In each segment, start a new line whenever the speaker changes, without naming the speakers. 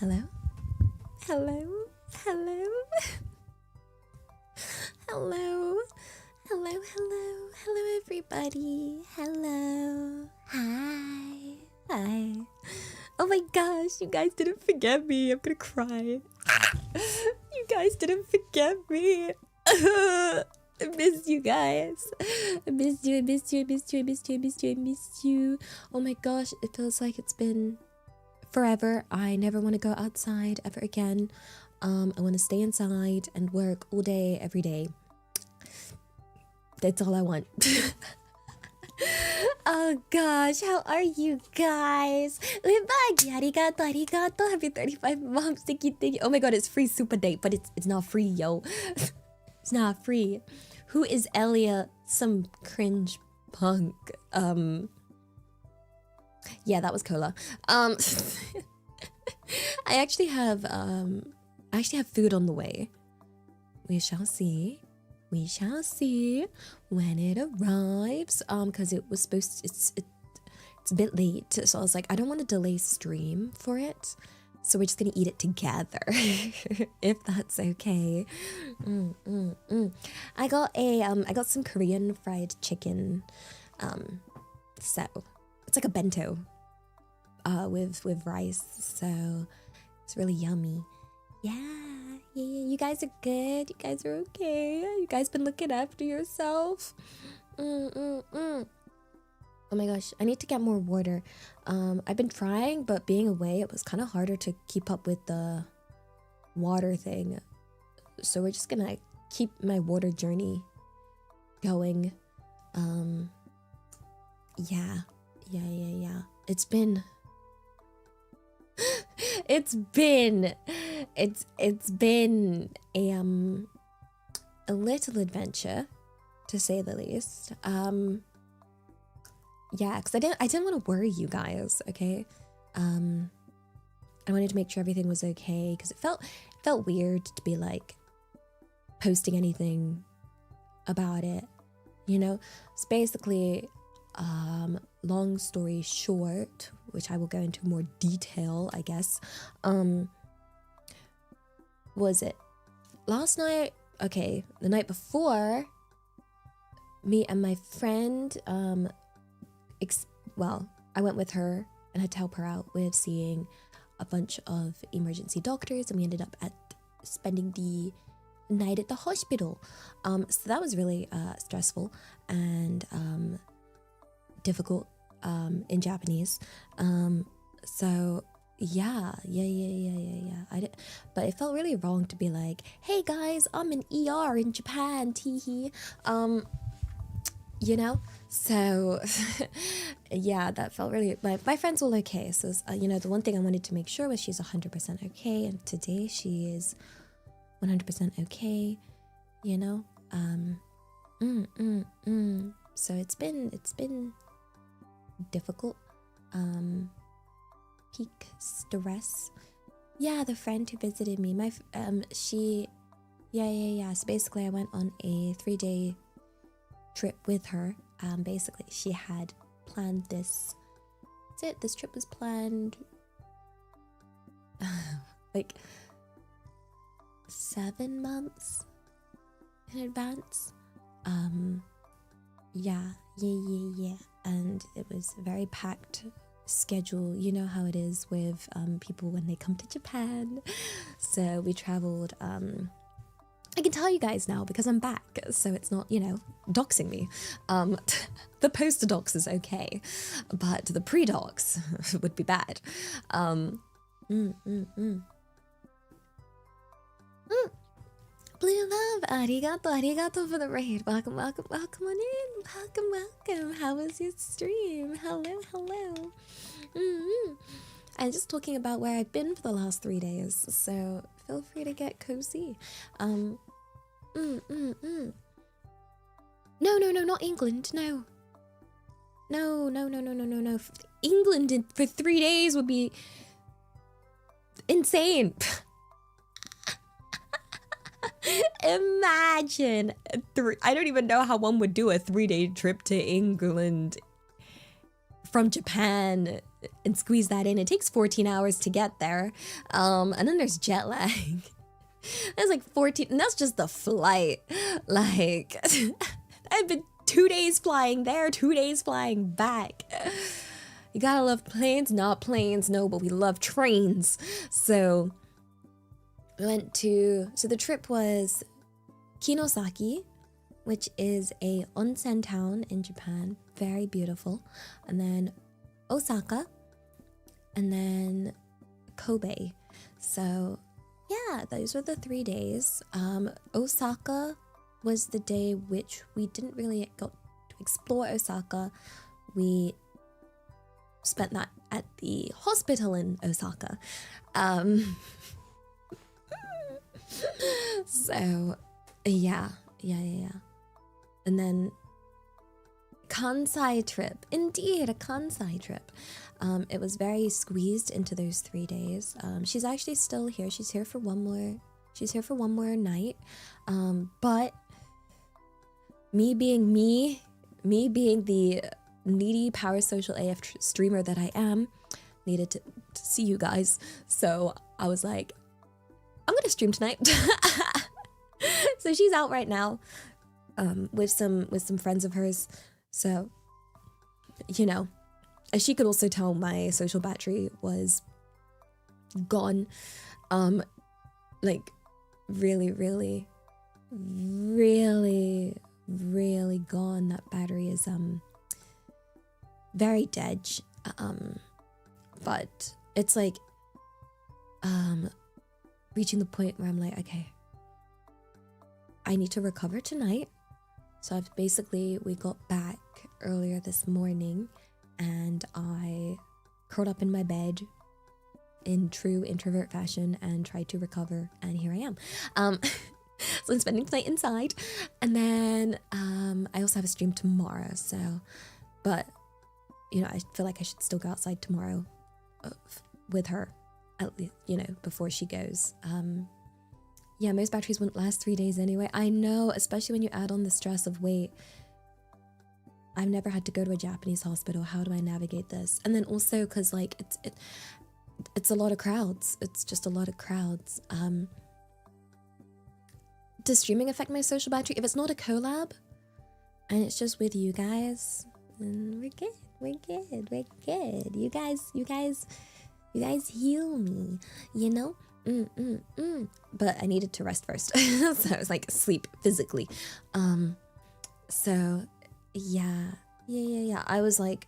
Hello? Hello? Hello? Hello? Hello, hello, hello everybody. Hello. Hi. Hi. Oh my gosh, you guys didn't forget me. I'm gonna cry. You guys didn't forget me. I missed you guys. I missed you, I missed you, I missed you, I missed you, I missed you, I missed you. Oh my gosh, it feels like it's been forever. I never want to go outside ever again. I want to stay inside and work all day, every day. That's all I want. Oh gosh, how are you guys? Arigato, arigato. Happy 35 months. Thank you. Oh my god, it's free super date, but it's not free, yo. It's not free. Who is Elia? Some cringe punk. Yeah, that was cola. I actually have food on the way. We shall see. We shall see when it arrives. Because it was supposed to, it's a bit late, so I was like, I don't want to delay stream for it, so we're just gonna eat it together, if that's okay. I got some Korean fried chicken. So it's like a bento, with rice. So it's really yummy. Yeah. You guys are good. You guys are okay. You guys been looking after yourself. Oh my gosh, I need to get more water. I've been trying, but being away, it was kind of harder to keep up with the water thing. So we're just gonna keep my water journey going. Yeah. It's been a little adventure, to say the least. Yeah, because I didn't want to worry you guys, okay? I wanted to make sure everything was okay, because it felt weird to be like posting anything about it, you know? So basically, long story short, which I will go into more detail, I guess, was it last night? Okay, the night before, me and my friend, I went with her and had to help her out with seeing a bunch of emergency doctors, and we ended up spending the night at the hospital. So that was really stressful and difficult in Japanese. So yeah. But it felt really wrong to be like, hey guys, I'm in ER in Japan, teehee. You know? So yeah, that felt really, my friend's all okay. So you know, the one thing I wanted to make sure was she's 100% okay, and today she is 100% okay, you know? So it's been difficult. Peak stress. Yeah, the friend who visited me, she, yeah. So basically I went on a 3-day trip with her. Basically she had planned this. That's it. This trip was planned like 7 months in advance. Yeah. And it was a very packed schedule. You know how it is with people when they come to Japan. So we traveled, I can tell you guys now because I'm back, so it's not, you know, doxing me. The poster dox is okay, but the pre-dox would be bad. Blue love, arigato for the raid. Welcome on in. Welcome. How was your stream? Hello. I'm just talking about where I've been for the last 3 days, so feel free to get cozy. No, not England. No. England for 3 days would be insane. Imagine I don't even know how one would do a 3-day trip to England from Japan and squeeze that in. It takes 14 hours to get there. And then there's jet lag. That's like 14, and that's just the flight. Like, I've been 2 days flying there, 2 days flying back. You gotta love planes, not planes, no, but we love trains. So we went to, so the trip was Kinosaki, which is a onsen town in Japan, very beautiful. And then Osaka, and then Kobe. So yeah, those were the 3 days. Osaka was the day which we didn't really go to explore Osaka. We spent that at the hospital in Osaka. So yeah. And then Kansai trip. Indeed, a Kansai trip. It was very squeezed into those 3 days. She's actually still here. She's here for one more night. But me being the needy power social AF streamer that I am, needed to see you guys. So I was like, I'm gonna stream tonight. So she's out right now, with some friends of hers. So, you know, as she could also tell, my social battery was gone. Like really gone. That battery is very dead. But it's like reaching the point where I'm like, okay, I need to recover tonight. So we got back earlier this morning and I curled up in my bed in true introvert fashion and tried to recover, and here I am. So I'm spending the night inside, and then I also have a stream tomorrow, so, but you know, I feel like I should still go outside tomorrow with her, at least, you know, before she goes. Yeah, most batteries wouldn't last 3 days anyway. I know, especially when you add on the stress of wait, I've never had to go to a Japanese hospital. How do I navigate this? And then also because like it's a lot of crowds. It's just a lot of crowds. Does streaming affect my social battery? If it's not a collab and it's just with you guys, then we're good. You guys heal me, you know? But I needed to rest first. So I was like sleep physically. So yeah. I was like,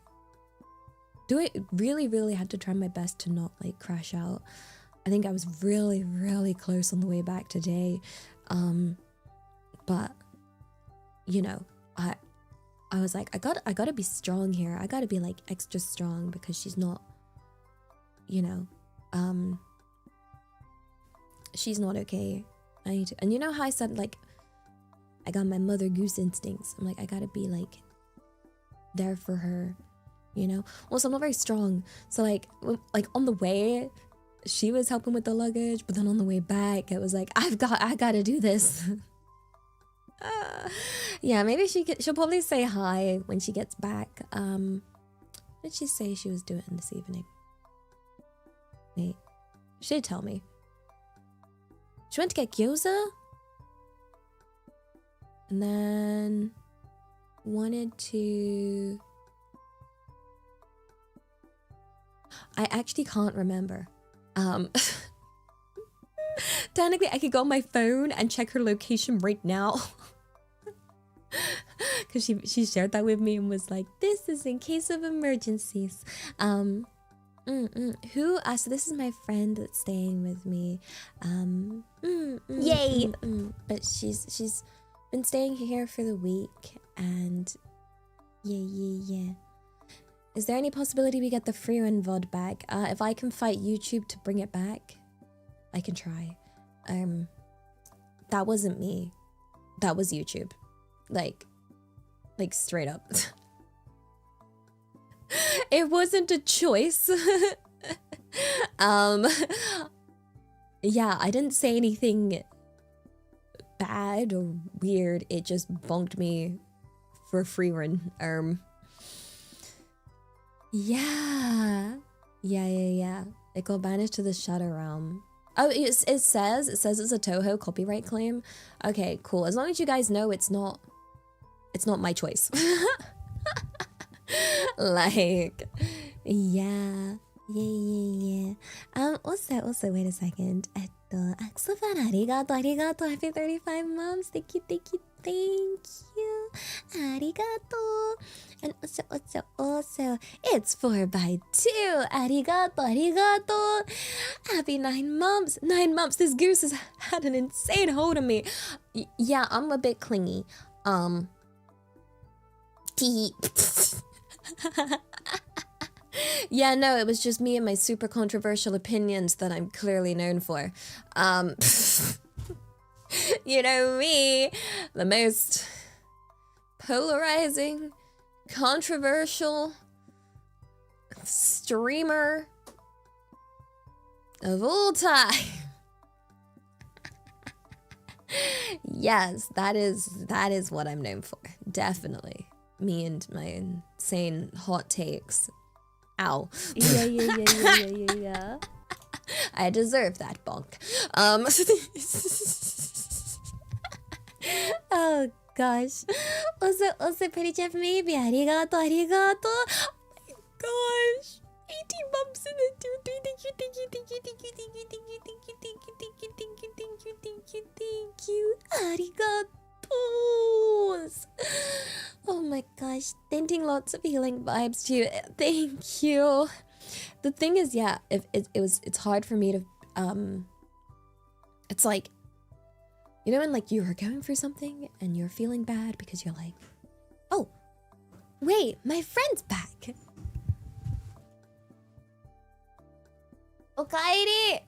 really had to try my best to not like crash out. I think I was really close on the way back today. But you know, I was like, I gotta be strong here. I gotta be like extra strong because she's not, you know, she's not okay. I need to, and you know how I said like I got my mother goose instincts. I'm like, I gotta be like there for her, you know. Also, I'm not very strong, so like on the way she was helping with the luggage, but then on the way back it was like I gotta do this. Yeah, maybe she'll probably say hi when she gets back. What did she say she was doing this evening? Wait, she did tell me. She went to get gyoza and then wanted to... I actually can't remember. Technically, I could go on my phone and check her location right now. Because she shared that with me and was like, this is in case of emergencies. Who? So this is my friend that's staying with me. Yay! But she's been staying here for the week, and yeah. Is there any possibility we get the free run VOD back? If I can fight YouTube to bring it back, I can try. That wasn't me. That was YouTube. Like straight up. It wasn't a choice. Yeah, I didn't say anything bad or weird. It just bonked me for a free run. Yeah. Yeah. It got banished to the Shadow Realm. Oh, it says it's a Toho copyright claim. Okay, cool. As long as you guys know it's not my choice. Like, yeah. Also, wait a second. Axelfan, arigato, happy 35 months. Thank you. Arigato. And also, it's 4x2. Arigato. Happy 9 months. 9 months. This goose has had an insane hold on me. Yeah, I'm a bit clingy. Yeah, no, it was just me and my super controversial opinions that I'm clearly known for. You know me, the most polarizing, controversial streamer of all time. Yes, that is what I'm known for. Definitely. Me and my insane hot takes. Ow. Yeah. I deserve that bonk. Oh gosh. Also Pretty Jeff maybe. Arigato. Oh my gosh. 18 bumps in the tooth. Thank you. Arigatos. Oh my gosh. Sending lots of healing vibes to you. Thank you. The thing is, yeah, it's hard for me to it's like, you know, when like you are going through something and you're feeling bad because you're like, oh wait, my friend's back. Okaeri.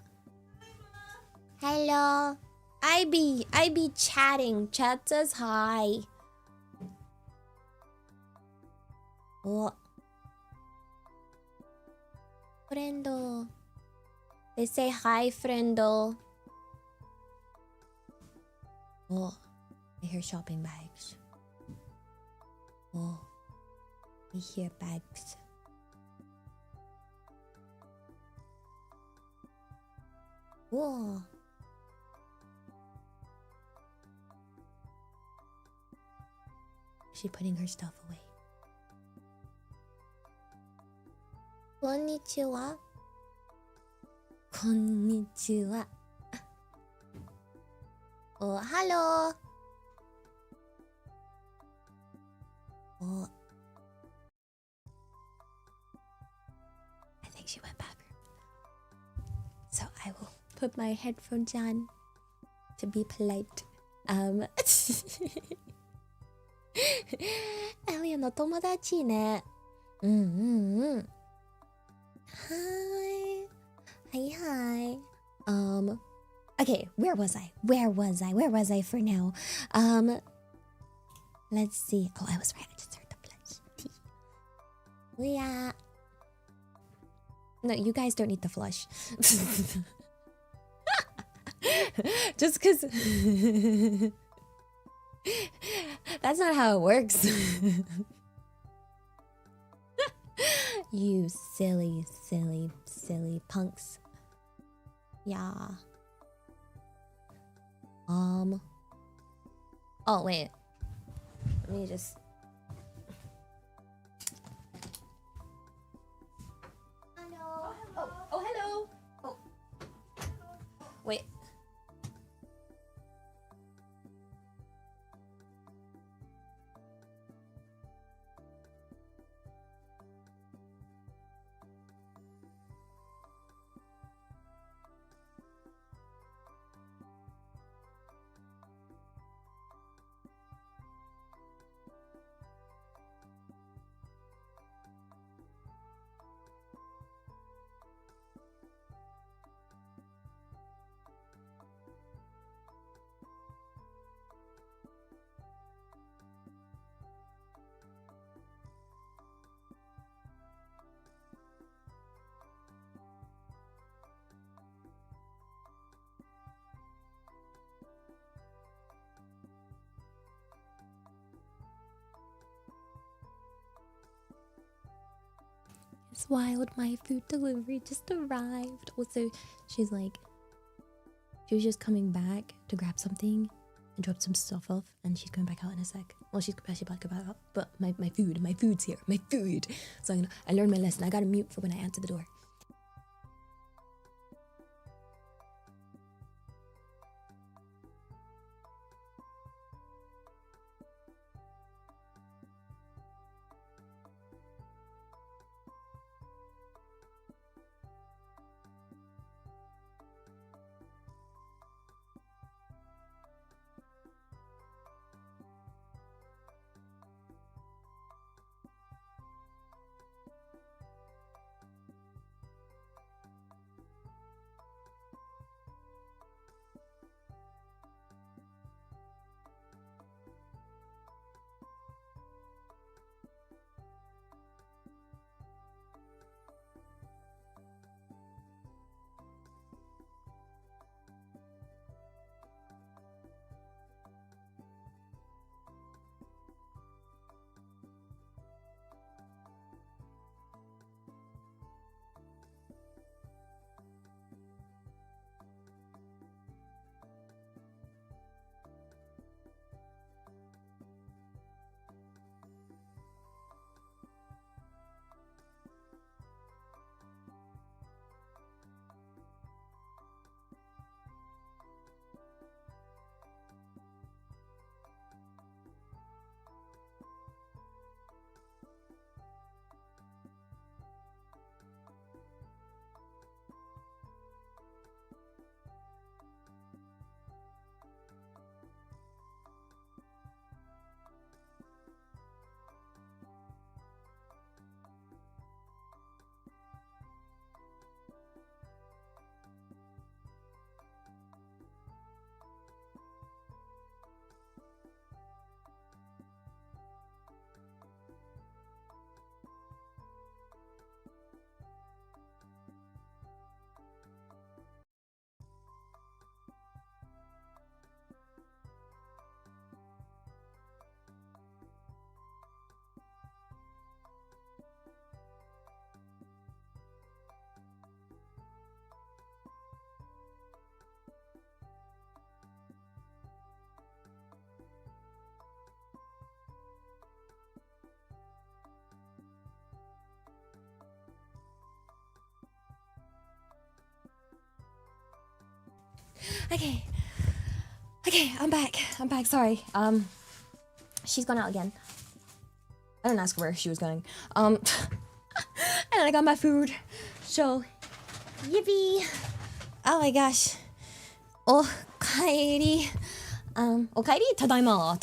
Hello. I be chatting. Chat says hi. Oh. Friendo. They say hi, friendo. Oh, I hear shopping bags. Oh, I hear bags. Whoa. Is she putting her stuff away? Konnichiwa. Konnichiwa. Oh, hello. Oh. I think she went bathroom. So I will put my headphones on to be polite. Elia no tomodachi ne. Hi. Okay, where was I for now? Let's see. Oh, I was right. I just heard the flush. Yeah. No, you guys don't need the flush. Just because that's not how it works. You silly punks. Yeah. Oh wait. Let me just. Hello. Oh hello. Oh. Wait. It's wild. My food delivery just arrived. Also, she's like, she was just coming back to grab something and drop some stuff off, and she's going back out in a sec. Well, she's about to go back out, but my food's here. My food. So I learned my lesson. I gotta mute for when I answer the door. Okay, I'm back. Sorry. She's gone out again. I didn't ask where she was going. And I got my food. So, yippee! Oh my gosh. Oh, kaeri. Okaeri? Tadaima.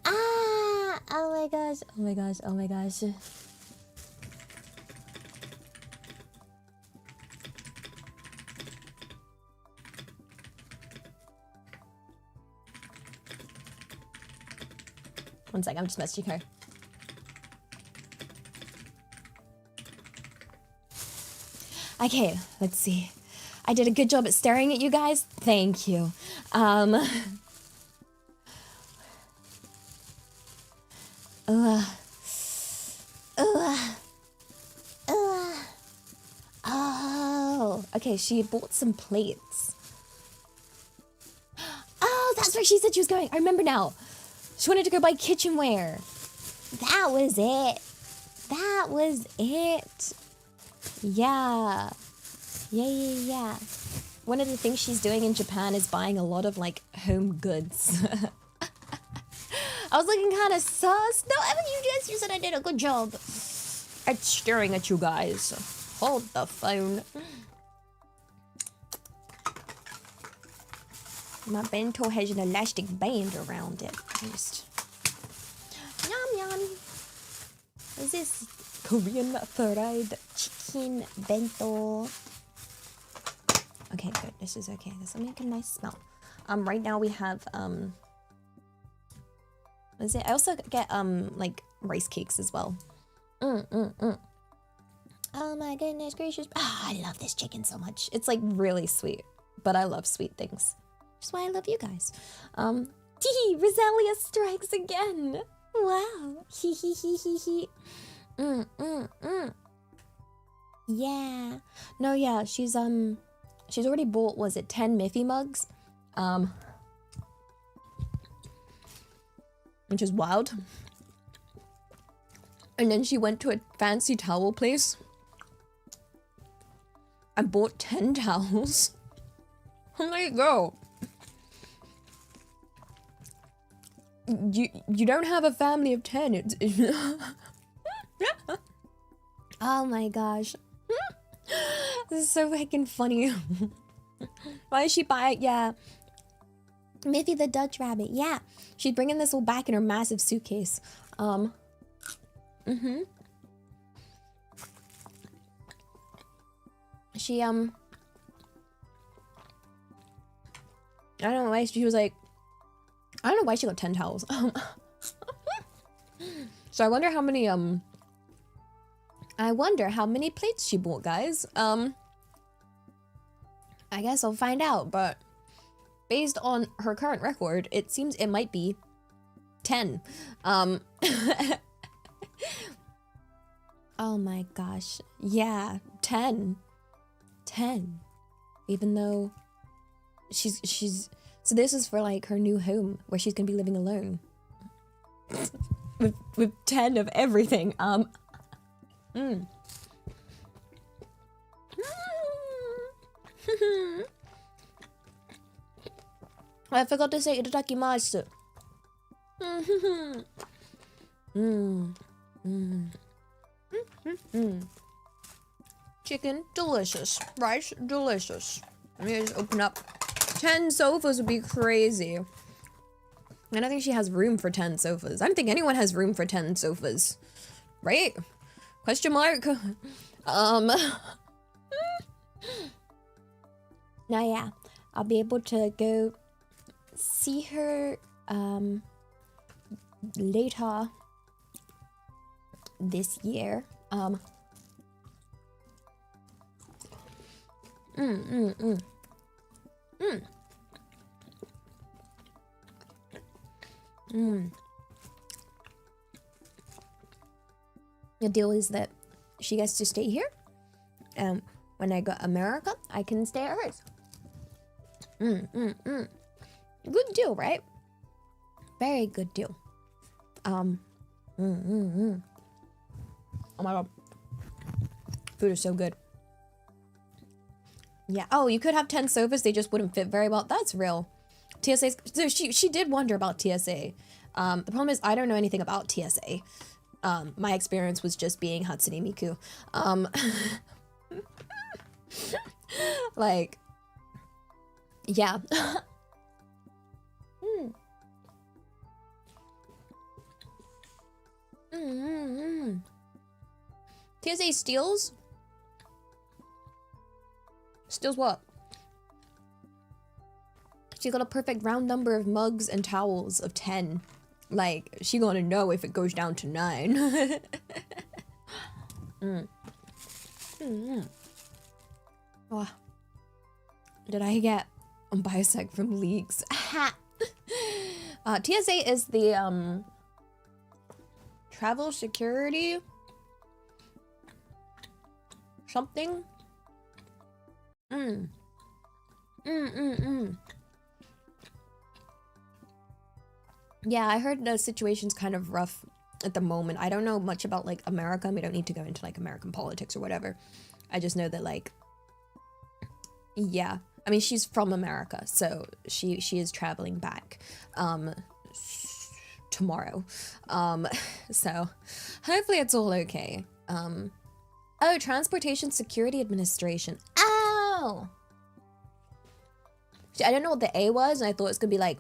Ah! Oh my gosh. 1 sec, I'm just messaging her. Okay, let's see. I did a good job at staring at you guys. Thank you. Oh, okay, she bought some plates. Oh, that's where she said she was going. I remember now. She wanted to go buy kitchenware. That was it. Yeah. One of the things she's doing in Japan is buying a lot of, like, home goods. I was looking kind of sus. No, Evan, you said I did a good job at staring at you guys. Hold the phone. My bento has an elastic band around it. Just yum. Is this Korean fried chicken bento? Okay, good. This is okay. This will make a nice smell. Right now we have what is it? I also get like rice cakes as well. Oh my goodness gracious! I love this chicken so much. It's like really sweet, but I love sweet things. That's why I love you guys. Rosalia strikes again. Wow. He. Yeah. No, yeah, she's already bought, was it 10 Miffy mugs? Which is wild. And then she went to a fancy towel place and bought 10 towels. I'm like, girl, you don't have a family of 10. It's oh my gosh. This is so freaking funny. Why is she buying? Yeah. Miffy the Dutch rabbit. Yeah. She's bringing this all back in her massive suitcase. She, I don't know why she was like, I don't know why she got 10 towels. So I wonder how many, plates she bought, guys. I guess I'll find out, but based on her current record, it seems it might be 10. Oh my gosh. Yeah, 10. 10. Even though she's so this is for like her new home where she's gonna be living alone. with 10 of everything. I forgot to say itadakimasu. Chicken, delicious. Rice, delicious. Let me just open up. 10 sofas would be crazy. I don't think she has room for 10 sofas. I don't think anyone has room for 10 sofas. Right? Question mark? Now, yeah. I'll be able to go see her, later this year. The deal is that she gets to stay here. When I go to America, I can stay at hers. Good deal, right? Very good deal. Oh my god. Food is so good. Yeah. Oh, you could have 10 sofas, they just wouldn't fit very well. That's real. TSA, so she did wonder about TSA. The problem is I don't know anything about TSA. My experience was just being Hatsune Miku. Like, yeah. TSA steals? Steals what? She got a perfect round number of mugs and towels of 10. Like, she gonna know if it goes down to 9. Oh, did I get a biosec from leaks? TSA is the travel security something. Yeah, I heard the situation's kind of rough at the moment. I don't know much about like America. We don't need to go into like American politics or whatever. I just know that like, yeah. I mean, she's from America, so she is traveling back tomorrow. So hopefully it's all okay. Oh, Transportation Security Administration. Ow! I didn't know what the A was, and I thought it was gonna be like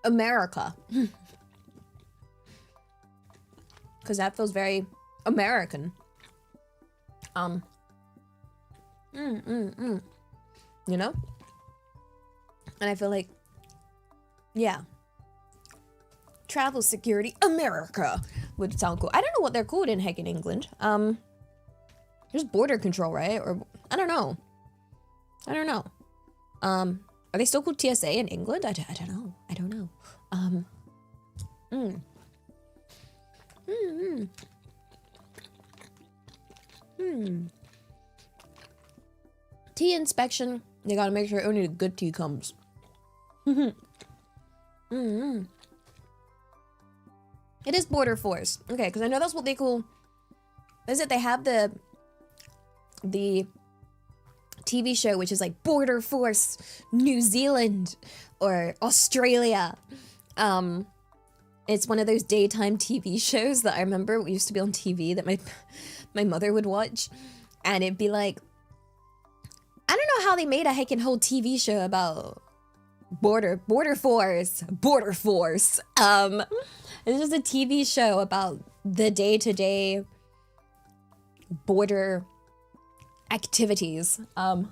America. Because that feels very American. You know? And I feel like, yeah. Travel Security America would sound cool. I don't know what they're called in heckin' England. There's border control, right? Or, I don't know. Are they still called TSA in England? I don't know. I don't know. Tea inspection. They gotta make sure only the good tea comes. It is border force. Okay, because I know that's what they call. Is it? They have the TV show, which is like Border Force New Zealand or Australia. It's one of those daytime TV shows that I remember used to be on TV that my mother would watch, and it'd be like, I don't know how they made a heckin' whole TV show about border force. It's just a TV show about the day-to-day border activities. But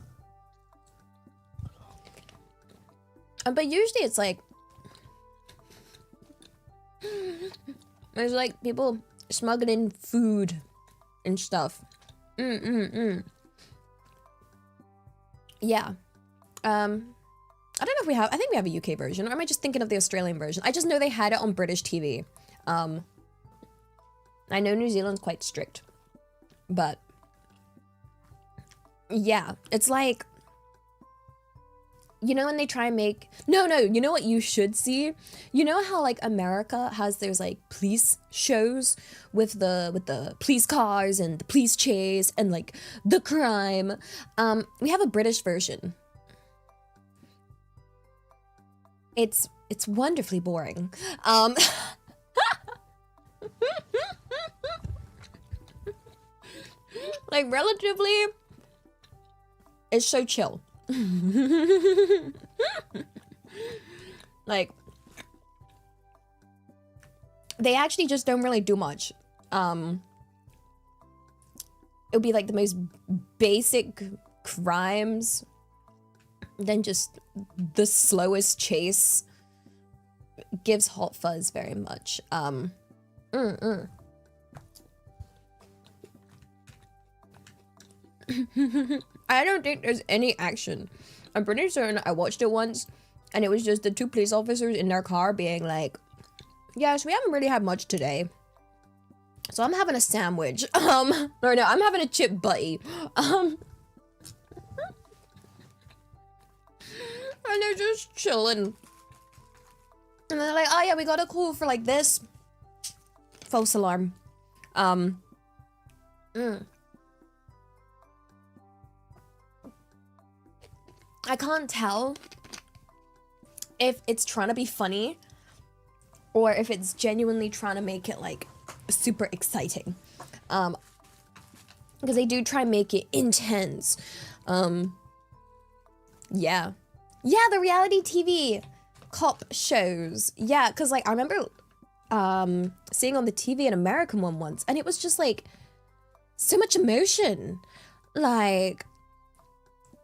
usually it's like there's like people smuggling food and stuff. Yeah. I don't know if we have, I think we have a UK version, or am I just thinking of the Australian version? I just know they had it on British TV. I know New Zealand's quite strict, but yeah, it's like, you know, when they try and make, no, you know what you should see? You know how like America has those like police shows with the police cars and the police chase and like the crime? We have a British version. It's wonderfully boring. Like relatively, it's so chill. Like, they actually just don't really do much. It would be like the most basic crimes, then just the slowest chase. Gives Hot Fuzz very much. I don't think there's any action. I'm pretty certain I watched it once, and it was just the two police officers in their car being like, yes, we haven't really had much today, so I'm having a sandwich. Or no, I'm having a chip butty. And they're just chilling. And they're like, oh yeah, we got a call for like this. False alarm. I can't tell if it's trying to be funny or if it's genuinely trying to make it like super exciting. Because they do try and make it intense. Yeah, the reality TV cop shows. Yeah, because like I remember seeing on the TV an American one once, and it was just like so much emotion. Like,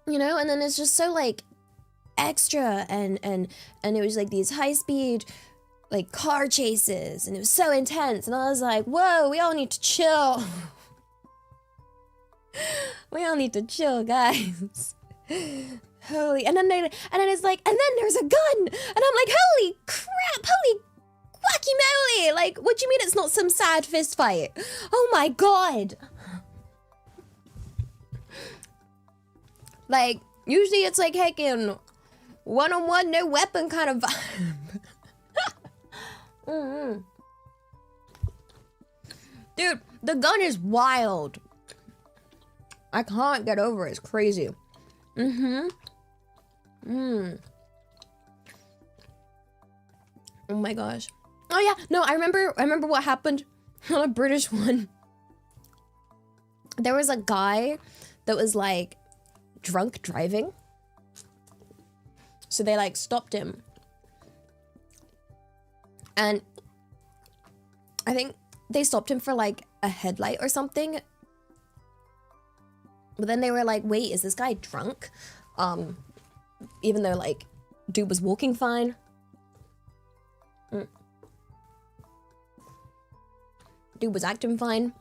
you know, and then it's just so like extra, and it was like these high-speed like car chases, and it was so intense, and I was like, whoa, we all need to chill. We all need to chill, guys. Holy, and then it's like, and then there's a gun, and I'm like, holy crap, holy guacamole, like, what do you mean it's not some sad fist fight? Oh my god. Like, usually it's like heckin' one-on-one, no weapon kind of vibe. Dude, the gun is wild. I can't get over it. It's crazy. Oh my gosh. Oh yeah, no, I remember what happened on a British one. There was a guy that was like drunk driving. So they like stopped him. And I think they stopped him for like a headlight or something. But then they were like, wait, is this guy drunk? Even though like dude was walking fine. Dude was acting fine.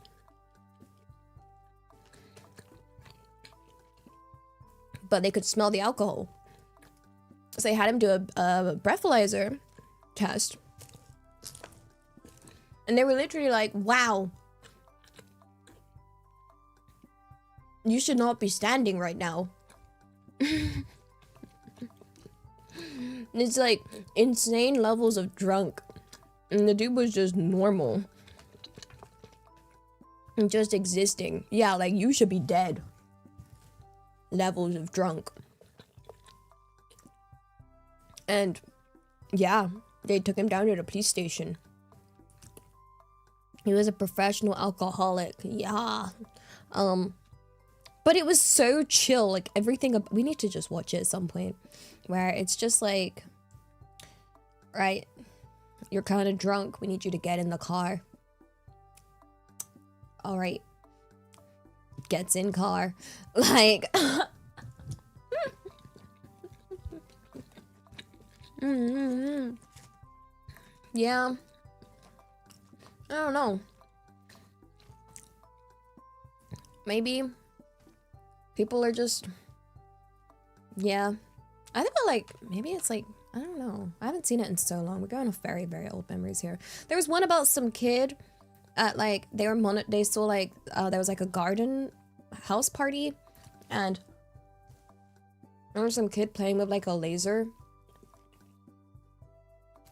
But they could smell the alcohol. So they had him do a breathalyzer test. And they were literally like, wow. You should not be standing right now. It's like insane levels of drunk. And the dude was just normal. And just existing. Yeah, like you should be dead. Levels of drunk. And yeah, they took him down to the police station. He was a professional alcoholic. Yeah. But it was so chill. Like everything. We need to just watch it at some point. Where it's just like, right, you're kind of drunk. We need you to get in the car. All right. Gets in car. Like. Yeah. I don't know. Maybe people are just, yeah. I feel like maybe it's like, I don't know. I haven't seen it in so long. We're going off very, very old memories here. There was one about some kid at like, they saw like, there was like a garden house party and there was some kid playing with like a laser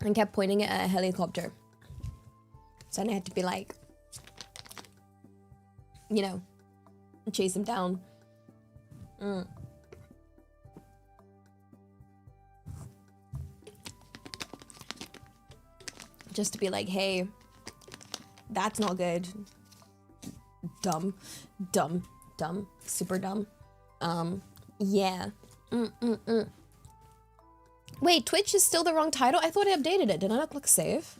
and kept pointing it at a helicopter. So then I had to be like, you know, chase him down. Just to be like, hey, that's not good. Dumb, dumb, dumb, super dumb. Yeah. Wait, Twitch is still the wrong title? I thought I updated it. Did I not click save?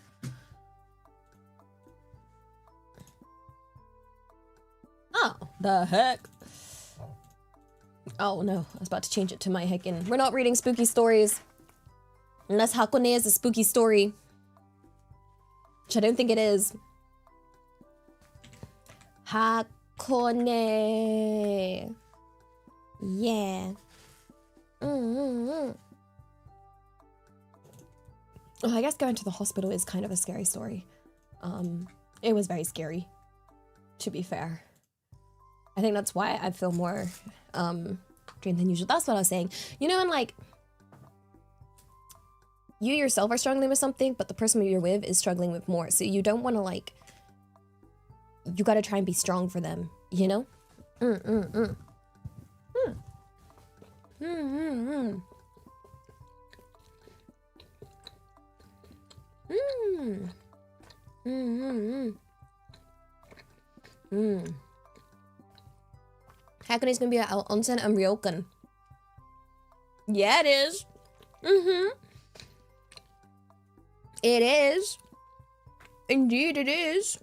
Oh, the heck? Oh no, I was about to change it to my heckin'. We're not reading spooky stories. Unless Hakone is a spooky story. Which I don't think it is. Hakone. Yeah. Oh, I guess going to the hospital is kind of a scary story. It was very scary, to be fair. I think that's why I feel more drained than usual. That's what I was saying. You know, and like, you yourself are struggling with something, but the person you're with is struggling with more. So you don't want to like, you got to try and be strong for them, you know? Hakone is gonna be at Onsen and Ryokan. Yeah, it is. It is. Indeed, it is.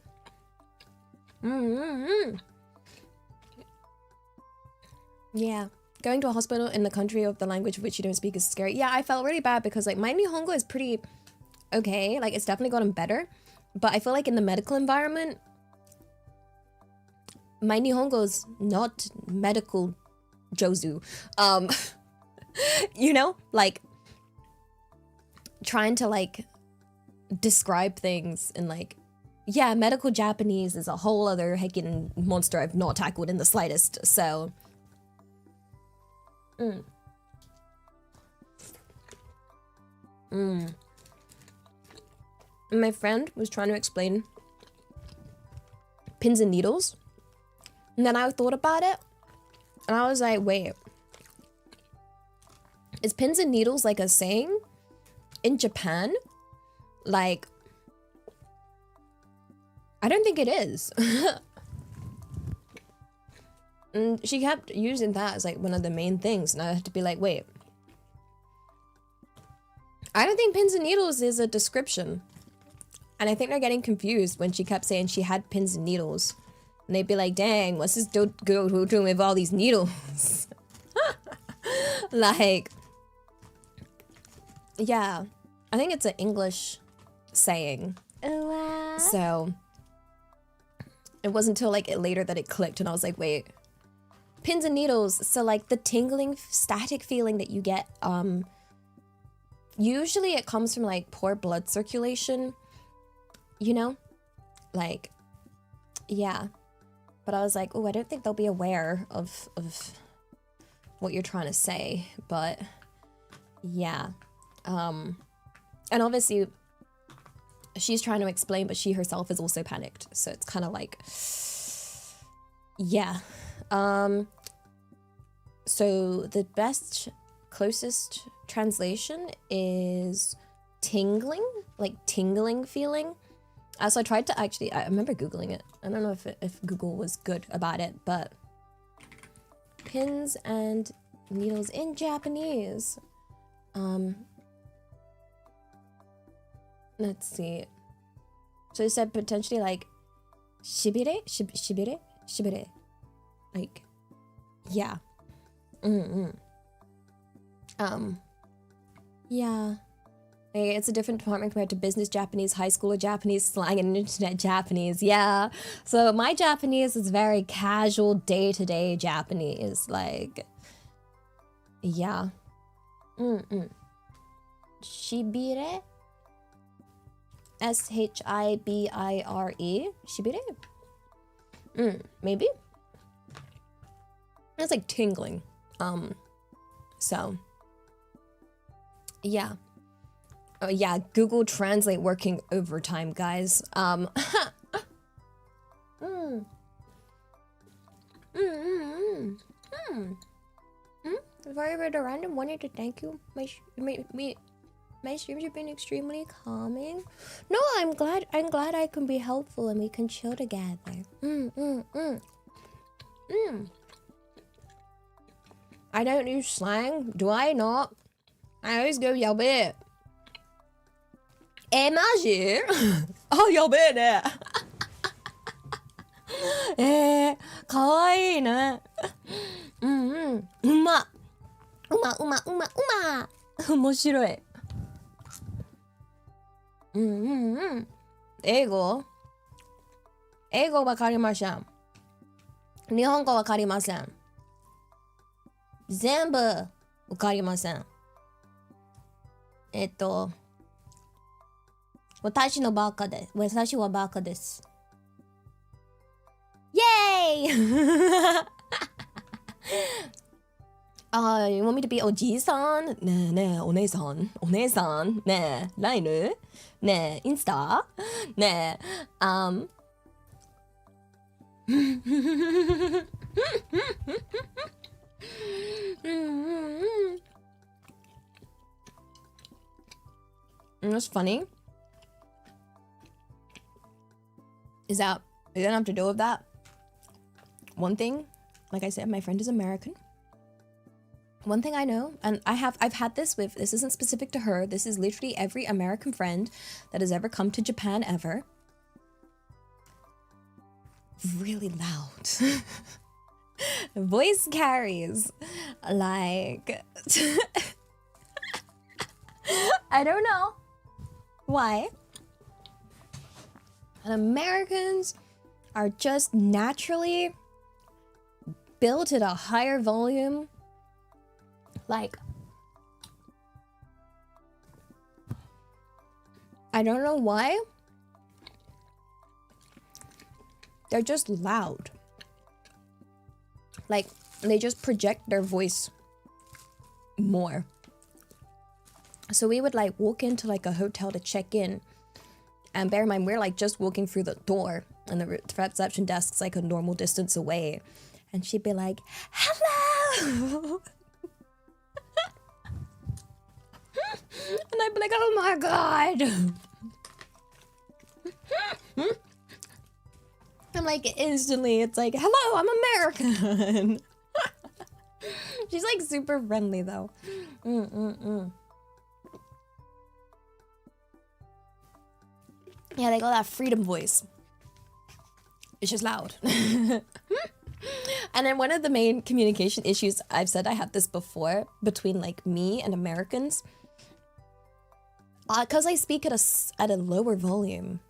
Yeah. Going to a hospital in the country of the language of which you don't speak is scary. Yeah, I felt really bad because like my Nihongo is pretty okay. Like it's definitely gotten better. But I feel like in the medical environment, my Nihongo's not medical Jozu. You know, like trying to like describe things and like, yeah, medical Japanese is a whole other heckin' monster I've not tackled in the slightest. So, my friend was trying to explain pins and needles. And then I thought about it, and I was like, wait. Is pins and needles like a saying in Japan? Like, I don't think it is. And she kept using that as like one of the main things, and I had to be like, wait. I don't think pins and needles is a description. And I think they're getting confused when she kept saying she had pins and needles. And they'd be like, dang, what's this girl doing with all these needles? Like, yeah. I think it's an English saying. So, it wasn't until like later that it clicked and I was like, wait. Pins and needles, so like the tingling, static feeling that you get, usually it comes from like poor blood circulation, you know? Like, yeah. But I was like, oh, I don't think they'll be aware of what you're trying to say. But yeah. And obviously she's trying to explain, but she herself is also panicked. So it's kind of like, yeah. So the best, closest translation is tingling, like tingling feeling. So I tried to actually, I remember Googling it. I don't know if Google was good about it, but pins and needles in Japanese. Let's see. So it said potentially like shibire, shibire. Like, yeah. Yeah. It's a different department compared to business Japanese, high school Japanese, slang, and internet Japanese. Yeah. So my Japanese is very casual, day-to-day Japanese. Like, yeah. Shibire? S-H-I-B-I-R-E? Shibire? Maybe? It's like tingling. So, yeah. Oh yeah, Google Translate working overtime, guys. Very, very random. Wanted to thank you. My streams have been extremely calming. No, I'm glad I can be helpful and we can chill together. I don't use slang, do I not? I always go やべえ。マジ？あ、やべえね。かわいいね。うま。面白い。英語わかりません。日本語わかりません。全部わかりません。私はバカです。イェーイyou want me to be おじいさん？ねえ、お姉さん？ねえ、ライヌ？ねえ、インスタ？ねえ、What's funny is that you don't have to deal with that. One thing, like I said, my friend is American. One thing I know, and I've had this isn't specific to her, this is literally every American friend that has ever come to Japan ever. Really loud. Voice carries. Like, I don't know why. And Americans are just naturally built at a higher volume. Like, I don't know why. They're just loud. Like, they just project their voice more. So we would like walk into like a hotel to check in. And bear in mind, we're like just walking through the door and the reception desk's like a normal distance away. And she'd be like, hello! And I'd be like, oh my God. I'm like, instantly, it's like, hello, I'm American. She's like super friendly though. Yeah, they got that freedom voice. It's just loud. And then one of the main communication issues, I've said I had this before, between like me and Americans. Because I speak at a lower volume.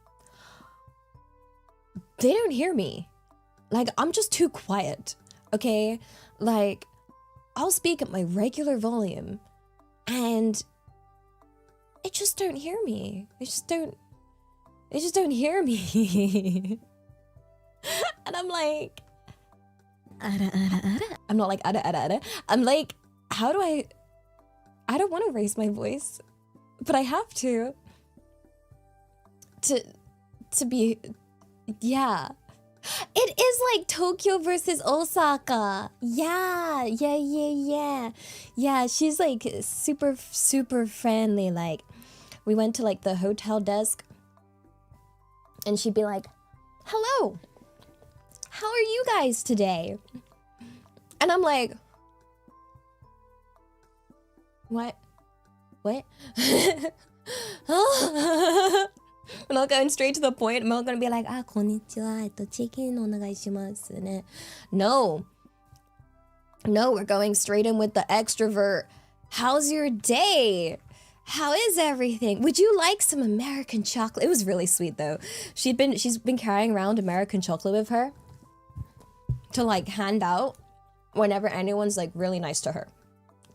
They don't hear me. Like, I'm just too quiet, okay? Like, I'll speak at my regular volume and it just don't hear me. They just don't hear me. And I'm like, I'm not like ara. I'm like, how do I don't want to raise my voice, but I have to be, yeah. It is like Tokyo versus Osaka. Yeah. Yeah, she's like super friendly. Like, we went to like the hotel desk and she'd be like, hello, how are you guys today? And I'm like, what? I'm not going straight to the point. I'm not going to be like, こんにちは、チキンお願いしますね. No, we're going straight in with the extrovert. How's your day? How is everything? Would you like some American chocolate? It was really sweet though. She's been carrying around American chocolate with her to like hand out whenever anyone's like really nice to her,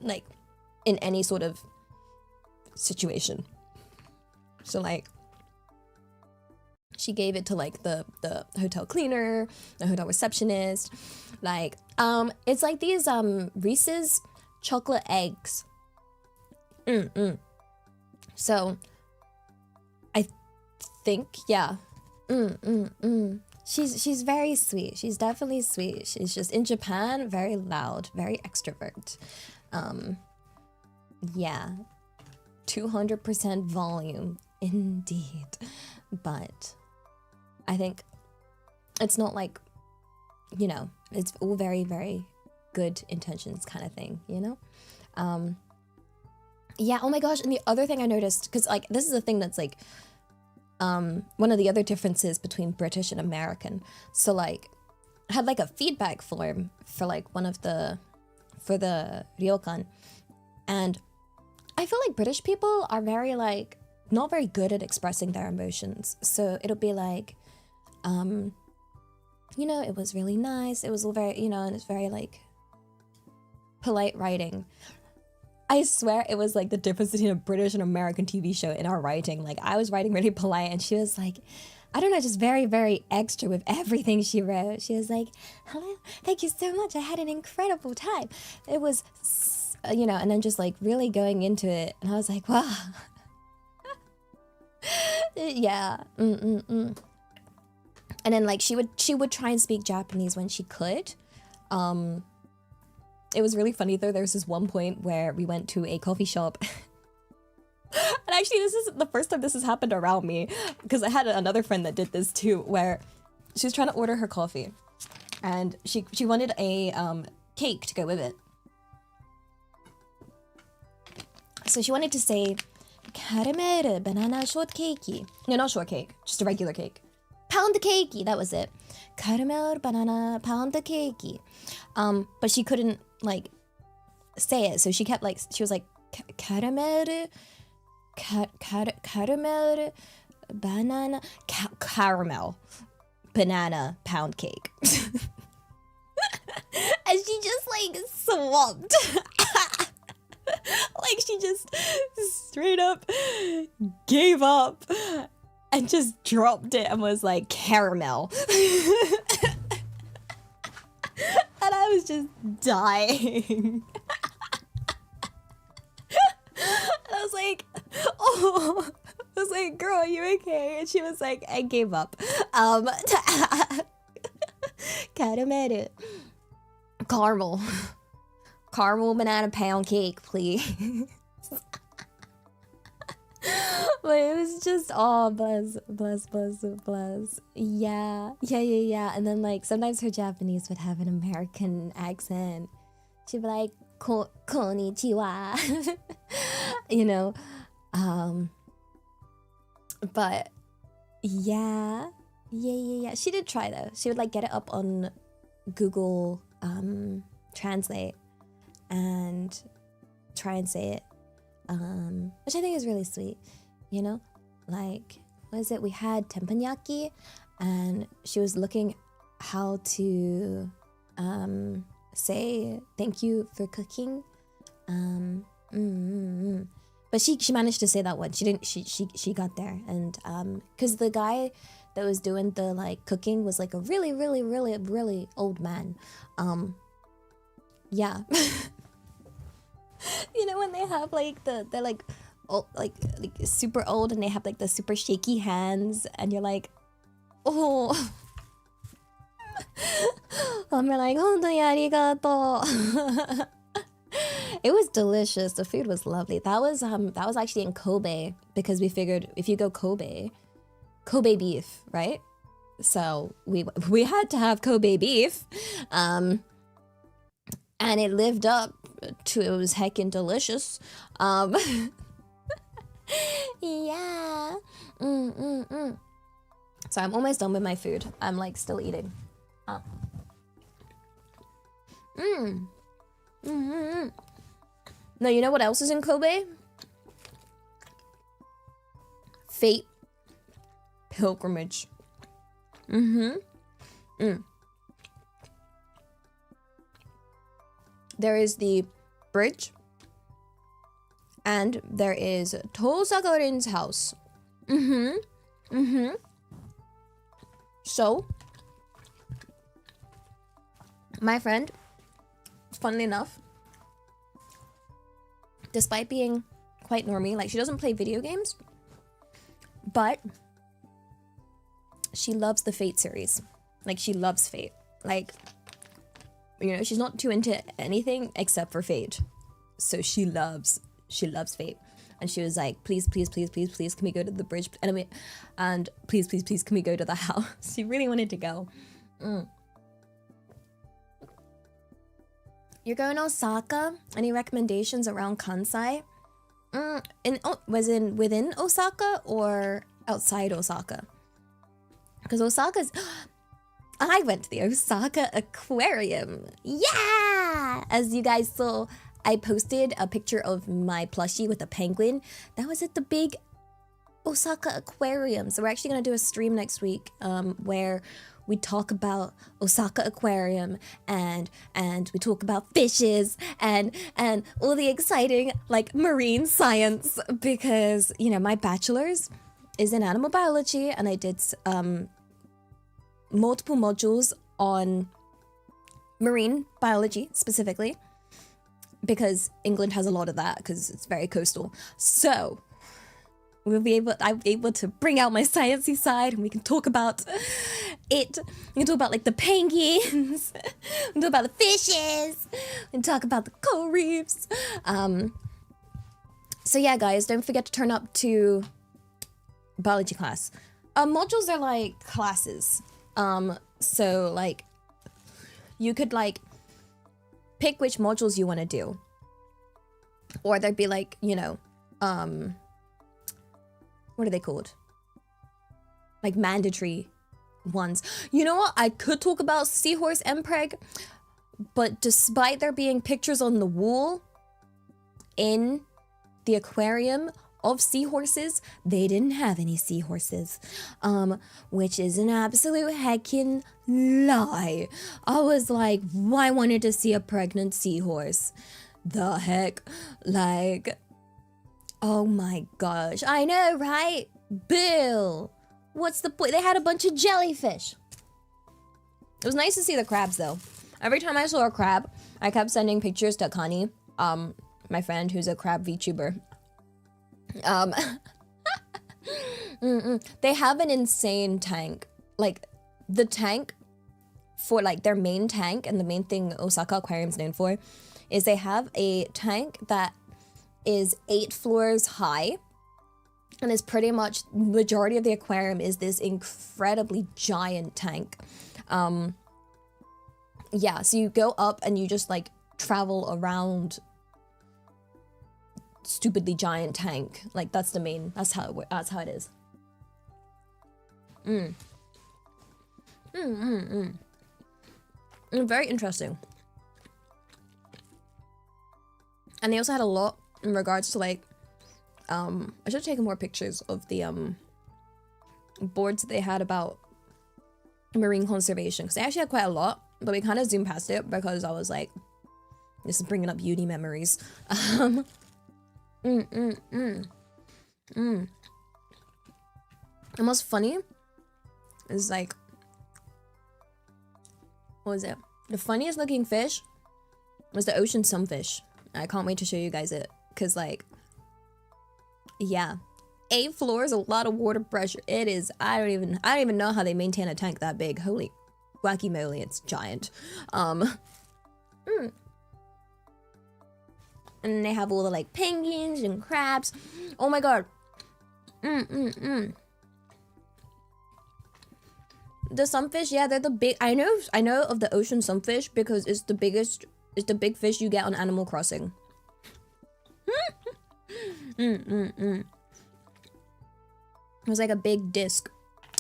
like in any sort of situation. So like, she gave it to like the hotel cleaner, the hotel receptionist. Like, it's like these Reese's chocolate eggs. So I think, yeah. She's very sweet. She's definitely sweet. She's just in Japan, very loud, very extrovert. Yeah. 200% volume indeed. But I think it's not like, you know, it's all very, very good intentions kind of thing, you know? Yeah, oh my gosh, and the other thing I noticed, because like, this is the thing that's like, one of the other differences between British and American. So like, I had like a feedback form for like for the Ryokan. And I feel like British people are very like, not very good at expressing their emotions. So it'll be like, you know, it was really nice. It was all very, you know, and it's very like polite writing. I swear it was like the difference between a British and American TV show in our writing. Like, I was writing really polite and she was like, I don't know, just very, very extra with everything she wrote. She was like, hello, thank you so much. I had an incredible time. It was, you know, and then just like really going into it. And I was like, wow. Yeah. And then like she would try and speak Japanese when she could. It was really funny though. There was this one point where we went to a coffee shop. And actually this is the first time this has happened around me, because I had another friend that did this too, where she was trying to order her coffee and she wanted a cake to go with it. So she wanted to say caramel banana shortcake. No, not shortcake, just a regular cake. Pound cakey, that was it. Caramel banana pound cakey. But she couldn't like say it, so she kept like, she was like caramel banana caramel banana pound cake. And she just like swapped. Like she just straight up gave up and just dropped it and was like caramel. And I was just dying. And I was like, oh, I was like, girl, are you okay? And she was like, I gave up. Caramel. Caramel banana pound cake, please. But it was just, oh, bless. Yeah. And then like sometimes her Japanese would have an American accent. She'd be like, konnichiwa. You know? But yeah. She did try though. She would like get it up on Google Translate and try and say it. Which I think is really sweet, you know? Like, what is it? We had teppanyaki and she was looking how to say thank you for cooking. But she managed to say that one. She didn't, she got there. And because the guy that was doing the like cooking was like a really, really, really, really old man. Yeah. You know when they have like they're like old, like super old, and they have like the super shaky hands, and you're like, oh. I'm like, arigato. It was delicious. The food was lovely. That was actually in Kobe, because we figured if you go Kobe beef, right? So we had to have Kobe beef, and it lived up to, it was heckin' delicious. Yeah. So I'm almost done with my food. I'm like still eating. Now, you know what else is in Kobe? Fate pilgrimage. There is the bridge, and there is Tosagarin's house. So, my friend, funnily enough, despite being quite normie, like she doesn't play video games, but she loves the Fate series. Like she loves Fate. Like, you know, she's not too into anything except for Fate. So she loves Fate. And she was like, please, please, please, please, please, can we go to the bridge? And please, please, please, can we go to the house? She really wanted to go. You're going to Osaka? Any recommendations around Kansai? Within Osaka or outside Osaka? Because Osaka's... I went to the Osaka Aquarium. Yeah! As you guys saw, I posted a picture of my plushie with a penguin. That was at the big Osaka Aquarium. So we're actually going to do a stream next week where we talk about Osaka Aquarium and we talk about fishes and all the exciting like marine science, because, you know, my bachelor's is in animal biology, and I did multiple modules on marine biology specifically, because England has a lot of that because it's very coastal. So I'm able to bring out my sciencey side, and we can talk about it. We can talk about like the penguins, we can talk about the fishes, we can talk about the coral reefs. So yeah, guys, don't forget to turn up to biology class. Modules are like classes. So like you could like pick which modules you want to do, or there'd be like, you know, what are they called? Like mandatory ones. You know what? I could talk about Seahorse Mpreg, but despite there being pictures on the wall in the aquarium of seahorses, they didn't have any seahorses, which is an absolute heckin' lie. I was like, I wanted to see a pregnant seahorse. The heck? Like, oh my gosh. I know, right? Bill, what's the point? They had a bunch of jellyfish. It was nice to see the crabs, though. Every time I saw a crab, I kept sending pictures to Connie, my friend who's a crab VTuber. They have an insane tank. Like, the tank for, like, their main tank, and the main thing Osaka Aquarium's known for, is they have a tank that is 8 floors high, and is pretty much, majority of the aquarium is this incredibly giant tank. Yeah, so you go up and you just, like, travel around stupidly giant tank. Like, that's how it is. Very interesting. And they also had a lot in regards to, like, I should have taken more pictures of the boards that they had about marine conservation, because they actually had quite a lot, but we kind of zoomed past it because I was like, this is bringing up uni memories. And what's funny It's like, what was it? The funniest looking fish was the ocean sunfish. I can't wait to show you guys it, cause like, yeah, 8 floors, a lot of water pressure. It is. I don't even know how they maintain a tank that big. Holy wacky moly, it's giant. And they have all the like penguins and crabs. Oh my god. The sunfish, yeah, they're the big. I know of the ocean sunfish because it's the biggest. It's the big fish you get on Animal Crossing. It was like a big disc.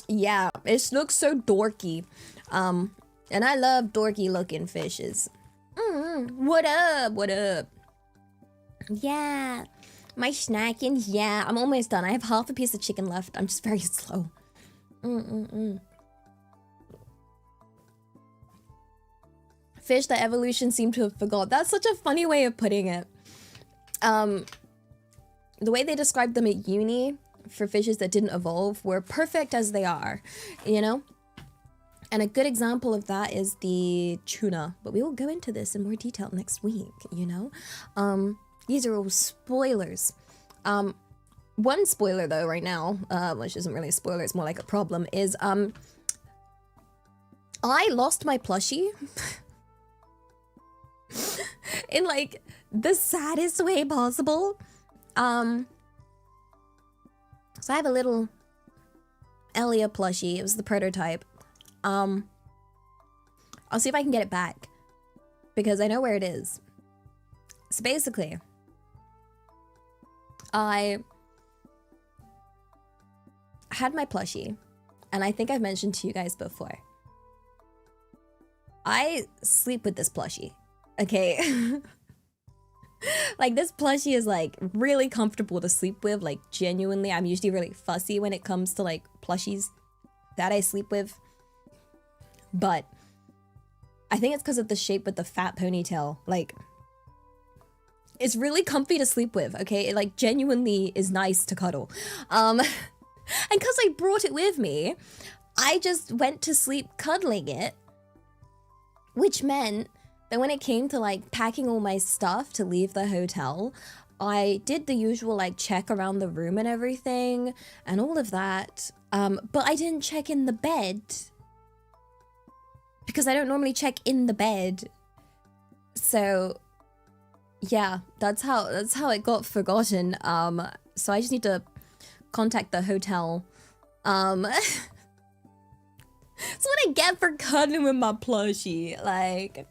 Yeah, it looks so dorky. And I love dorky looking fishes. What up? What up? Yeah, my snacking. Yeah, I'm almost done. I have half a piece of chicken left. I'm just very slow. Fish that evolution seemed to have forgot. That's such a funny way of putting it. The way they described them at uni for fishes that didn't evolve were perfect as they are, you know? And a good example of that is the tuna, but we will go into this in more detail next week, you know? These are all spoilers. One spoiler though right now, which isn't really a spoiler, it's more like a problem, is I lost my plushie in like the saddest way possible. So I have a little Elia plushie. It was the prototype. I'll see if I can get it back because I know where it is. So basically, I had my plushie, and I think I've mentioned to you guys before, I sleep with this plushie, okay? Like, this plushie is like really comfortable to sleep with. Like, genuinely, I'm usually really fussy when it comes to like plushies that I sleep with, but I think it's because of the shape with the fat ponytail. Like, it's really comfy to sleep with, okay? It like genuinely is nice to cuddle. And because I brought it with me, I just went to sleep cuddling it, which meant that when it came to like packing all my stuff to leave the hotel, I did the usual like check around the room and everything and all of that. But I didn't check in the bed because I don't normally check in the bed. So yeah, that's how it got forgotten. So I just need to contact the hotel. That's what I get for cuddling with my plushie. Like,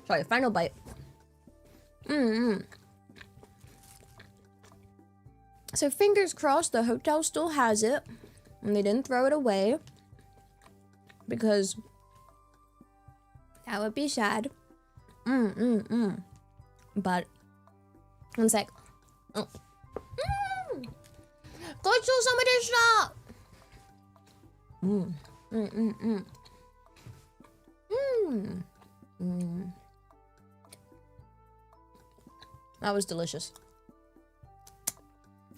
Sorry, final bite. So fingers crossed the hotel still has it and they didn't throw it away, because that would be sad. But one sec. Go to some of this shop. That was delicious.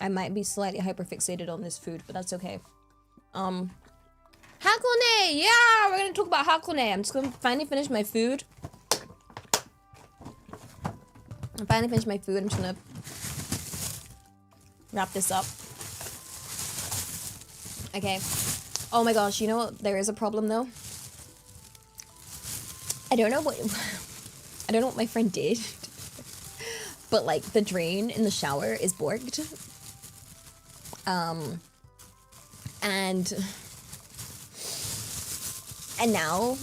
I might be slightly hyperfixated on this food, but that's okay. Hakone! Yeah, we're gonna talk about Hakone. I'm just gonna finally finish my food. I'm just gonna wrap this up. Okay. Oh my gosh, you know what? There is a problem though. I don't know what my friend did. But like the drain in the shower is borked. And now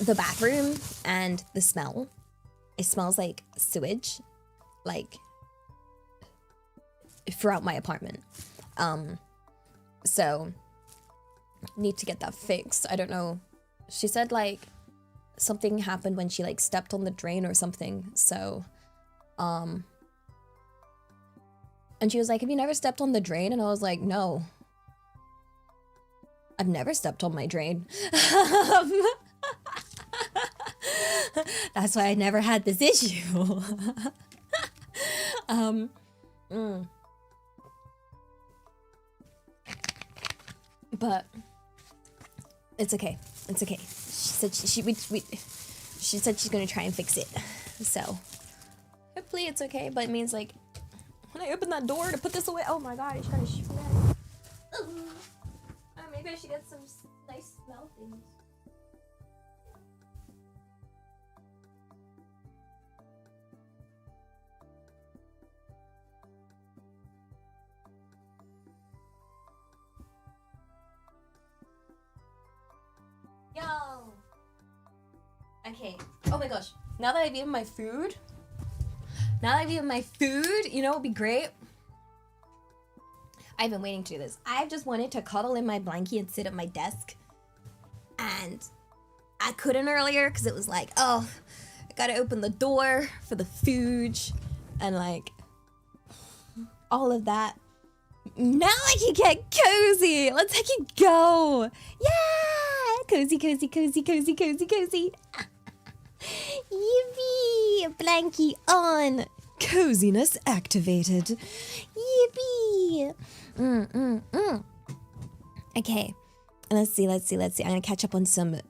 the bathroom and the smell, it smells like sewage, like throughout my apartment. So need to get that fixed. I don't know. She said like something happened when she like stepped on the drain or something. So, and she was like, have you never stepped on the drain? And I was like, no. I've never stepped on my drain. That's why I never had this issue. But it's okay. It's okay. She said she said she's gonna try and fix it. So hopefully it's okay. But it means like when I open that door to put this away. Oh my god, it's kind of smelly. Maybe I should get some nice smell things. Yo! Okay. Oh my gosh. Now that I've eaten my food, you know what would be great? I've been waiting to do this. I've just wanted to cuddle in my blankie and sit at my desk. And I couldn't earlier because it was like, oh, I gotta open the door for the food and like all of that. Now I can get cozy. Let's fucking go. Yeah! Cozy, cozy, cozy, cozy, cozy, cozy. Yippee! Blankie on. Coziness activated. Yippee! Okay. Let's see. I'm gonna catch up on some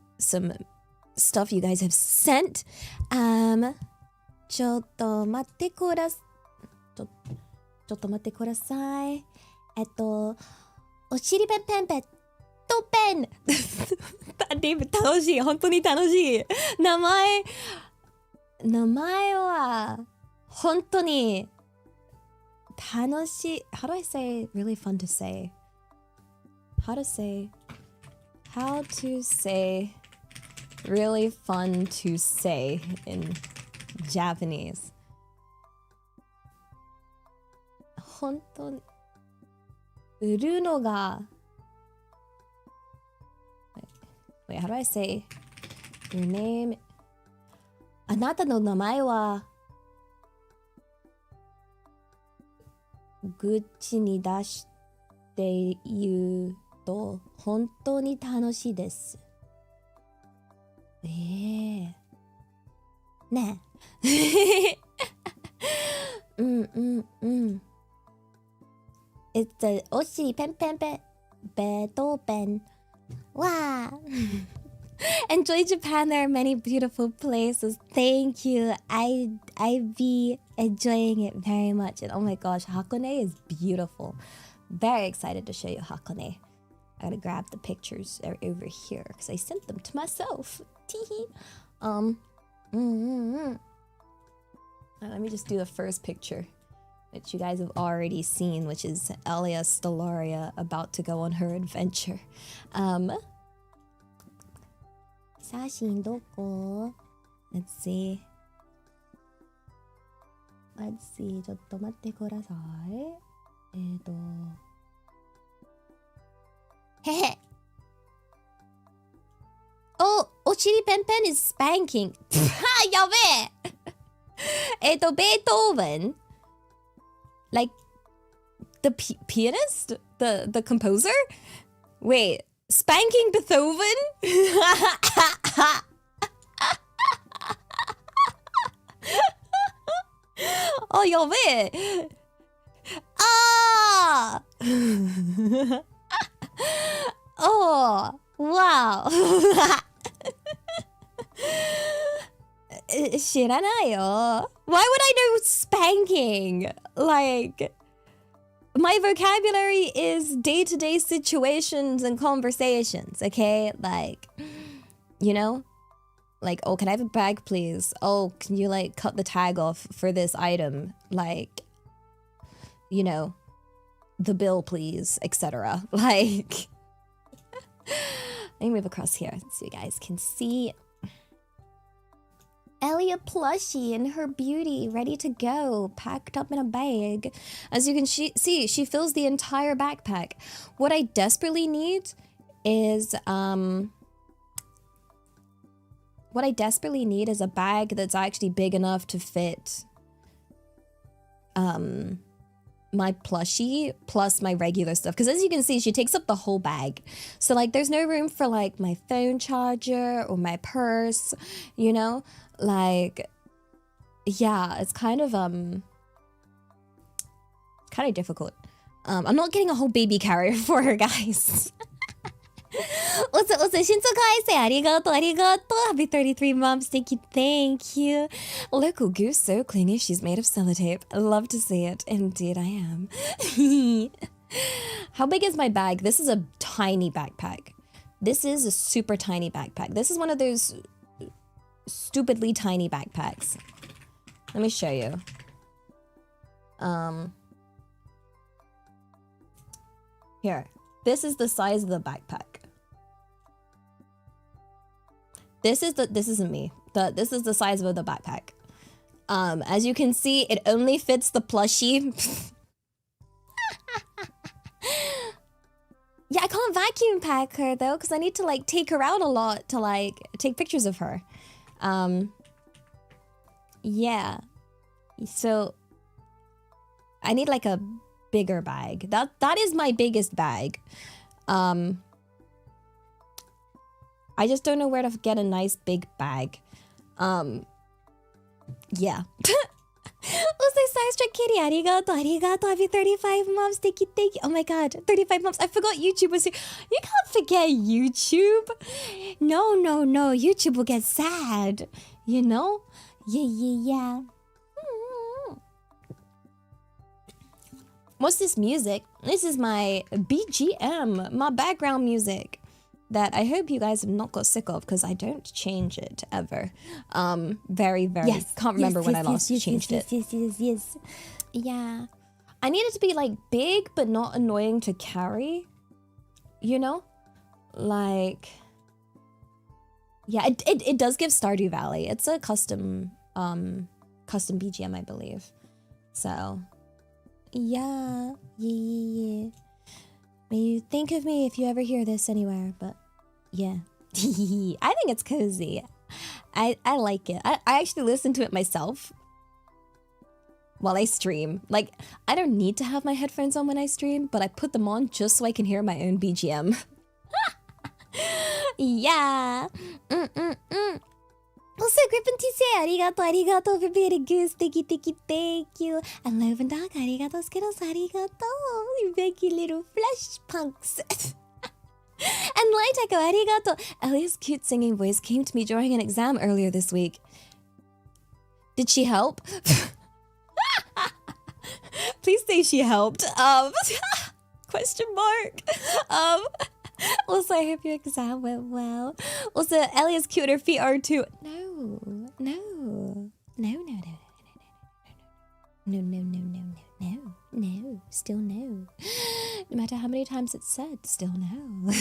stuff you guys have sent. ちょっと待ってください。おしりペンペンペットペン。楽しい。本当に楽しい。名前は本当に楽しい。How do I say really fun to say? How to say really fun to say in Japanese. 本当に売るのが Wait, how do I say your name? あなたの名前は口に出して言うと本当に楽しいです。ねえ。It's a おしりペンペンペベートーペン。Wow. Enjoy Japan. There are many beautiful places. Thank you. I be enjoying it very much. And oh my gosh, Hakone is beautiful. Very excited to show you Hakone. I gotta grab the pictures over here because I sent them to myself. Teehee. Let me just do the first picture, which you guys have already seen, which is Elia Stellaria about to go on her adventure. 写真どこ? Let's see. ちょっと待ってください。へへ。おしりペンペン is spanking. やべえ。Beethoven, like the pianist, the composer. Wait, spanking Beethoven? Oh, やべえ。あー。Oh, wow. 知らないよ。Why would I know spanking? Like, my vocabulary is day-to-day situations and conversations, okay? Like, you know? Like, oh, can I have a bag, please? Oh, can you, like, cut the tag off for this item? Like, you know, the bill, please, etc. Like, let me move across here so you guys can see. Elia Plushy in her beauty, ready to go, packed up in a bag. As you can see, she fills the entire backpack. What I desperately need is a bag that's actually big enough to fit my plushie plus my regular stuff, because as you can see, she takes up the whole bag. So like there's no room for like my phone charger or my purse, you know. Like, yeah, it's kind of difficult. I'm not getting a whole baby carrier for her, guys. Also, Shinzo Kaise, arigato, arigato. Happy 33 months. Thank you, thank you. Local goose, so clingy, she's made of sellotape. I love to see it. Indeed, I am. How big is my bag? This is a tiny backpack. This is a super tiny backpack. This is one of those stupidly tiny backpacks. Let me show you. Here. This is the size of the backpack. This isn't me. This is the size of the backpack. As you can see, it only fits the plushie. Yeah, I can't vacuum pack her though, because I need to like take her out a lot to like take pictures of her. Yeah. So I need like a bigger bag. That is my biggest bag. I just don't know where to get a nice big bag. Yeah. Also, Starstruck Kitty, arigato, arigato. Happy 35 months. Thank you, thank you. Oh my god, 35 months. I forgot YouTube was here. You can't forget YouTube. No. YouTube will get sad. You know? Yeah. What's this music? This is my BGM, my background music. That I hope you guys have not got sick of, because I don't change it ever. Very, yes, can't remember when I last changed it. Yes. Yeah. I need it to be like big, but not annoying to carry. You know? Like, yeah, it does give Stardew Valley. It's a custom BGM, I believe. So, yeah. May you think of me if you ever hear this anywhere, but yeah. I think it's cozy. I like it. I actually listen to it myself while I stream. Like, I don't need to have my headphones on when I stream, but I put them on just so I can hear my own BGM. Yeah. Also, Griffin TC, arigato for being a goose. Thank you. And Love and Dog, arigato, Skittles, arigato. You baggy little flesh punks. And Light Echo, arigato. Elia's cute singing voice came to me during an exam earlier this week. Did she help? Please say she helped. Question mark. Also, I hope your exam went well. Also, Elia's cute, her feet are too. No. Still no. No matter how many times it's said, still no.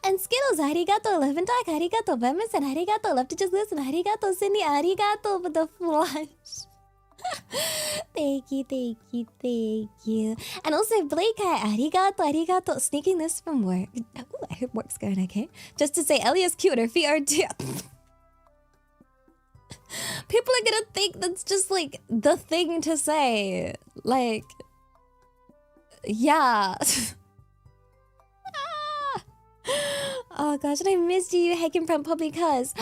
And Skittles, arigato. Love and Talk, arigato. Vemus, and arigato. Love to just listen, arigato. Cindy, arigato for the flush. Thank you. And also, Blake, arigato. Sneaking this from work. Ooh, I hope work's going okay. Just to say, Elia's cute, her feet are too. People are gonna think that's just like the thing to say. Like, yeah. Oh gosh, and I missed you, Haken from Public Cuz.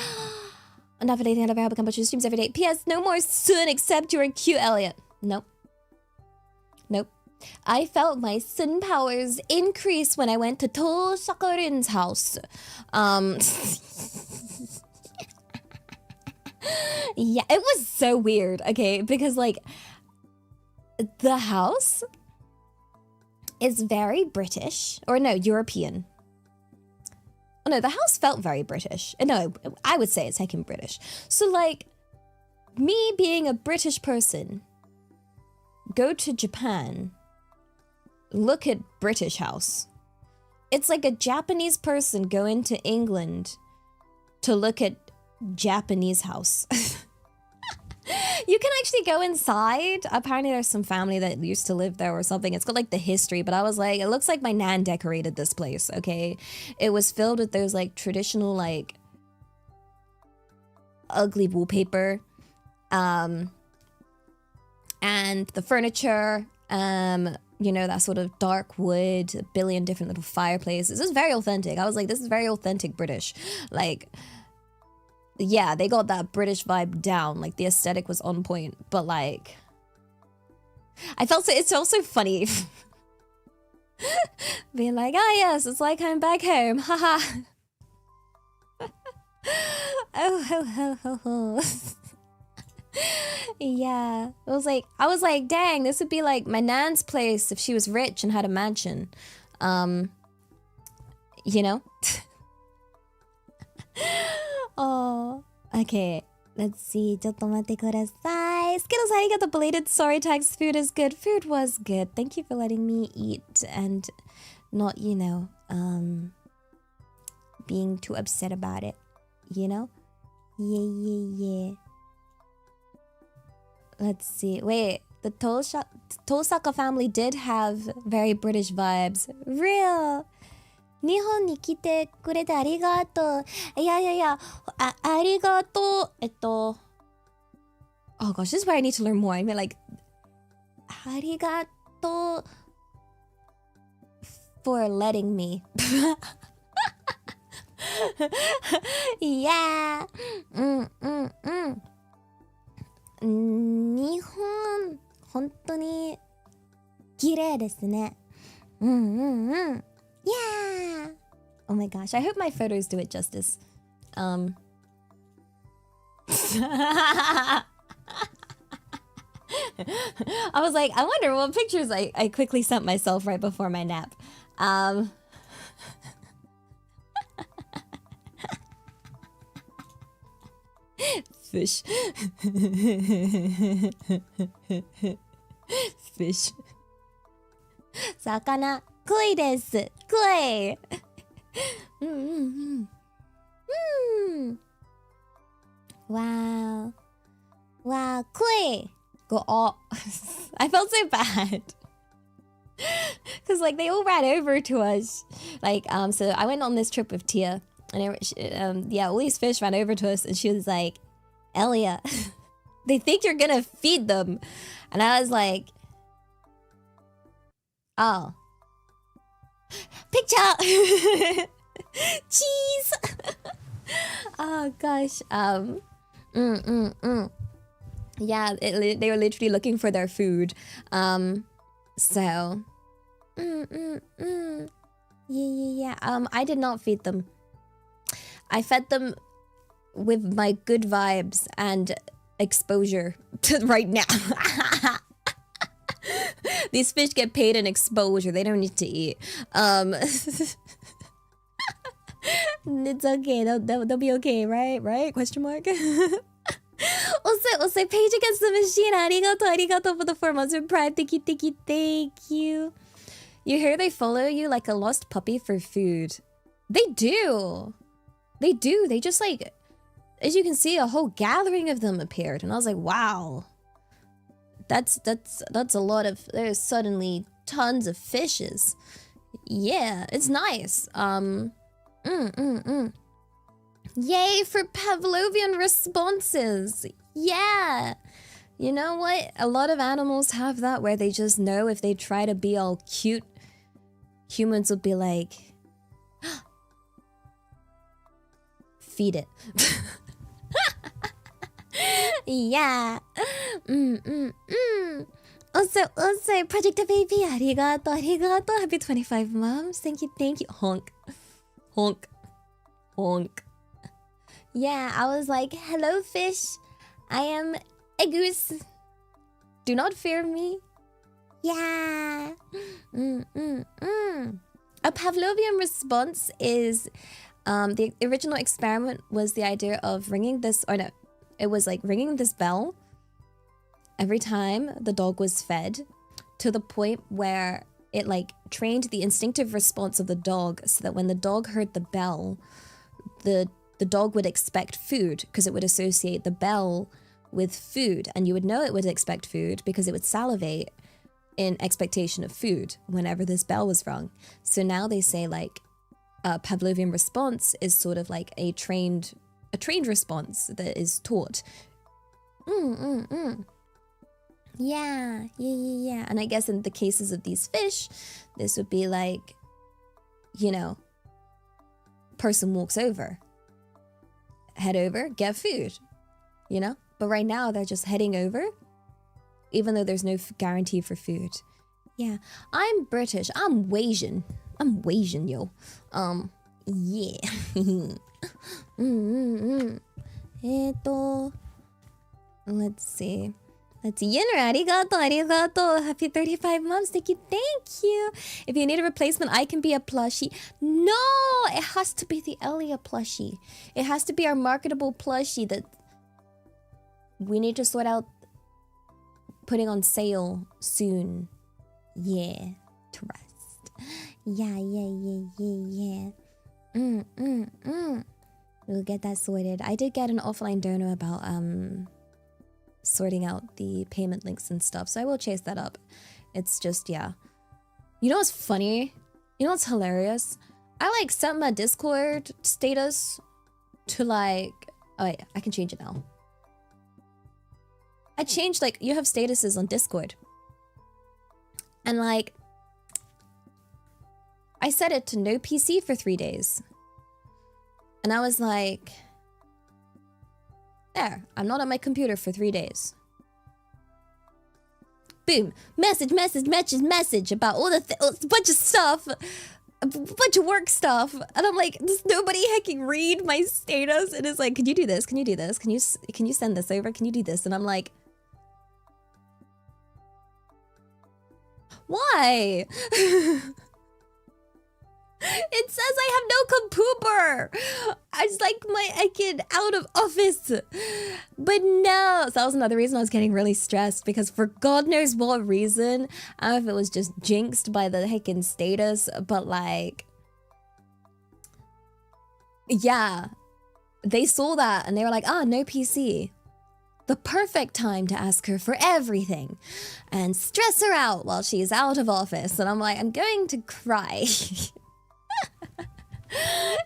Not for anything I've ever become, but your streams every day. P.S. No more soon except you're cute, Elliot. Nope. I felt my sun powers increase when I went to Tosakarin's house. Yeah, it was so weird, okay? Because, like, the house is very British. Or no, European. Oh, no, the house felt very British. No, I would say it's heckin' British. So, like, me being a British person, go to Japan, look at British house. It's like a Japanese person going to England to look at Japanese house. You can actually go inside. Apparently there's some family that used to live there or something. It's got like the history, but I was like, it looks like my nan decorated this place, okay? It was filled with those like traditional like ugly wallpaper. And the furniture, you know, that sort of dark wood, a billion different little fireplaces. It was very authentic. I was like, this is very authentic British. Like, yeah, they got that British vibe down. Like the aesthetic was on point, but like, I felt so. It's also funny being like, oh yes, it's like I'm back home, haha. Oh ho ho ho ho. Yeah, I was like, dang, this would be like my nan's place if she was rich and had a mansion. You know? Oh, okay. Let's see. ちょっと待ってください. Skittles, I got the belated sorry tags. Food is good. Food was good. Thank you for letting me eat and not, you know, being too upset about it. You know? Yeah. Let's see. Wait, the Tosaka family did have very British vibes. Real. 日本に来てくれてありがとう。いや。ありがとう。Oh gosh, this is where I need to learn more. I mean, like, ありがとう for letting me. Yeah. 日本、本当に綺麗ですね。Yeah! Oh my gosh, I hope my photos do it justice. I was like, I wonder what pictures I quickly sent myself right before my nap. Fish. Fish. 魚。koi desu. Koi. Wow. Koi. Go all. I felt so bad. Cause like they all ran over to us. Like so I went on this trip with Tia, and yeah, all these fish ran over to us, and she was like, "Elia, they think you're gonna feed them," and I was like, "Oh." Picture. Cheese. Oh gosh. Yeah, they were literally looking for their food. So. Yeah. I did not feed them. I fed them with my good vibes and exposure right now. These fish get paid in exposure. They don't need to eat. It's okay. They'll be okay, right? Question mark. Also, Page Against the Machine. Arigato for the 4 months of Prime. Thank you. You hear they follow you like a lost puppy for food. They do. They just like, as you can see, a whole gathering of them appeared, and I was like, wow. That's a lot of, there's suddenly tons of fishes. Yeah, it's nice. Yay for Pavlovian responses. Yeah. You know what? A lot of animals have that where they just know if they try to be all cute, humans will be like, feed it. Yeah. Also, Project Baby, arigato. Happy 25 moms. Thank you. Honk. Yeah, I was like, hello fish. I am a goose. Do not fear me. Yeah. A Pavlovian response is, the original experiment was the idea of ringing this, or no, it was like ringing this bell every time the dog was fed, to the point where it like trained the instinctive response of the dog, so that when the dog heard the bell, the dog would expect food, because it would associate the bell with food, and you would know it would expect food because it would salivate in expectation of food whenever this bell was rung. So now they say like a Pavlovian response is sort of like a trained response that is taught. Yeah. And I guess in the cases of these fish, this would be like, you know, person walks over head over, get food, you know? But right now they're just heading over, even though there's no guarantee for food. Yeah, I'm British. I'm Wasian. I'm Wasian, yo. Yeah. Let's see. Yinra, arigato. Happy 35 months. Thank you. If you need a replacement, I can be a plushie. No, it has to be the Elia plushie. It has to be our marketable plushie that we need to sort out putting on sale soon. Yeah, trust. Yeah. We'll get that sorted. I did get an offline donor about sorting out the payment links and stuff, so I will chase that up. It's just, yeah. You know what's funny? You know what's hilarious? I like set my Discord status to like, oh wait, I can change it now. I changed, like, you have statuses on Discord. And like, I set it to no PC for 3 days. And I was like, there, I'm not on my computer for 3 days. Boom, message about all the a bunch of stuff, a bunch of work stuff. And I'm like, does nobody hecking read my status? And it's like, can you do this? Can you do this? Can you send this over? Can you do this? And I'm like, why? It says I have no compooper. I just like my icon out of office. But no. So that was another reason I was getting really stressed, because for God knows what reason, I don't know if it was just jinxed by the heckin' status, but like, yeah, they saw that and they were like, ah, no PC. The perfect time to ask her for everything and stress her out while she's out of office. And I'm like, I'm going to cry.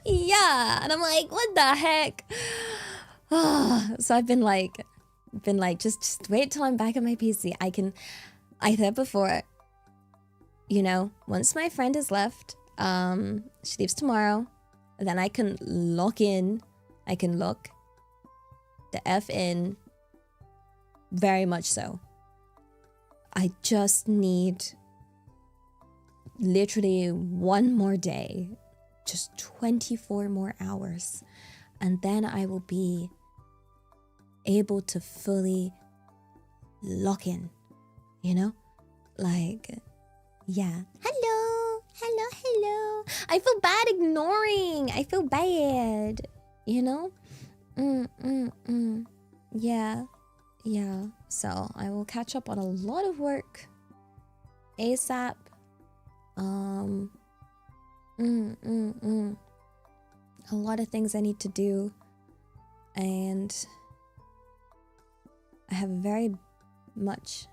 Yeah, and I'm like, what the heck? So I've been like, just wait till I'm back at my PC. I said before, you know, once my friend is left, she leaves tomorrow, then I can lock in. I can lock the F in, very much so. I just need literally one more day. Just 24 more hours, and then I will be able to fully lock in, you know? Like, yeah. Hello. I feel bad ignoring. I feel bad, you know? Yeah. So I will catch up on a lot of work ASAP. A lot of things I need to do, and I have very much,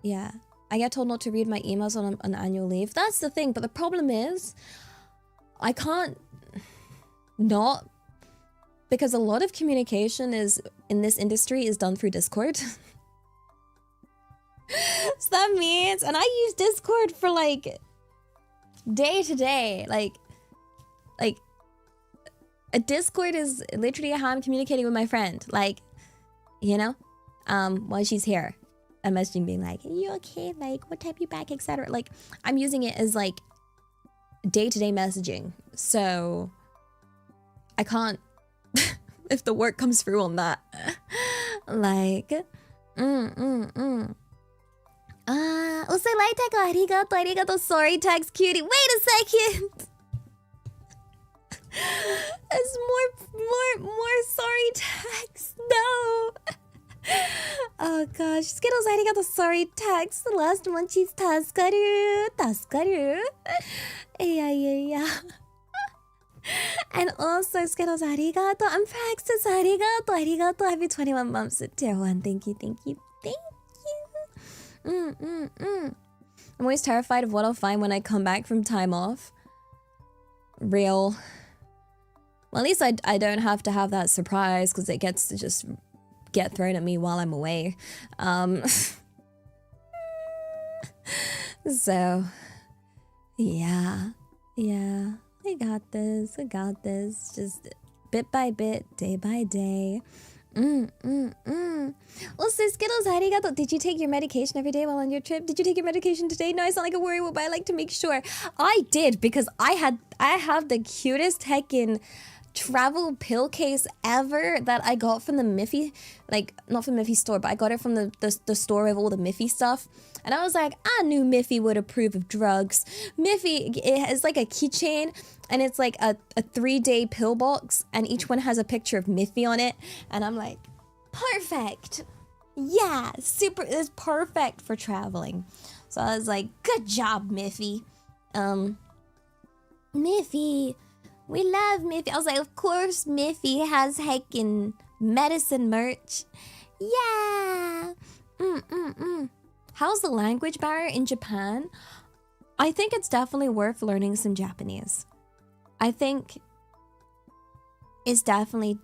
yeah, I get told not to read my emails on annual leave. That's the thing, but the problem is I can't not, because a lot of communication is in this industry is done through Discord. So that means, and I use Discord for like day to day, like a Discord is literally how I'm communicating with my friend, like, you know, while she's here. I'm messaging being like, are you okay? Like, what time you back, etc. Like, I'm using it as like day-to-day messaging. So I can't, if the work comes through on that. Like, also light tag, arigato, sorry tags, cutie. Wait a second. It's more sorry tags. No. Oh gosh, Skittles, arigato, sorry tags. The last one, she's taskaru. Yeah. And also, Skittles, arigato. I'm Praxis, arigato. Happy 21 months at tier 1. Thank you. I'm always terrified of what I'll find when I come back from time off. Real. Well, at least I don't have to have that surprise, because it gets to just get thrown at me while I'm away. So, yeah. I got this. Just bit by bit, day by day. Also, Skittles, arigato. Did you take your medication every day while on your trip? Did you take your medication today? No, I sound like a worrywart, but I like to make sure. I did, because I have the cutest heckin' travel pill case ever that I got from the Miffy, like, not from Miffy store, but I got it from the store with all the Miffy stuff. And I was like, I knew Miffy would approve of drugs. Miffy, it is like a keychain, and it's like a 3-day pill box, and each one has a picture of Miffy on it. And I'm like, perfect. Yeah, super, it's perfect for traveling. So I was like, good job, Miffy. Miffy, we love Miffy. I was like, of course Miffy has heckin' medicine merch. Yeah. How's the language barrier in Japan? I think it's definitely worth learning some Japanese. I think it's definitely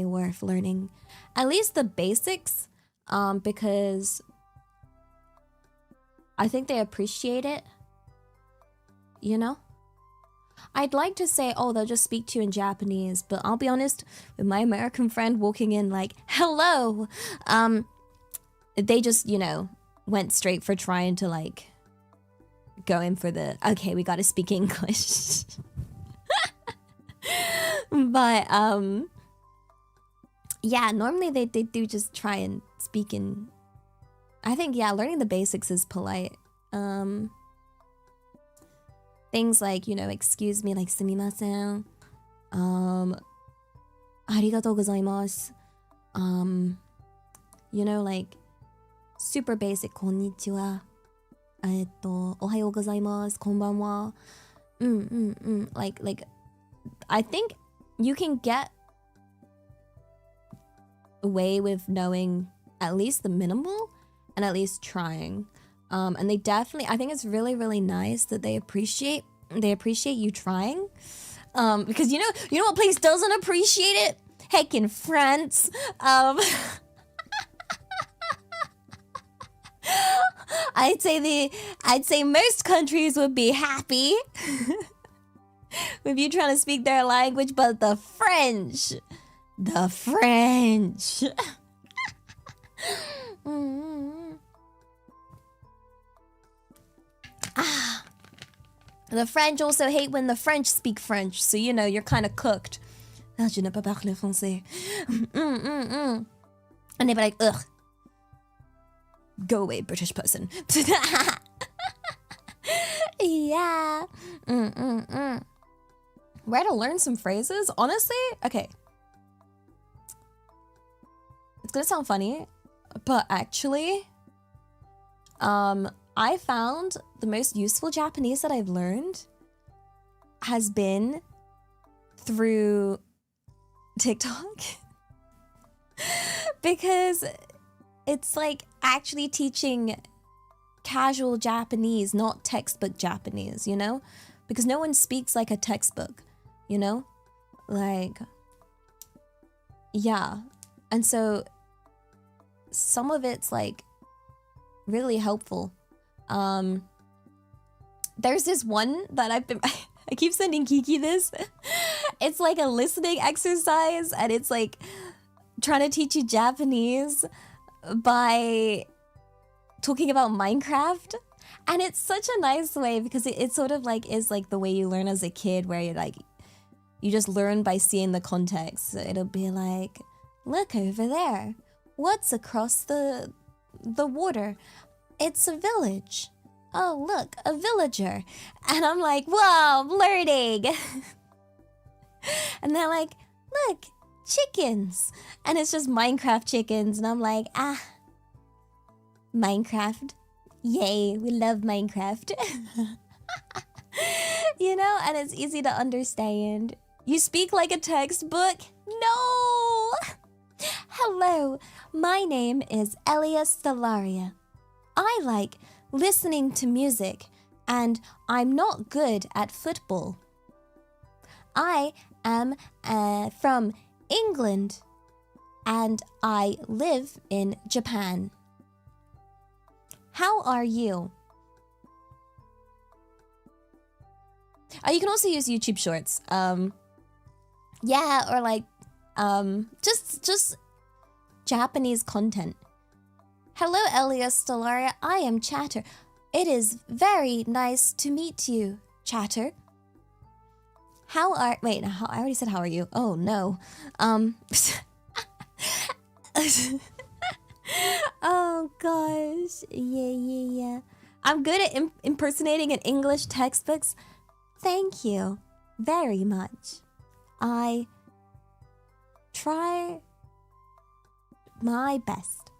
worth learning at least the basics, because I think they appreciate it, you know? I'd like to say, oh, they'll just speak to you in Japanese, but I'll be honest, with my American friend walking in like, hello, they just, you know, went straight for trying to like go in for the, okay, we gotta speak English. But yeah, normally they do just try and speak in, I think, yeah, learning the basics is polite. Things like, you know, excuse me, like sumimasen, arigatou gozaimasu, you know, like super basic, konnichiwa, ohayou gozaimasu, konbanwa, like I think you can get away with knowing at least the minimal and at least trying. And they definitely, I think it's really nice that they appreciate you trying. Because you know what place doesn't appreciate it? Heck, in France. I'd say most countries would be happy with you trying to speak their language, but the French. The French also hate when the French speak French, so you know, you're kind of cooked. Ah, je ne peux pas parler français. And they'd be like, ugh. Go away, British person. Yeah. Where to learn some phrases? Honestly, okay. It's gonna sound funny, but actually, I found the most useful Japanese that I've learned has been through TikTok. Because it's like actually teaching casual Japanese, not textbook Japanese, you know? Because no one speaks like a textbook, you know? Like, yeah. And so some of it's like really helpful. There's this one that I keep sending Kiki this. It's like a listening exercise, and it's like trying to teach you Japanese by talking about Minecraft. And it's such a nice way, because it sort of like is like the way you learn as a kid, where you're like, you just learn by seeing the context. So it'll be like, look over there. What's across the water? It's a village. Oh, look, a villager. And I'm like, whoa, I'm learning. And they're like, look, chickens. And it's just Minecraft chickens. And I'm like, Minecraft. Yay, we love Minecraft. You know, and it's easy to understand. You speak like a textbook? No! Hello, my name is Elia Stellaria. I like listening to music, and I'm not good at football. I am from England, and I live in Japan. How are you? You can also use YouTube Shorts. Yeah, or like, just Japanese content. Hello, Elias Stellaria. I am Chatter. It is very nice to meet you, Chatter. Wait, I already said how are you. Oh, no. Oh, gosh. Yeah. I'm good at impersonating in English textbooks. Thank you very much. I try my best.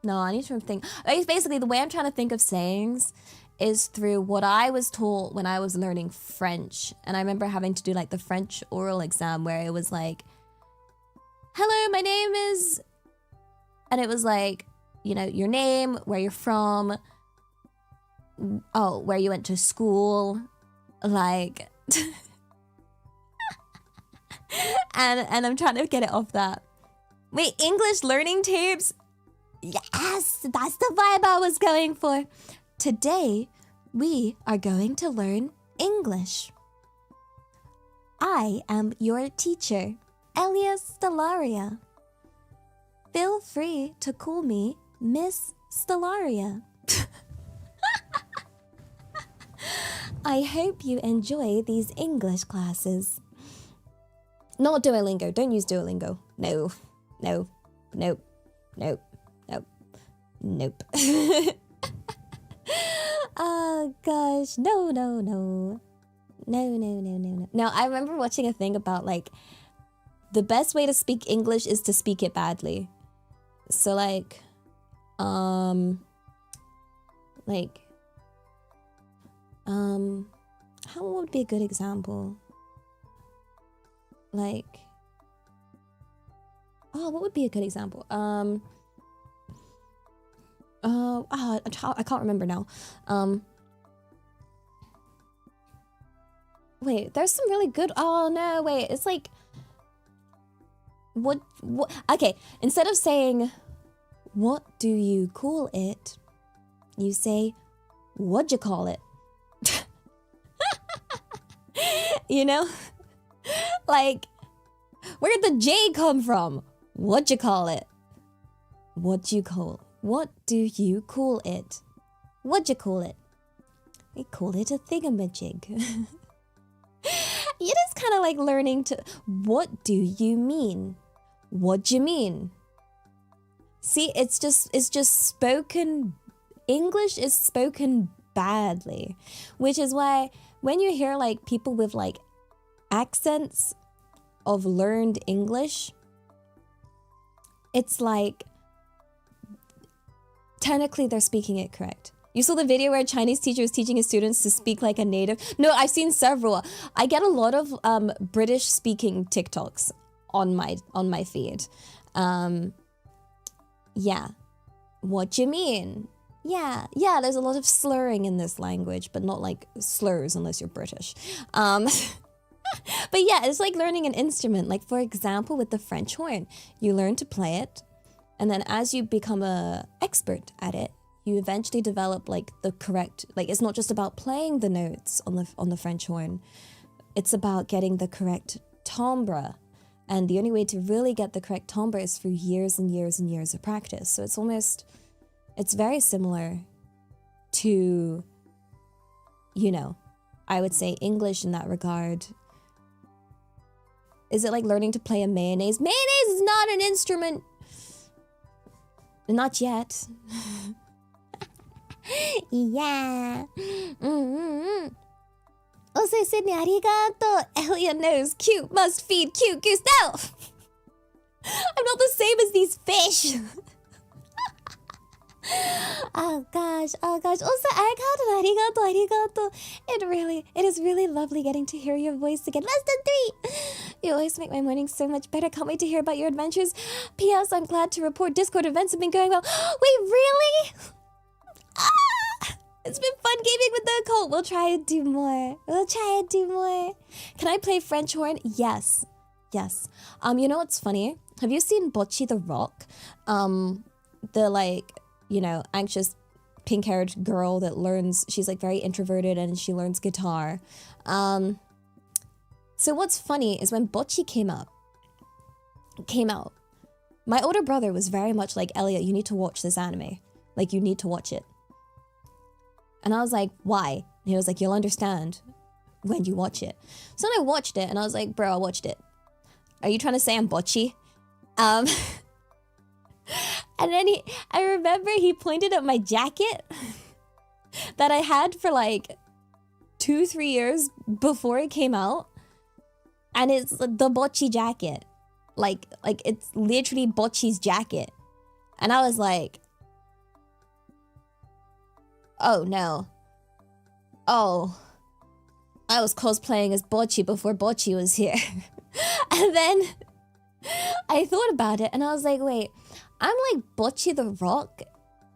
No, I need to think. Basically, the way I'm trying to think of sayings is through what I was told when I was learning French. And I remember having to do like the French oral exam where it was like, hello, my name is... And it was like, you know, your name, where you're from, where you went to school, like... and I'm trying to get it off that. Wait, English learning tapes? Yes, that's the vibe I was going for. Today, we are going to learn English. I am your teacher, Elias Stellaria. Feel free to call me Miss Stellaria. I hope you enjoy these English classes. Not Duolingo. Don't use Duolingo. No. Nope. Oh, gosh. No. No. Now, I remember watching a thing about, like, the best way to speak English is to speak it badly. So, like, how would be a good example? Like, what would be a good example? I can't remember now. Wait, there's some really good, oh no, wait, it's like, what, okay, instead of saying, what do you call it? You say, what'd you call it? You know? Like, where'd the J come from? What'd you call it? What do you call it? What'd you call it? We call it a thingamajig. It is kind of like learning to... What do you mean? What do you mean? See, it's just spoken... English is spoken badly. Which is why when you hear like people with like accents of learned English, it's like technically they're speaking it correct. You saw the video where a Chinese teacher was teaching his students to speak like a native? No, I've seen several. I get a lot of British speaking TikToks on my feed. Yeah. What do you mean? Yeah, there's a lot of slurring in this language, but not like slurs unless you're British. But yeah, it's like learning an instrument. Like, for example, with the French horn, you learn to play it, and then as you become a expert at it, you eventually develop like the correct, like it's not just about playing the notes on the French horn. It's about getting the correct timbre. And the only way to really get the correct timbre is through years and years and years of practice. So it's very similar to, you know, I would say English in that regard. Is it like learning to play a mayonnaise? Mayonnaise is not an instrument. Not yet. Yeah. Also, Sydney, arigato. Elliot knows cute must feed cute goose. No! I'm not the same as these fish. Oh gosh. Also, arigato. It is really lovely getting to hear your voice again. Less than 3. You always make my morning so much better. Can't wait to hear about your adventures. P.S. I'm glad to report Discord events have been going well. Wait, really? It's been fun gaming with the occult. We'll try and do more. Can I play French horn? Yes. You know what's funny? Have you seen Botchi the Rock? The like, you know, anxious pink-haired girl that learns, she's like very introverted and she learns guitar. So what's funny is when Botchi came out, my older brother was very much like, Elliot, you need to watch this anime. Like, you need to watch it. And I was like, why? And he was like, you'll understand when you watch it. So then I watched it and I was like, bro, I watched it. Are you trying to say I'm Botchi? And then I remember he pointed at my jacket that I had for like 2-3 years before it came out. And it's the Botchi jacket. Like it's literally Botchi's jacket. And I was like, oh no. Oh, I was cosplaying as Botchi before Botchi was here. And then I thought about it and I was like, wait, I'm like Botchi the Rock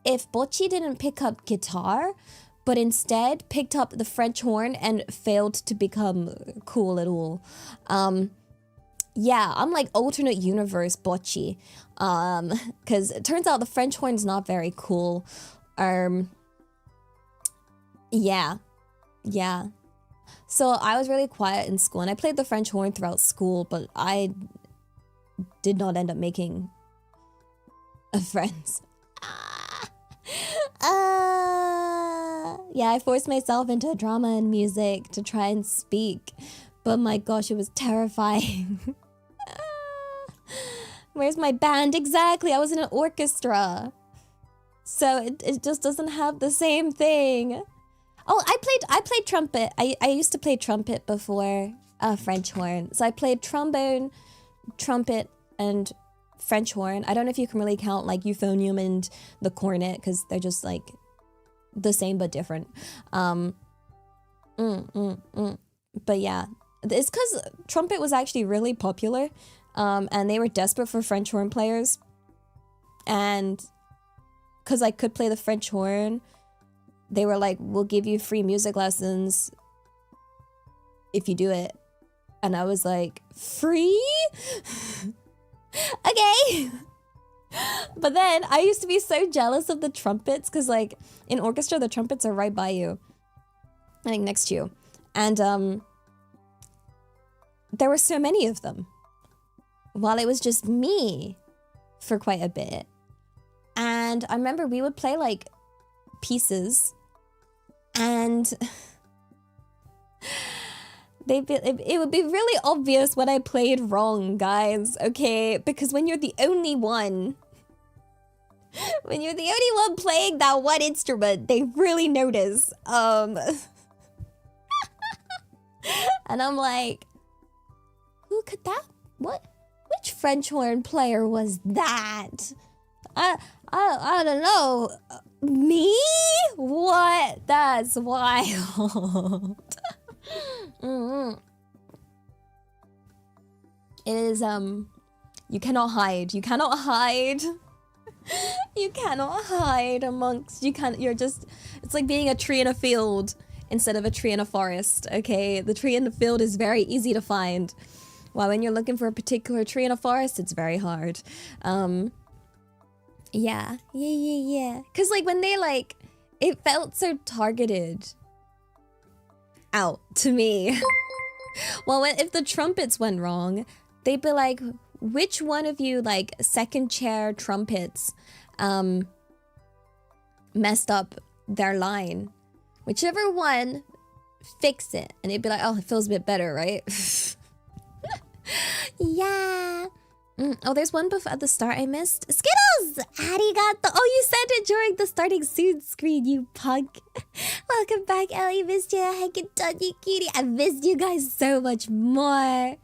if Botchi didn't pick up guitar, but instead picked up the French horn and failed to become cool at all. Yeah, I'm like alternate universe Botchi. Because it turns out the French horn's not very cool. Yeah. So I was really quiet in school and I played the French horn throughout school, but I did not end up making friends. Yeah, I forced myself into drama and music to try and speak, but my gosh, it was terrifying. Where's my band? Exactly, I was in an orchestra. So it just doesn't have the same thing. Oh, I played trumpet. I used to play trumpet before French horn. So I played trombone, trumpet, and French horn. I don't know if you can really count like euphonium and the cornet because they're just like the same but different. But yeah, it's because trumpet was actually really popular, and they were desperate for French horn players. And because I could play the French horn, they were like, we'll give you free music lessons if you do it. And I was like, free? Okay. But then I used to be so jealous of the trumpets because like in orchestra, the trumpets are right by you. I think next to you. And there were so many of them while it was just me for quite a bit. And I remember we would play like pieces and it would be really obvious when I played wrong, guys, okay? Because when you're the only one playing that one instrument, they really notice. And I'm like, who could that? What? Which French horn player was that? I don't know. Me? What? That's wild. It is, you cannot hide. You cannot hide. You cannot hide amongst, you're just, it's like being a tree in a field instead of a tree in a forest, okay? The tree in the field is very easy to find, while when you're looking for a particular tree in a forest, it's very hard. Yeah. Because like when they like, it felt so targeted out to me. Well, if the trumpets went wrong, they'd be like, which one of you like second chair trumpets messed up their line? Whichever one, fix it. And it'd be like, oh, it feels a bit better, right? Yeah. Oh, there's one before at the start I missed. Skittles! Arigato! Oh, you sent it during the starting soon screen, you punk. Welcome back, Ellie. Missed you. Kitty. I missed you guys so much more.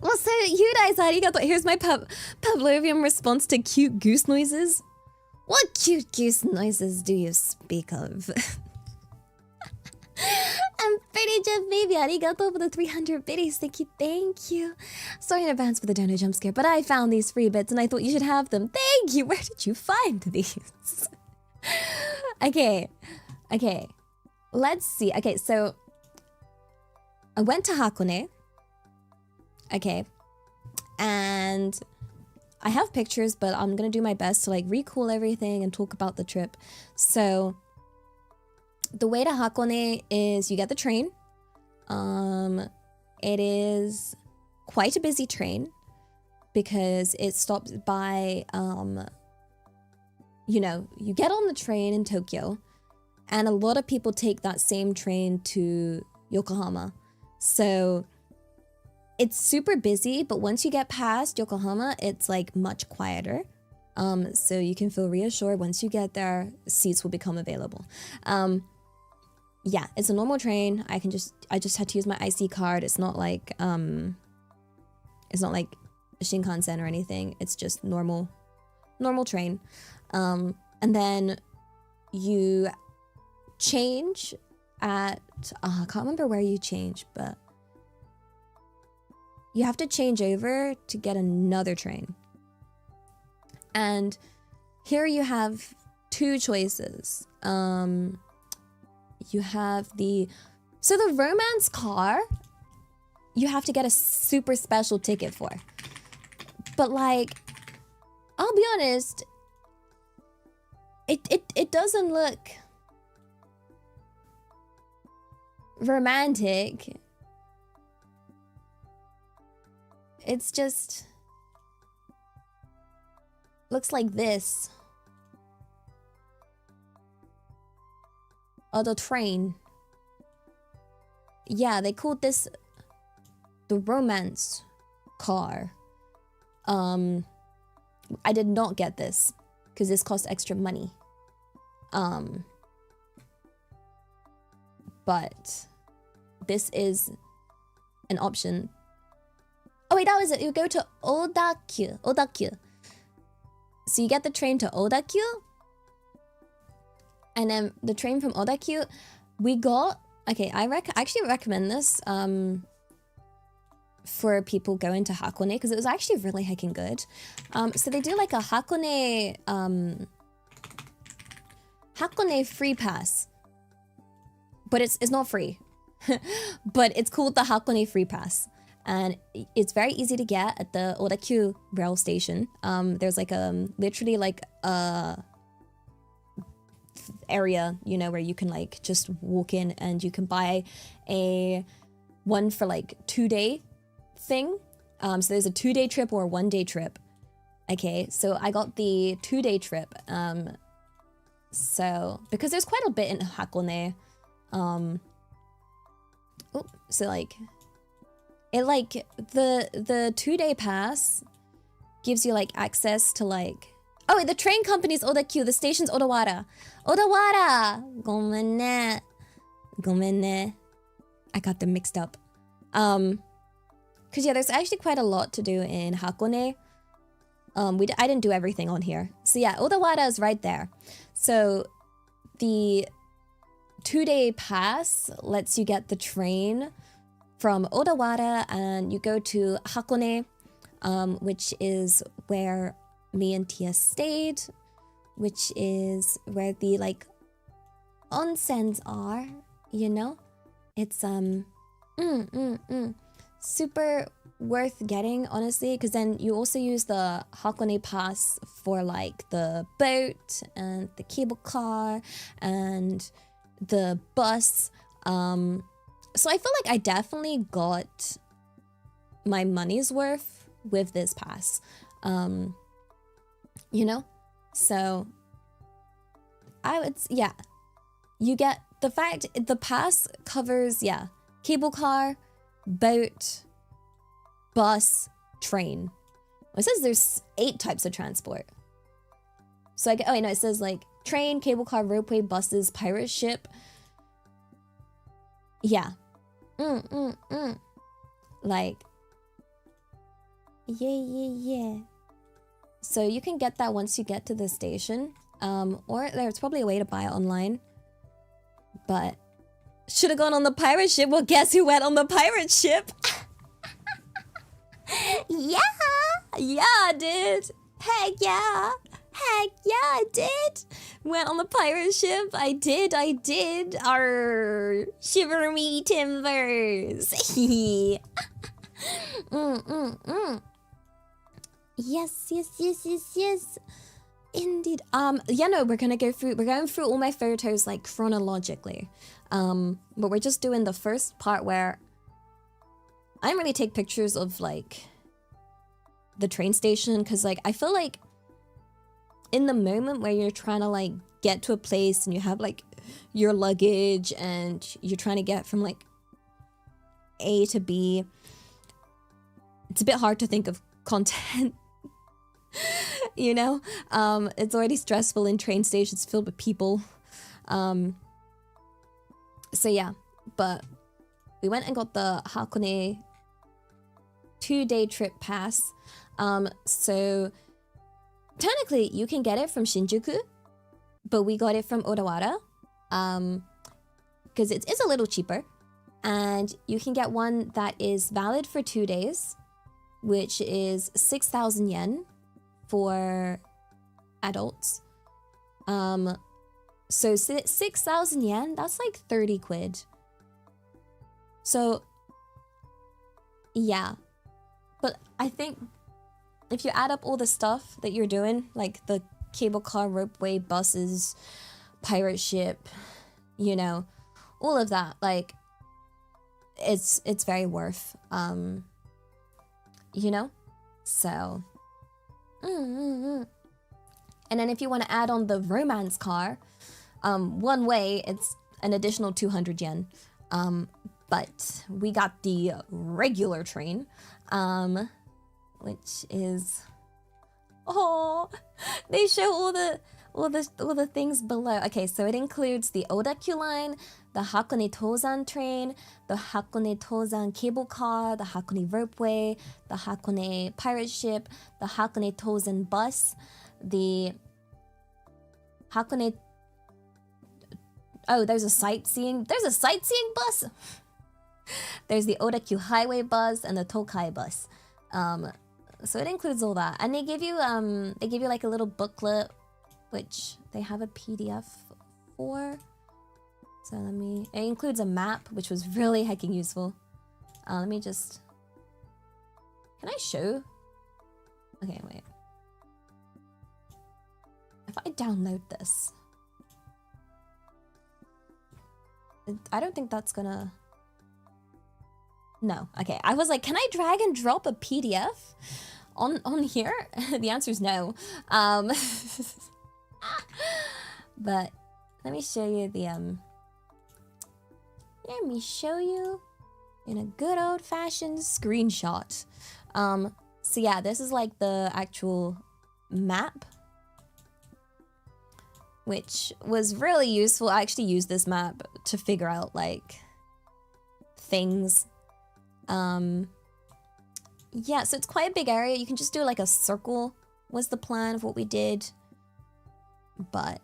Well, so you guys, arigato. Here's my Pavlovian response to cute goose noises. What cute goose noises do you speak of? I'm pretty Jeff baby. Arigato for the 300 biddies. Thank you. Sorry in advance for the dono jump scare, but I found these free bits and I thought you should have them. Thank you. Where did you find these? Okay. Let's see. Okay, so I went to Hakone. Okay. And I have pictures, but I'm gonna do my best to like recall everything and talk about the trip. So the way to Hakone is you get the train It is quite a busy train because it stops by, you know, you get on the train in Tokyo and a lot of people take that same train to Yokohama. So it's super busy, but once you get past Yokohama, it's like much quieter. So you can feel reassured once you get there, seats will become available. Yeah, it's a normal train. I just had to use my IC card. It's not like Shinkansen or anything. It's just normal train. And then you change at, I can't remember where you change, but you have to change over to get another train. And here you have two choices. You have the romance car, you have to get a super special ticket for. But like, I'll be honest, it doesn't look romantic. It's just looks like this. Oh, the train. Yeah, they called this the romance car. I did not get this because this cost extra money. But this is an option. Oh wait, that was it. You go to Odakyu. So you get the train to Odakyu. And then the train from Odakyu, we got... Okay, I actually recommend this for people going to Hakone because it was actually really heckin' good. So they do like a Hakone free pass. But it's not free. But it's called the Hakone free pass. And it's very easy to get at the Odakyu rail station. There's like literally like a area, you know, where you can like just walk in and you can buy one for like 2-day thing. So there's a 2-day trip or a 1-day trip. Okay, so I got the 2-day trip. So because there's quite a bit in Hakone. So like it like the 2-day pass gives you like access to like, oh wait, the train company's Odakyu, the station's Odawara. Odawara! Gomenne. I got them mixed up. Cause yeah, there's actually quite a lot to do in Hakone. I didn't do everything on here. So yeah, Odawara is right there. So the 2-day pass lets you get the train from Odawara and you go to Hakone, which is where me and Tia stayed, which is where the like onsens are, you know? It's super worth getting, honestly, because then you also use the Hakone pass for like the boat and the cable car and the bus. So I feel like I definitely got my money's worth with this pass. You know? So I would, yeah. You get the pass covers, yeah, cable car, boat, bus, train. It says there's 8 types of transport. So oh wait, no, it says like train, cable car, ropeway, buses, pirate ship. Yeah. Like, yeah. So you can get that once you get to the station. Or there's probably a way to buy it online. But should have gone on the pirate ship. Well, guess who went on the pirate ship? Yeah, I did. Heck yeah, I did. Went on the pirate ship. I did. Our shiver me timbers. Yes. Indeed. Yeah, no, we're going through all my photos like chronologically. But we're just doing the first part where I don't really take pictures of like the train station, because like I feel like in the moment where you're trying to like get to a place and you have like your luggage and you're trying to get from like A to B, it's a bit hard to think of content. You know, it's already stressful in train stations filled with people. So yeah, but we went and got the Hakone 2-day trip pass. So technically you can get it from Shinjuku, but we got it from Odawara, because it's a little cheaper, and you can get one that is valid for 2 days, which is 6,000 yen for adults. So 6,000 yen, that's like 30 quid. So yeah, but I think if you add up all the stuff that you're doing, like the cable car, ropeway, buses, pirate ship, you know, all of that, like it's very worth, you know, so and then if you want to add on the romance car, one way it's an additional 200 yen, but we got the regular train, which is, oh, they show all the things below. Okay, so it includes the Odakyu line, the Hakone Tozan train, the Hakone Tozan cable car, the Hakone ropeway, the Hakone pirate ship, the Hakone Tozan bus, the Hakone. Oh, there's a sightseeing bus. There's the Odakyu highway bus and the Tokai bus. So it includes all that, and they give you like a little booklet, which they have a PDF for. So it includes a map, which was really hecking useful. Let me just, can I show? Okay, wait. If I download this, I don't think that's gonna. No, okay. I was like, can I drag and drop a PDF on here? The answer is no. But let me show you the let me show you in a good old-fashioned screenshot. So yeah, this is like the actual map, which was really useful. I actually used this map to figure out like things. Yeah, so it's quite a big area. You can just do like a circle was the plan of what we did. But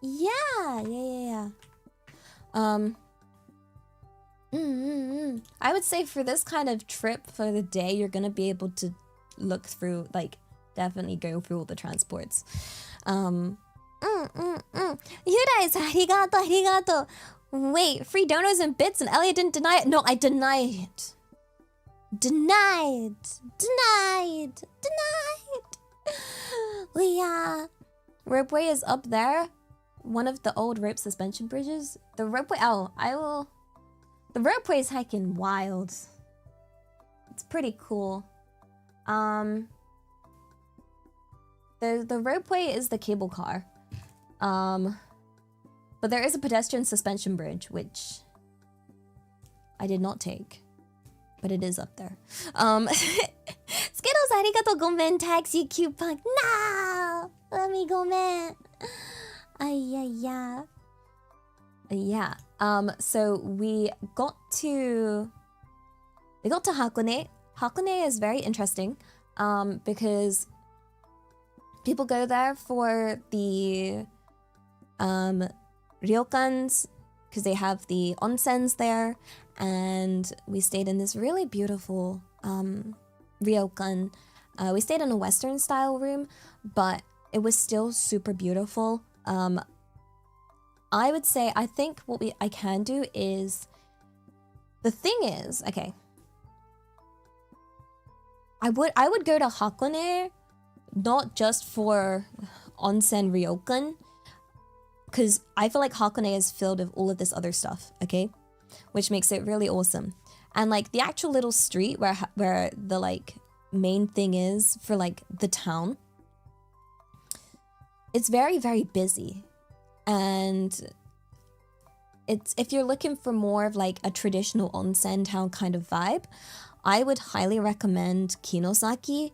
yeah. I would say for this kind of trip for the day, you're gonna be able to look through, like, definitely go through all the transports. You guys, arigato. Wait, free donos and bits, and Elliot didn't deny it. No, I deny it. Denied. Yeah. Ropeway is up there. One of the old rope suspension bridges. The ropeway. Oh, the ropeway is hiking wild. It's pretty cool. The ropeway is the cable car. But there is a pedestrian suspension bridge, which I did not take. But it is up there. Skittles, arigato gomen, taxi coupon. No! Let me gomen. Yeah. So we got to Hakone. Hakone is very interesting, because people go there for the ryokans, because they have the onsens there, and we stayed in this really beautiful ryokan. We stayed in a Western style room, but it was still super beautiful. I would say, I think what I can do is, the thing is, okay, I would go to Hakone not just for Onsen Ryokan, because I feel like Hakone is filled with all of this other stuff, okay? Which makes it really awesome. And like the actual little street where the like main thing is for like the town, it's very, very busy. And it's, if you're looking for more of like a traditional onsen town kind of vibe, I would highly recommend Kinosaki,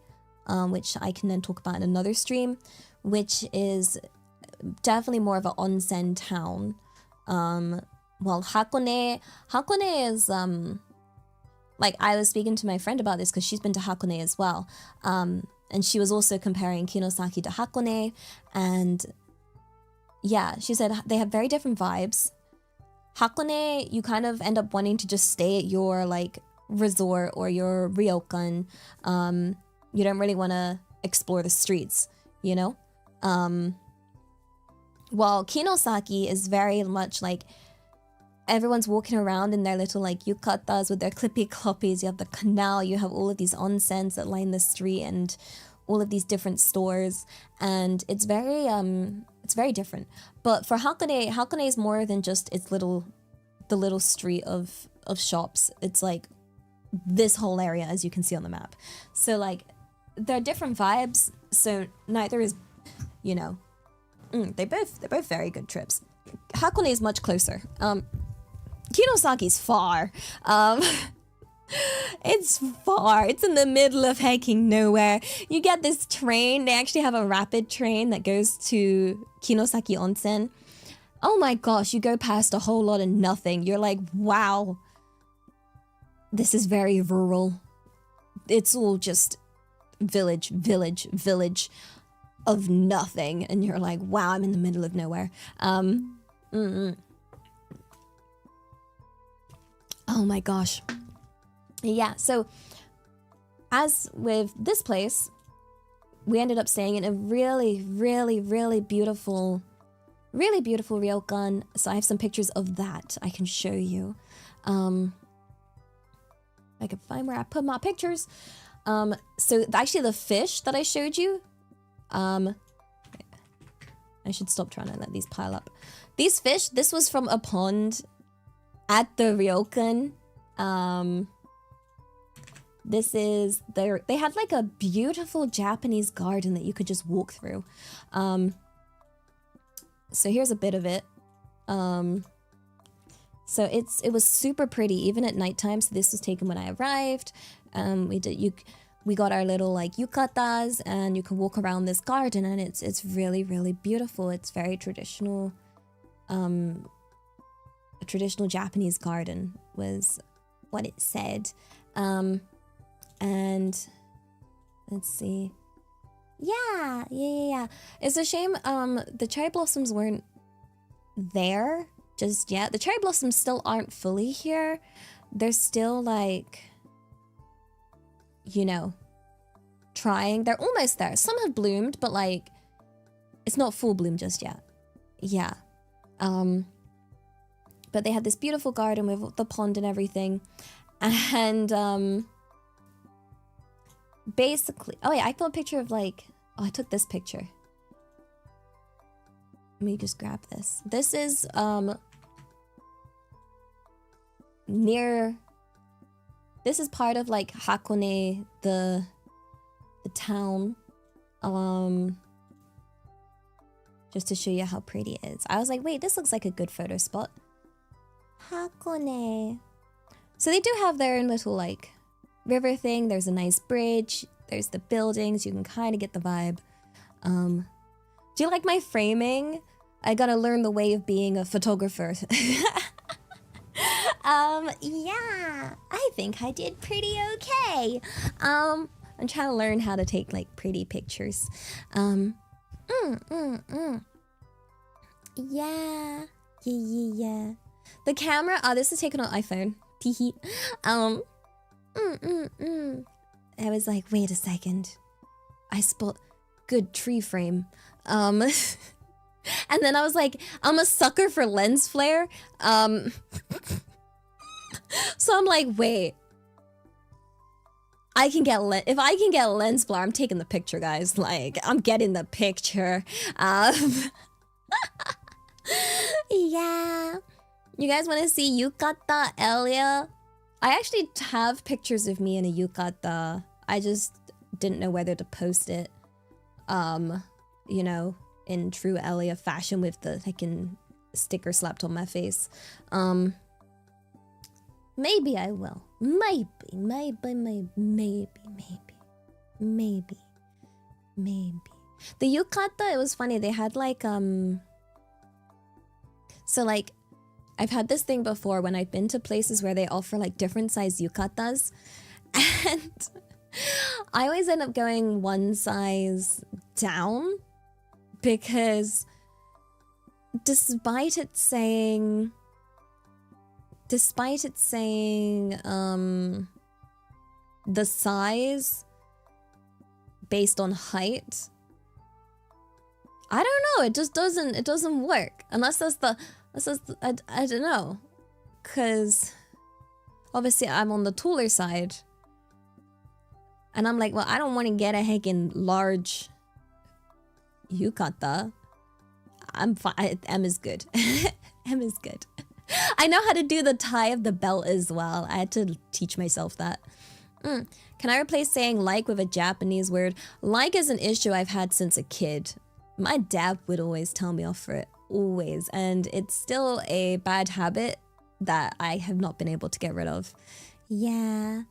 which I can then talk about in another stream, which is definitely more of an onsen town. Well, Hakone is like, I was speaking to my friend about this because she's been to Hakone as well, and she was also comparing Kinosaki to Hakone, and yeah, she said they have very different vibes. Hakone, you kind of end up wanting to just stay at your like resort or your ryokan. You don't really want to explore the streets, you know? While Kinosaki is very much like everyone's walking around in their little like yukatas with their clippy cloppies. You have the canal, you have all of these onsens that line the street and all of these different stores, and it's very different. But for Hakone is more than just the little street of shops. It's like this whole area, as you can see on the map. So like there are different vibes. So neither is, you know, they're both very good trips. Hakone is much closer. Kinosaki's far. It's far. It's in the middle of heck-ing nowhere. You get this train. They actually have a rapid train that goes to Kinosaki Onsen. Oh my gosh, you go past a whole lot of nothing. You're like, wow, this is very rural. It's all just village of nothing. And you're like, wow, I'm in the middle of nowhere. Oh my gosh. Yeah, so as with this place, we ended up staying in a really beautiful ryokan. So I have some pictures of that I can show you. I can find where I put my pictures. So actually the fish that I showed you, I should stop trying to let these pile up. These fish, this was from a pond at the ryokan. This is they had like a beautiful Japanese garden that you could just walk through. So here's a bit of it. So it was super pretty even at nighttime. So this was taken when I arrived. We got our little like yukatas, and you can walk around this garden, and it's really beautiful. It's very traditional. A traditional Japanese garden was what it said. And let's see. Yeah. It's a shame the cherry blossoms weren't there just yet. The cherry blossoms still aren't fully here. They're still like, you know, trying. They're almost there. Some have bloomed, but like it's not full bloom just yet. Yeah. But they had this beautiful garden with the pond and everything. And basically, oh yeah, I got a picture of like, oh, I took this picture. Let me just grab this. This is near, this is part of like Hakone, the town. Just to show you how pretty it is. I was like, wait, this looks like a good photo spot. Hakone. So they do have their own little like river thing. There's a nice bridge. There's the buildings. You can kind of get the vibe. Do you like my framing? I gotta learn the way of being a photographer. Yeah, I think I did pretty okay. I'm trying to learn how to take like pretty pictures. Yeah. The camera, oh, this is taken on iPhone. Teehee. I was like, wait a second. I spot good tree frame. And then I was like, I'm a sucker for lens flare. So I'm like, wait. I can get if I can get lens flare, I'm taking the picture, guys. Like, I'm getting the picture. Yeah. You guys want to see yukata area? I actually have pictures of me in a yukata. I just didn't know whether to post it. You know, in true Elia fashion with the fucking sticker slapped on my face. Maybe I will. Maybe. The yukata, it was funny. They had like, so like, I've had this thing before when I've been to places where they offer like different size yukatas. And I always end up going one size down because despite it saying the size based on height, I don't know, it just doesn't work unless that's the I don't know, because obviously I'm on the taller side and I'm like, well, I don't want to get a heckin' large yukata. I'm fine. M is good. M is good. I know how to do the tie of the belt as well. I had to teach myself that. Can I replace saying like with a Japanese word? Like is an issue I've had since a kid. My dad would always tell me off for it. Always. And it's still a bad habit that I have not been able to get rid of. Yeah.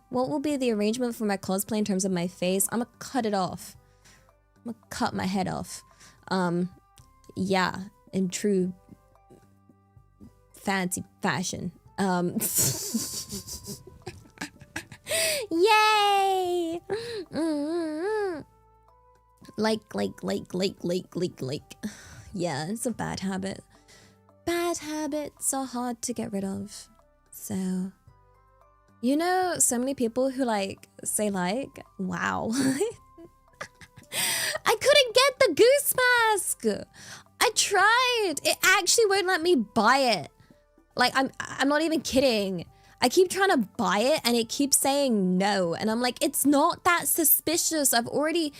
What will be the arrangement for my cosplay in terms of my face? I'm gonna cut it off. I'm gonna cut my head off. Yeah, in true fancy fashion. Yay! Like. Yeah, it's a bad habit. Bad habits are hard to get rid of. So, you know, so many people who like say like, wow. I couldn't get the goose mask. I tried. It actually won't let me buy it. Like, I'm not even kidding. I keep trying to buy it and it keeps saying no. And I'm like, it's not that suspicious. I've already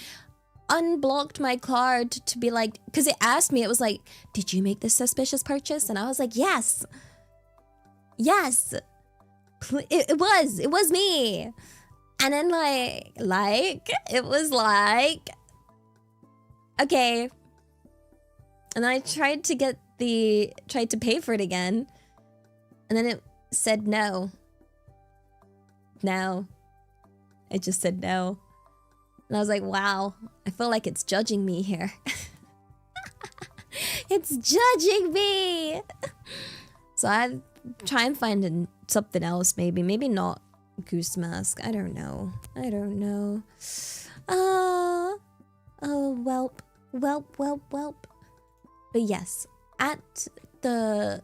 unblocked my card to be like, because it asked me, it was like, did you make this suspicious purchase? And I was like, yes. It was me. And then like, it was like, okay. And then I tried to pay for it again. And then it said no. No. It just said no. And I was like, wow, I feel like it's judging me here. It's judging me. So I try and find something else, maybe. Maybe not goose mask. I don't know. Oh, welp. But yes, at the...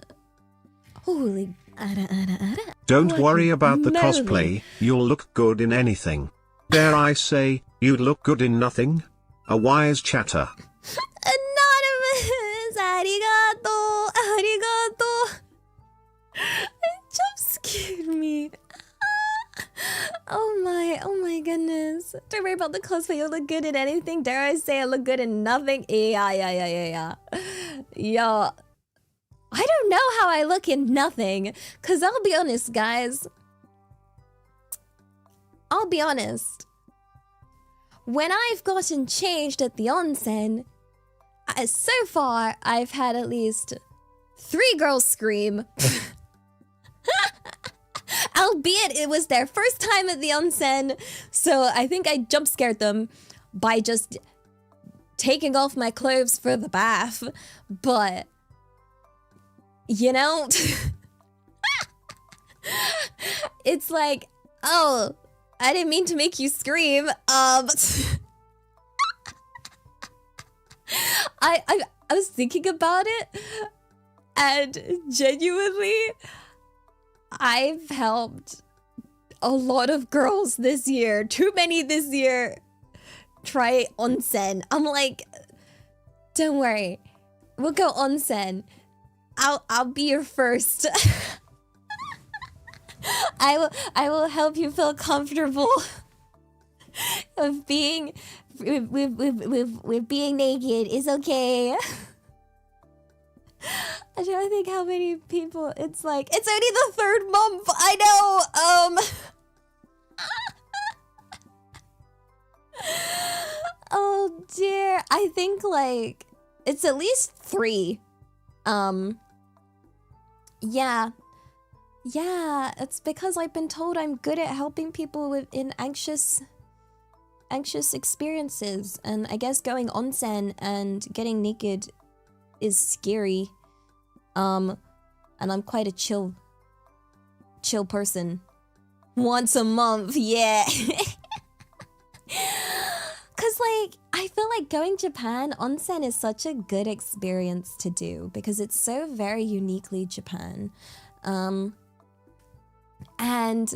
Holy...
Don't worry about the cosplay, you'll look good in anything. Dare I say, you'd look good in nothing? A wise chatter.
Anonymous! Arigato! It jump scared me. Oh my goodness. Don't worry about the cosplay, you'll look good in anything. Dare I say I look good in nothing? Yeah. Yo. I don't know how I look in nothing. Cause I'll be honest, guys. I'll be honest. When I've gotten changed at the onsen, so far I've had at least 3 girls scream. Albeit it was their first time at the onsen, so I think I jump scared them by just taking off my clothes for the bath. But, you know, it's like, oh, I didn't mean to make you scream. I was thinking about it, and genuinely, I've helped a lot of girls this year, too many this year, try onsen. I'm like, don't worry, we'll go onsen. I'll be your first. I will help you feel comfortable of being with being naked. It's okay. I'm trying to think how many people. It's like, it's only the 3rd month. I know. Oh dear. I think like it's at least 3. Yeah. Yeah, it's because I've been told I'm good at helping people in anxious experiences, and I guess going onsen and getting naked is scary. And I'm quite a chill person. Once a month, yeah. Cause like, I feel like going Japan, onsen is such a good experience to do because it's so very uniquely Japan. And,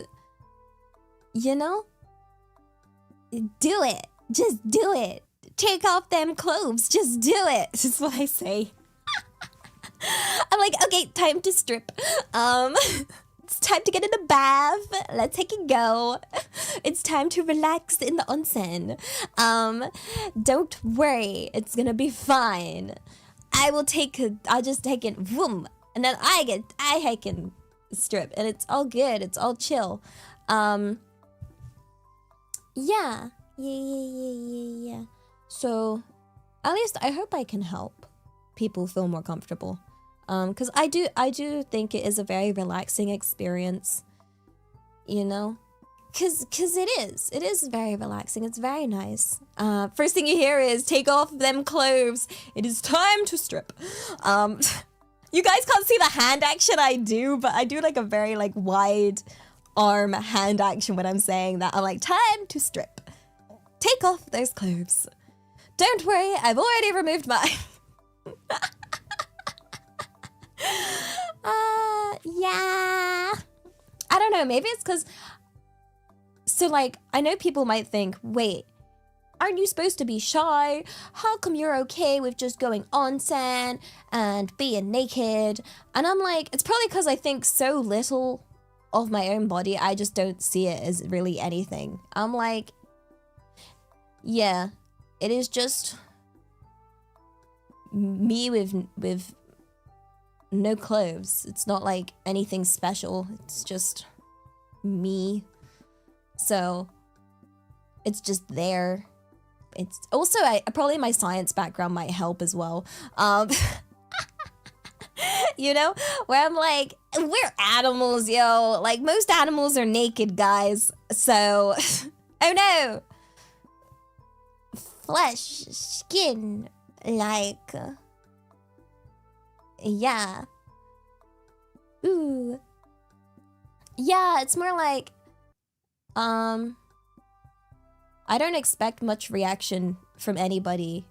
you know, do it. Just do it. Take off them clothes. Just do it. That's what I say. I'm like, okay, time to strip. It's time to get in the bath. Let's take it go. It's time to relax in the onsen. Don't worry. It's gonna be fine. I'll just take it, boom. And then I can strip. And it's all good. It's all chill. Yeah. So, at least I hope I can help people feel more comfortable. Because I do think it is a very relaxing experience, you know? Cause it is very relaxing. It's very nice. First thing you hear is take off them clothes. It is time to strip. You guys can't see the hand action I do, but I do like a very like wide arm hand action when I'm saying that. I'm like, time to strip. Take off those clothes. Don't worry, I've already removed mine. Yeah. I don't know, maybe it's because... So, like, I know people might think, wait, aren't you supposed to be shy? How come you're okay with just going onsen and being naked? And I'm like, it's probably because I think so little of my own body, I just don't see it as really anything. I'm like, yeah, it is just me with no clothes. It's not like anything special. It's just me. So it's just there. It's also probably my science background might help as well. You know, where I'm like, we're animals, yo. Like most animals are naked, guys. So, oh no, flesh, skin, like, yeah. Ooh. Yeah, it's more like, I don't expect much reaction from anybody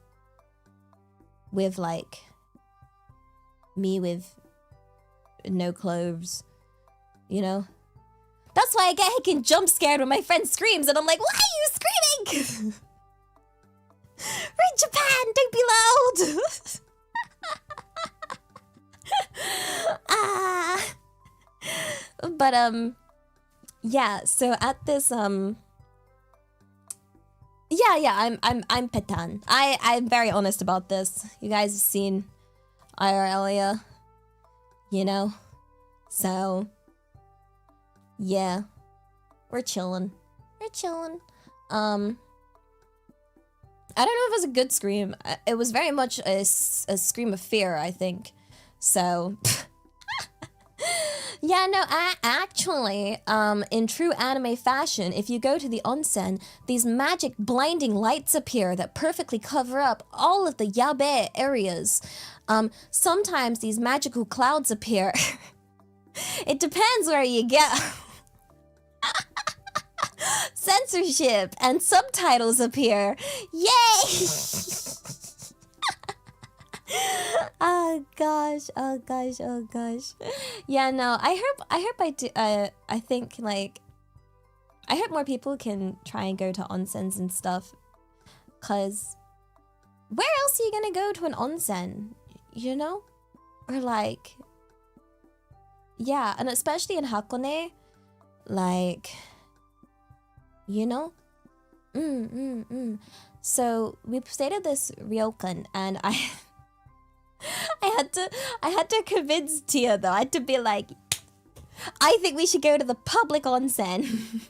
with like me with no clothes, you know? That's why I get heckin' jump scared when my friend screams and I'm like, why are you screaming? We're in Japan, don't be loud. But yeah, so at this yeah, I'm petan. I'm very honest about this. You guys have seen IRL, you know? So yeah, we're chilling. We're chilling. I don't know if it was a good scream. It was very much a scream of fear, I think. So yeah, no, actually, in true anime fashion, if you go to the onsen, these magic blinding lights appear that perfectly cover up all of the yabe areas. Sometimes these magical clouds appear. It depends where you go. Censorship and subtitles appear. Yay! Oh gosh, oh gosh, oh gosh. Yeah, no, I hope I do. I think like, I hope more people can try and go to onsens and stuff. Cause where else are you gonna go to an onsen? You know? Or like, yeah, and especially in Hakone, Like, you know? So we stayed at this ryokan, and I had to convince Tia though. I had to be like, I think we should go to the public onsen.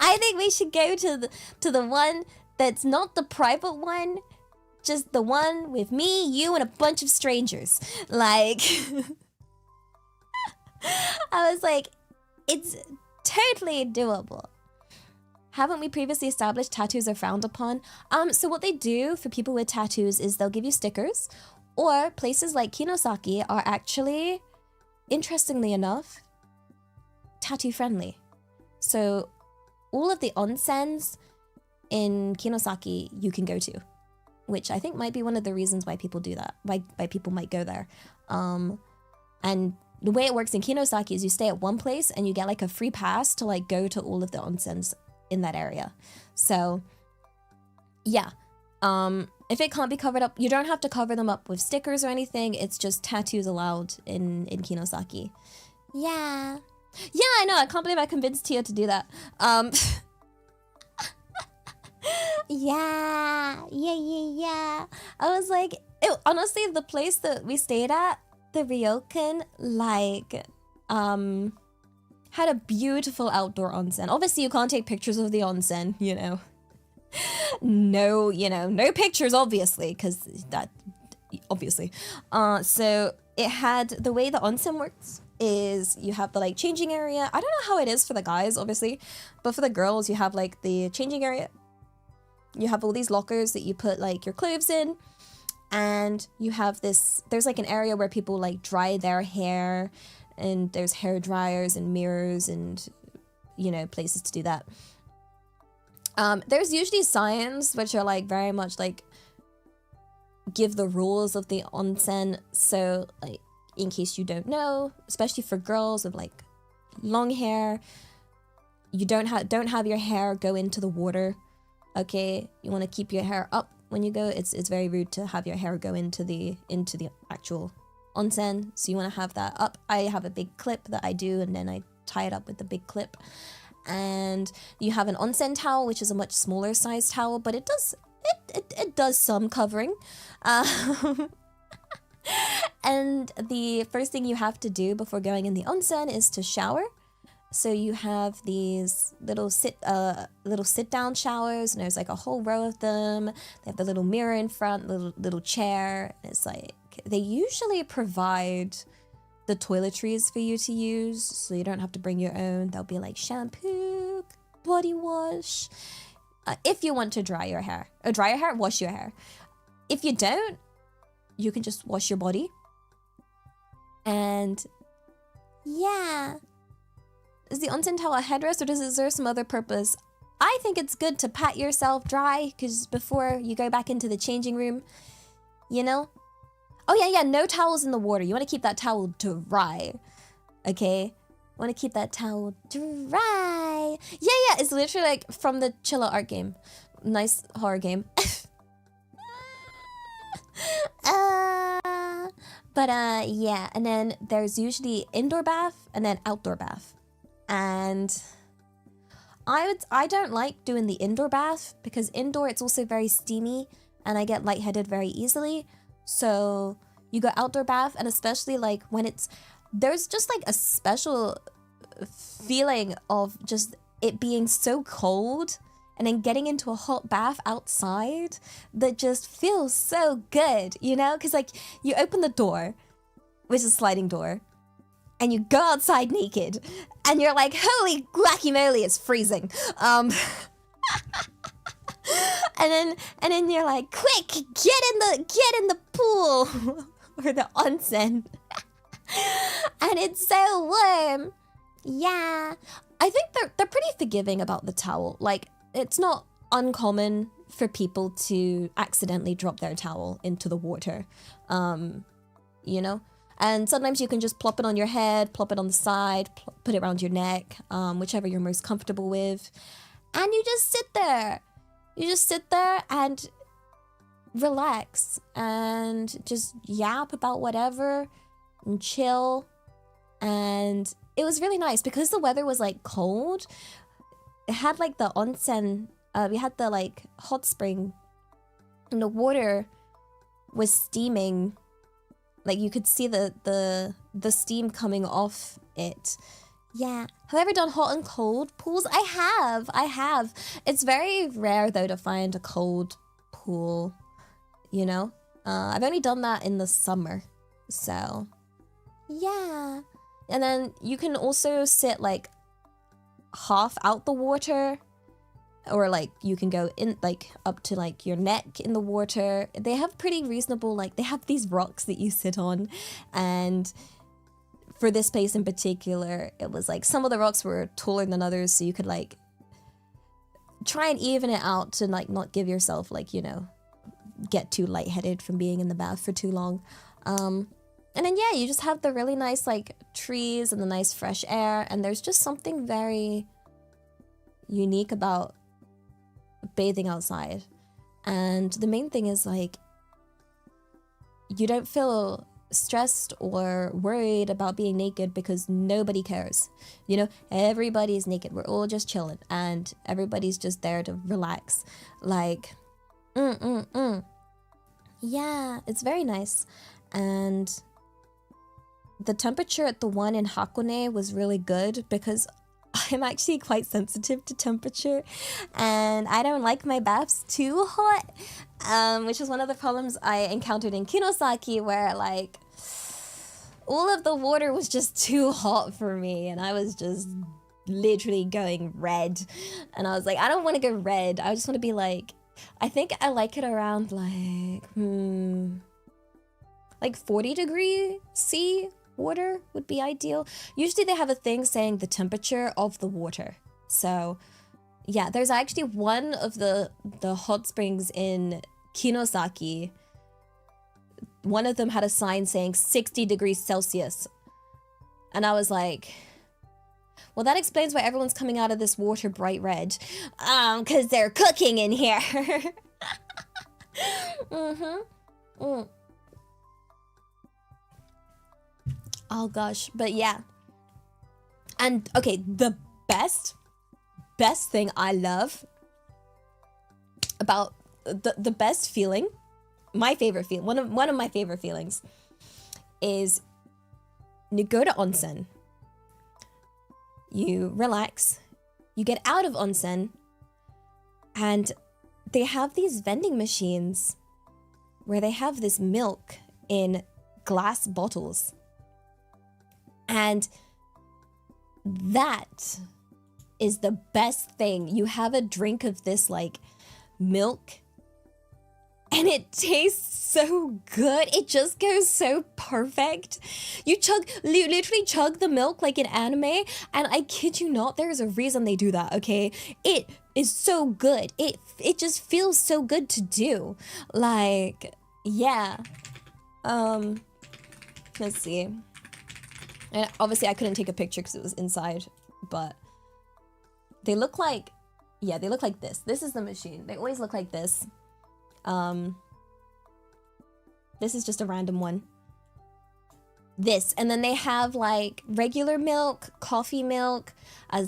I think we should go to the one that's not the private one, just the one with me, you, and a bunch of strangers. Like, I was like, it's totally doable. Haven't we previously established tattoos are frowned upon? So what they do for people with tattoos is they'll give you stickers, or places like Kinosaki are actually, interestingly enough, tattoo friendly. So all of the onsens in Kinosaki you can go to, which I think might be one of the reasons why people do that, why people might go there. And the way it works in Kinosaki is you stay at one place and you get like a free pass to like go to all of the onsens in that area. So yeah, if it can't be covered up, you don't have to cover them up with stickers or anything. It's just tattoos allowed in Kinosaki. Yeah, I know. I can't believe I convinced Tia to do that. Yeah. I was like, honestly, the place that we stayed at, the Ryokan, like, had a beautiful outdoor onsen. Obviously, you can't take pictures of the onsen, you know. No pictures, obviously, because that, obviously. So it had, the way the onsen works is you have the like changing area. I don't know how it is for the guys, obviously, but for the girls, you have like the changing area. You have all these lockers that you put like your clothes in, and you have this, there's like an area where people like dry their hair, and there's hair dryers and mirrors and, you know, places to do that. There's usually signs which are like very much like give the rules of the onsen. So like, in case you don't know, especially for girls with like long hair, you don't have your hair go into the water. Okay, you want to keep your hair up when you go. It's very rude to have your hair go into the actual onsen, so you want to have that up. I have a big clip that I do, and then I tie it up with the big clip. And you have an onsen towel, which is a much smaller size towel, but it does some covering. And the first thing you have to do before going in the onsen is to shower. So you have these little sit-down showers, and there's like a whole row of them. They have the little mirror in front, little chair. And it's like, they usually provide the toiletries for you to use, so you don't have to bring your own. There'll be like shampoo, body wash. If you want to dry your hair, wash your hair. If you don't, you can just wash your body. And yeah. Is the onsen towel a headrest, or does it serve some other purpose? I think it's good to pat yourself dry, because before you go back into the changing room, you know? Oh yeah, no towels in the water. You want to keep that towel dry, okay? Want to keep that towel dry. Yeah, it's literally like from the Chilla art game. Nice horror game. Yeah, and then there's usually indoor bath and then outdoor bath. And I don't like doing the indoor bath, because indoor it's also very steamy and I get lightheaded very easily. So you go outdoor bath, and especially like when there's just like a special feeling of just it being so cold and then getting into a hot bath outside that just feels so good, you know? Because like you open the door, which is a sliding door, and you go outside naked, and you're like, holy guacky moly, it's freezing. And then you're like, quick, get in the pool or the onsen. And it's so warm. Yeah. I think they're pretty forgiving about the towel. Like, it's not uncommon for people to accidentally drop their towel into the water. You know? And sometimes you can just plop it on your head, plop it on the side, put it around your neck, whichever you're most comfortable with. And you just sit there. You just sit there and relax and just yap about whatever and chill. And it was really nice because the weather was like cold. It had like the onsen, we had the like hot spring, and the water was steaming. Like you could see the steam coming off it. Yeah. Have I ever done hot and cold pools? I have. It's very rare though to find a cold pool, you know? I've only done that in the summer, so yeah. And then you can also sit like half out the water, or like you can go in like up to like your neck in the water. They have pretty reasonable, like they have these rocks that you sit on, and for this place in particular, it was like some of the rocks were taller than others, so you could like try and even it out to like not give yourself like, you know, get too lightheaded from being in the bath for too long. And then yeah, you just have the really nice like trees and the nice fresh air, and there's just something very unique about bathing outside. And the main thing is like you don't feel stressed or worried about being naked because nobody cares. You know, everybody's naked. We're all just chilling and everybody's just there to relax. Like, yeah, it's very nice. And the temperature at the one in Hakone was really good because I'm actually quite sensitive to temperature and I don't like my baths too hot, which is one of the problems I encountered in Kinosaki, where like all of the water was just too hot for me and I was just literally going red, and I was like, I don't want to go red, I just want to be like, I think I like it around like 40 degree C water would be ideal. Usually they have a thing saying the temperature of the water. So yeah, there's actually one of the hot springs in Kinosaki. One of them had a sign saying 60 degrees Celsius. And I was like, well, that explains why everyone's coming out of this water bright red. Because they're cooking in here. Oh gosh, but yeah. And okay, the best thing I love about the best feeling, my favorite feeling, one of my favorite feelings is you go to onsen, you relax, you get out of onsen, and they have these vending machines where they have this milk in glass bottles. And that is the best thing. You have a drink of this like milk and it tastes so good. It just goes so perfect. You literally chug the milk like in anime, and I kid you not, there is a reason they do that, okay? It is so good. It just feels so good to do. Like, yeah. Let's see. And obviously I couldn't take a picture because it was inside, but they look like, yeah, they look like this. This is the machine. They always look like this. This is just a random one. This, and then they have like regular milk, coffee milk.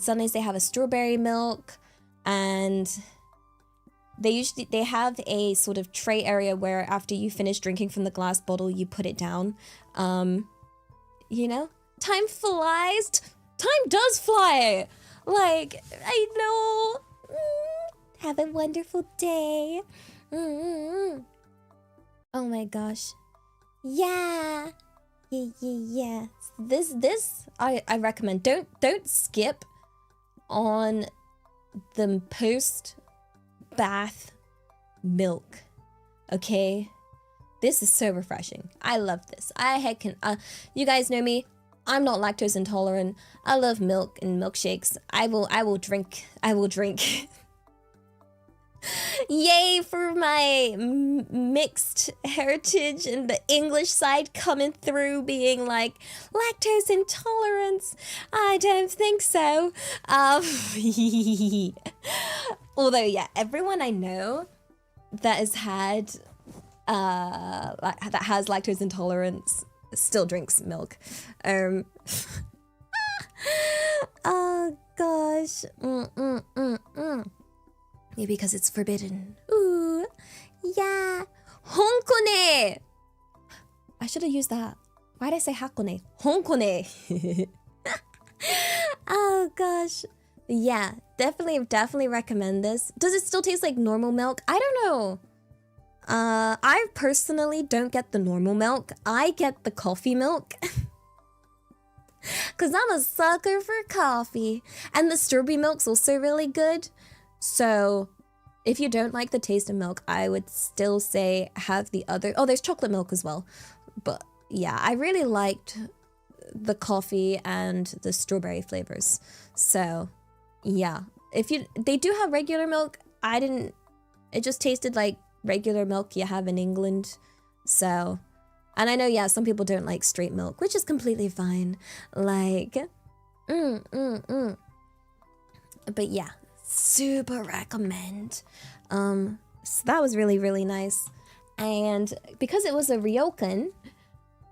Sometimes they have a strawberry milk, and they have a sort of tray area where after you finish drinking from the glass bottle, you put it down. You know? Time flies. Time does fly. Like, I know. Have a wonderful day. Oh my gosh. Yeah. Yeah. This I recommend. Don't skip on the post bath milk. Okay? This is so refreshing. I love this. You guys know me. I'm not lactose intolerant. I love milk and milkshakes. I will drink. Yay for my mixed heritage and the English side coming through, being like, lactose intolerance? I don't think so. Although, yeah, everyone I know that has had that has lactose intolerance still drinks milk. Oh gosh. Maybe because it's forbidden. Ooh. Yeah. Honkone. I should have used that. Why did I say Hakone? Honkone. Oh gosh. Yeah, definitely recommend this. Does it still taste like normal milk? I don't know. I personally don't get the normal milk. I get the coffee milk. Cause I'm a sucker for coffee. And the strawberry milk's also really good. So if you don't like the taste of milk, I would still say have the other. Oh, there's chocolate milk as well. But yeah, I really liked the coffee and the strawberry flavors. So yeah, they do have regular milk. It just tasted like regular milk you have in England. So, and I know, yeah, some people don't like straight milk, which is completely fine. Like, But yeah, super recommend. So that was really, really nice. And because it was a Ryokan,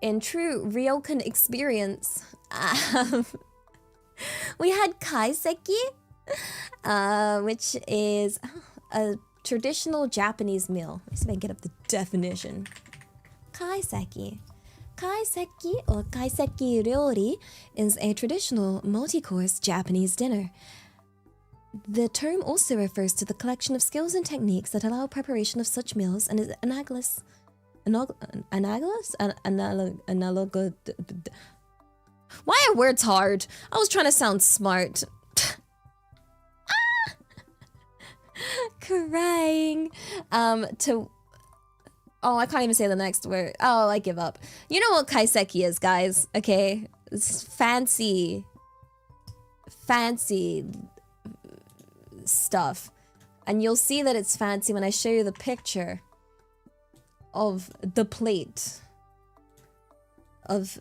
in true Ryokan experience, we had Kaiseki, which is a traditional Japanese meal. Let me see if I can get up the definition. Kaiseki. Kaiseki or kaiseki ryori is a traditional multi-course Japanese dinner. The term also refers to the collection of skills and techniques that allow preparation of such meals and is analogous. Why are words hard? I was trying to sound smart. Crying. Oh, I can't even say the next word. Oh, I give up. You know what kaiseki is, guys, okay? It's fancy stuff. And you'll see that it's fancy when I show you the picture of the plate of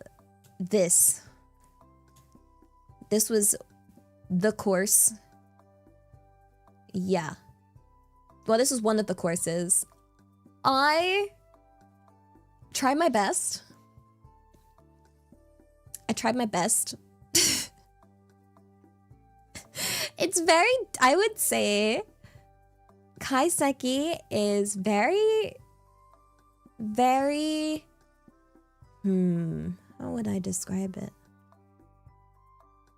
this. This was the course. Yeah. Well, this was one of the courses. I tried my best. It's very, I would say, kaiseki is very, how would I describe it?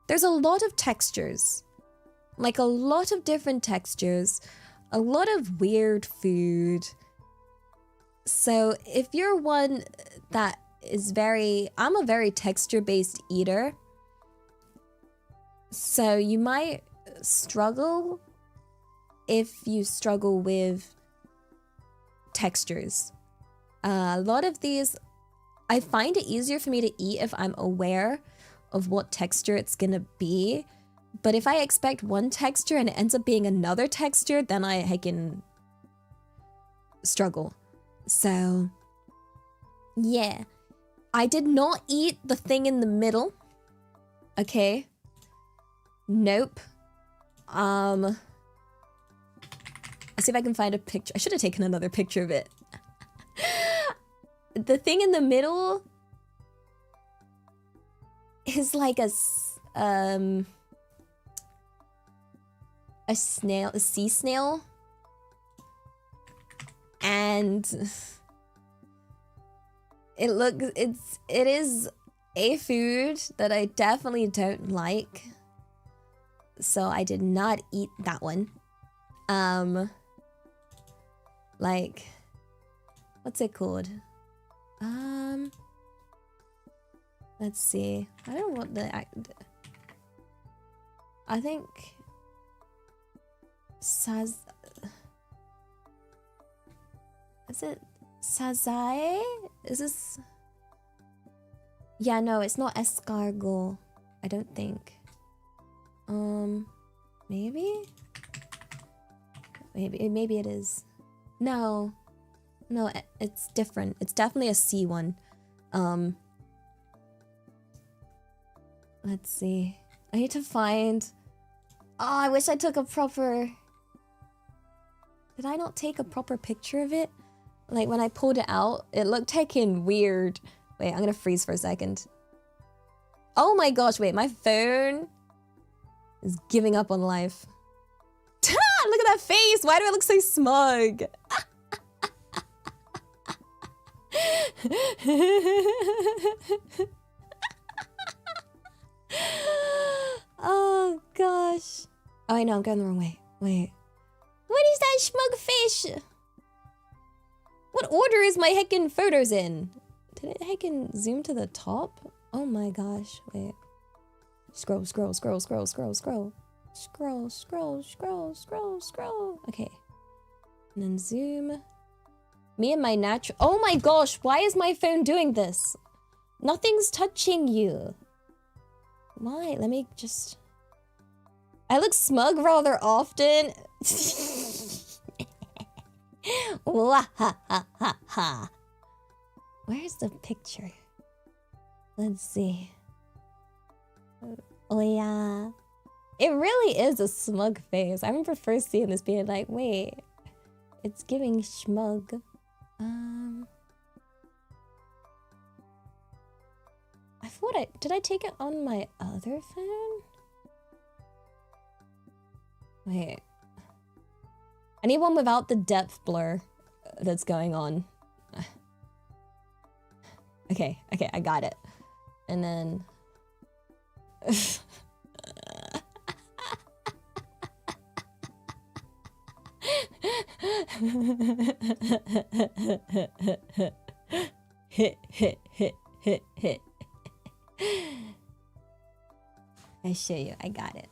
There's a lot of textures. Like a lot of different textures. A lot of weird food. So if you're one that is I'm a very texture-based eater. So you might struggle if you struggle with textures. A lot of these, I find it easier for me to eat if I'm aware of what texture it's gonna be. But if I expect one texture and it ends up being another texture, then I can struggle. So, yeah. I did not eat the thing in the middle. Okay. Nope. I'll see if I can find a picture. I should have taken another picture of it. The thing in the middle is like a sea snail. And it is a food that I definitely don't like. So I did not eat that one. Like, what's it called? Let's see. I don't know what I think is it sazae? Is this? Yeah, no, it's not escargot. I don't think. Maybe it is. No, it's different. It's definitely a sea one. Let's see. I need to find. Oh, I wish I took a proper. Did I not take a proper picture of it? Like when I pulled it out, it looked taken weird. Wait, I'm gonna freeze for a second. Oh my gosh, wait, my phone is giving up on life. Look at that face! Why do I look so smug? Oh gosh. Oh, I know, I'm going the wrong way. Wait. What is that smug fish? What order is my heckin' photos in? Did it heckin' zoom to the top? Oh my gosh, wait. Scroll, scroll, scroll, scroll, scroll, scroll. Scroll, scroll, scroll, scroll, scroll. Okay. And then zoom. Me and my natural... Oh my gosh, why is my phone doing this? Nothing's touching you. Why? Let me just... I look smug rather often. Wahahaha. Where's the picture? Let's see. Oh yeah. It really is a smug face. I remember first seeing this being like, wait, it's giving smug. I thought did I take it on my other phone? Wait. I need one without the depth blur that's going on. Okay, I got it. And then... hit. I show you. I got it.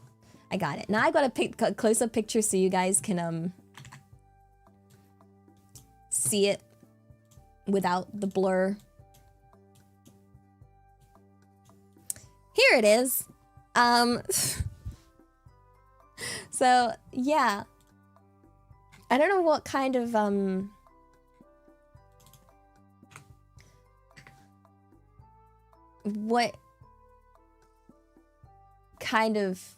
Now I got a close-up picture so you guys can see it without the blur. Here it is. So yeah. I don't know what kind of what kind of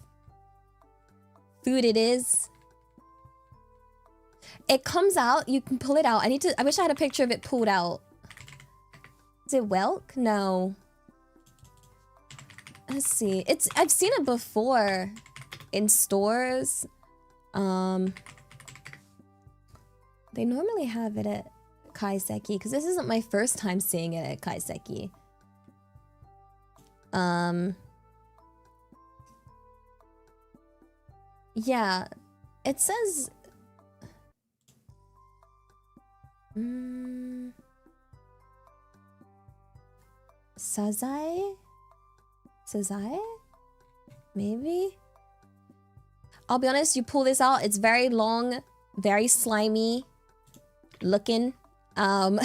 food it is. It comes out, you can pull it out. I wish I had a picture of it pulled out. Is it whelk? No. Let's see. I've seen it before in stores. They normally have it at Kaiseki, because this isn't my first time seeing it at Kaiseki. Yeah, it says... Sazai? Sazai? Maybe? I'll be honest, you pull this out, it's very long, very slimy looking. Yeah.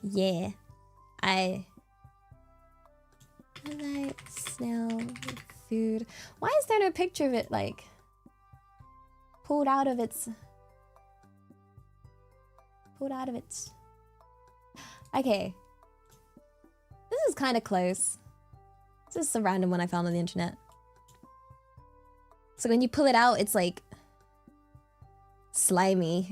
Yeah. I like smell food. Why is there no picture of it, like, pulled out of its... Okay. This is kind of close. This is a random one I found on the internet. So when you pull it out, it's like... slimy.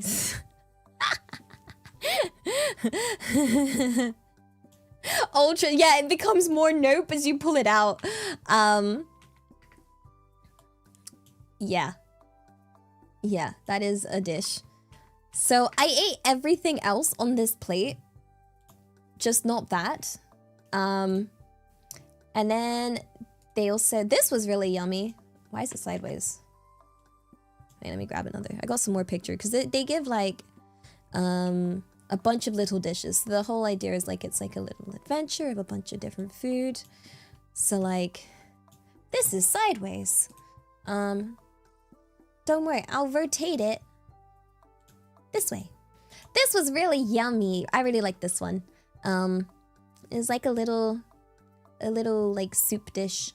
Ultra, yeah, it becomes more nope as you pull it out. Yeah. Yeah, that is a dish. So I ate everything else on this plate, just not that. And then they also, this was really yummy. Why is it sideways? Wait, let me grab another. I got some more pictures because they give like a bunch of little dishes. So the whole idea is like it's like a little adventure of a bunch of different food. So like this is sideways. Don't worry, I'll rotate it this way. This was really yummy. I really like this one. It's like a little like soup dish.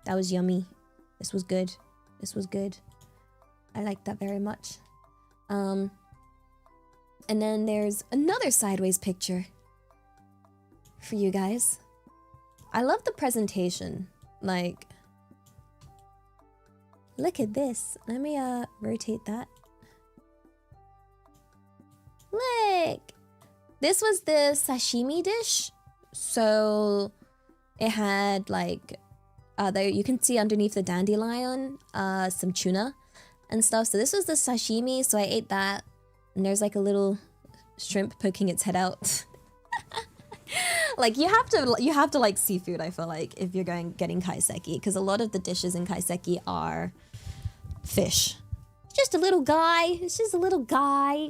That was yummy. This was good. This was good. I like that very much. And then there's another sideways picture for you guys. I love the presentation. Like, look at this. Let me rotate that. sick. This was the sashimi dish. So it had like, there you can see underneath the dandelion, some tuna and stuff. So this was the sashimi, so I ate that. And there's like a little shrimp poking its head out. Like you have to like seafood, I feel like, if you're getting kaiseki, because a lot of the dishes in kaiseki are fish. It's just a little guy. It's just a little guy.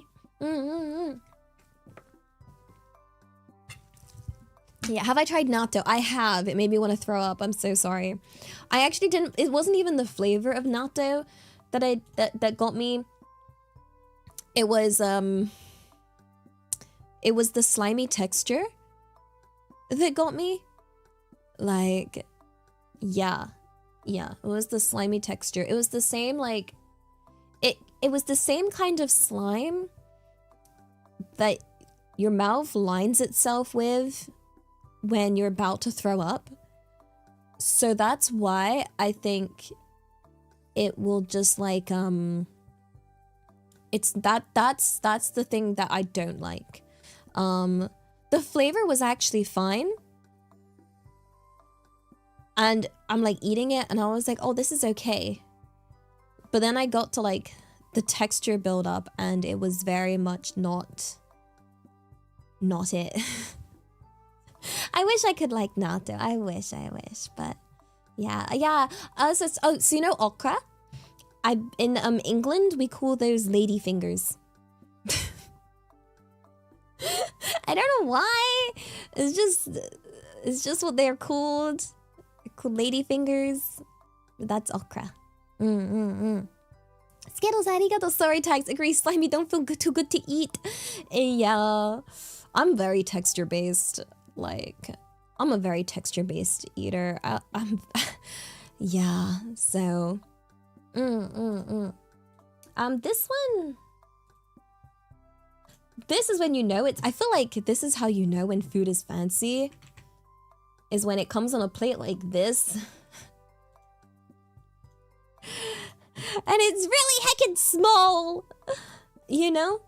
Yeah, have I tried natto? I have. It made me want to throw up. I'm so sorry. I actually didn't. It wasn't even the flavor of natto that got me. It was the slimy texture that got me. Like, yeah, it was the slimy texture. It was the same, like, it was the same kind of slime that your mouth lines itself with when you're about to throw up. So that's why I think it will just like, it's that's the thing that I don't like. The flavor was actually fine. And I'm like eating it and I was like, oh, this is okay. But then I got to like the texture build up and it was very much not it. I wish I could like natto. I wish, but yeah. So you know okra? In England we call those lady fingers. I don't know why. It's just what they're called. They're called lady fingers. But that's okra. Skittles, arigato. Sorry, tags. Agree. Slimy don't feel too good to eat. Yeah, I'm very texture based. Like, I'm a very texture based eater. I'm yeah. So, this one. This is when you know it's. I feel like this is how you know when food is fancy. Is when it comes on a plate like this. And it's really heckin' small. You know?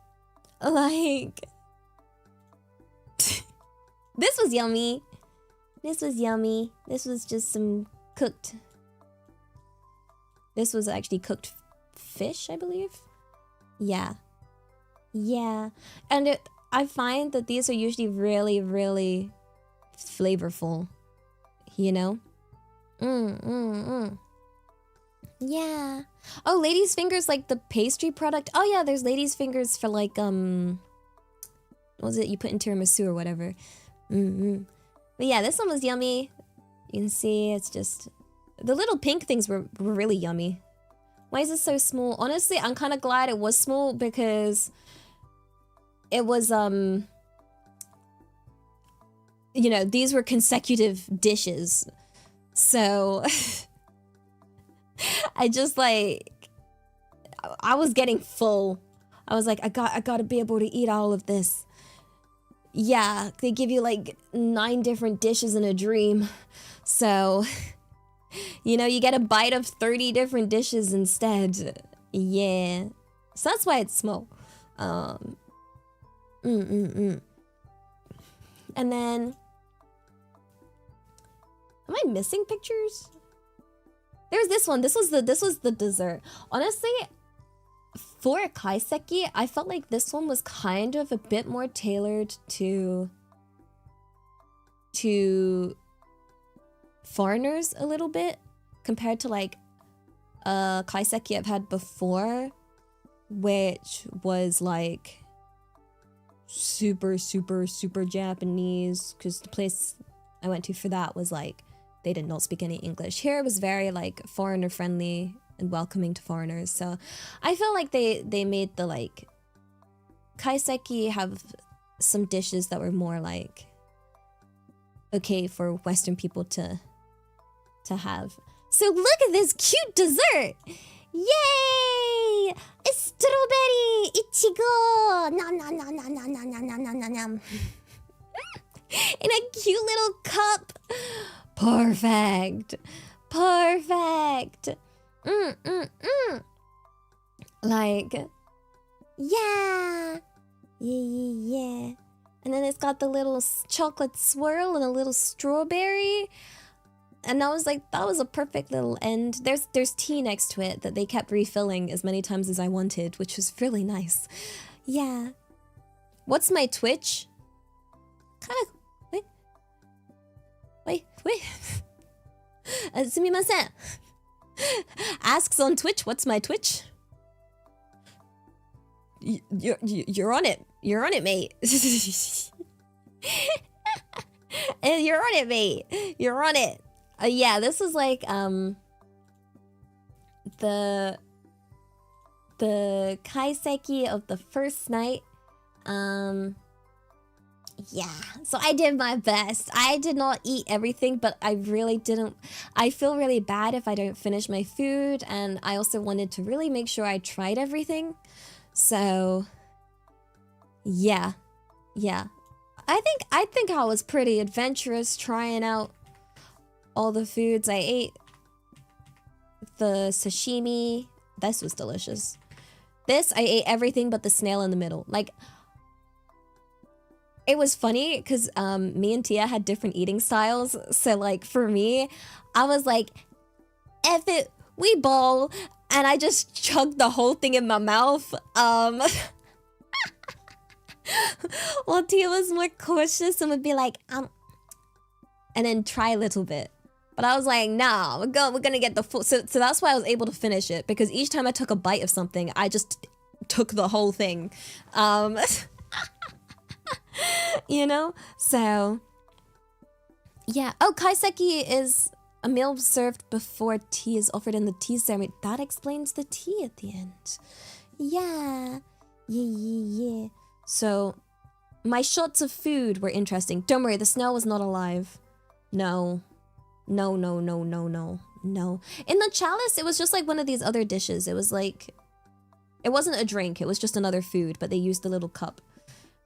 Like. This was yummy. This was yummy. This was just some cooked. This was actually cooked fish, I believe. Yeah. Yeah. And I find that these are usually really, really flavorful. You know? Yeah. Oh, ladies' fingers, like the pastry product. Oh yeah, there's ladies' fingers for like, what was it you put in tiramisu or whatever. But yeah, this one was yummy. You can see it's just... The little pink things were really yummy. Why is it so small? Honestly, I'm kind of glad it was small because it was, you know, these were consecutive dishes. So... I just like... I was getting full. I was like, I gotta be able to eat all of this. Yeah, they give you like 9 different dishes in a dream. So, you know, you get a bite of 30 different dishes instead. Yeah. So that's why it's small. And then... Am I missing pictures? There's this one. This was the dessert. Honestly, for a kaiseki, I felt like this one was kind of a bit more tailored to foreigners a little bit compared to like a kaiseki I've had before, which was like super Japanese, because the place I went to for that was like they did not speak any English. Here it was very like foreigner friendly and welcoming to foreigners. So I feel like they made the like kaiseki have some dishes that were more like okay for Western people to have. So look at this cute dessert! Yay! It's strawberry! Ichigo! Nom nom nom nom nom nom nom nom nom nom. In a cute little cup. Perfect. Like, yeah. Yeah. And then it's got the little chocolate swirl and a little strawberry. And I was like, that was a perfect little end. There's tea next to it that they kept refilling as many times as I wanted, which was really nice. Yeah. What's my Twitch? Kind of... Wait. すみません. Asks on Twitch, what's my Twitch? You're on it. You're on it, mate. And you're on it, mate. You're on it. Yeah, this is like the kaiseki of the first night. Yeah, so I did my best. I did not eat everything, but I really didn't. I feel really bad if I don't finish my food, and I also wanted to really make sure I tried everything. So, yeah. I think I was pretty adventurous trying out all the foods. I ate the sashimi. This was delicious. This, I ate everything but the snail in the middle. Like, it was funny because me and Tia had different eating styles. So like for me, I was like, F it, we bowl. And I just chugged the whole thing in my mouth. While Tia was more cautious and would be like, and then try a little bit. But I was like, nah, we're gonna get the full. So that's why I was able to finish it, because each time I took a bite of something, I just took the whole thing. You know? So, yeah. Oh, kaiseki is a meal served before tea is offered in the tea ceremony. That explains the tea at the end. Yeah. So, my shots of food were interesting. Don't worry, the snail was not alive. No. In the chalice, it was just like one of these other dishes. It was like, it wasn't a drink. It was just another food, but they used the little cup.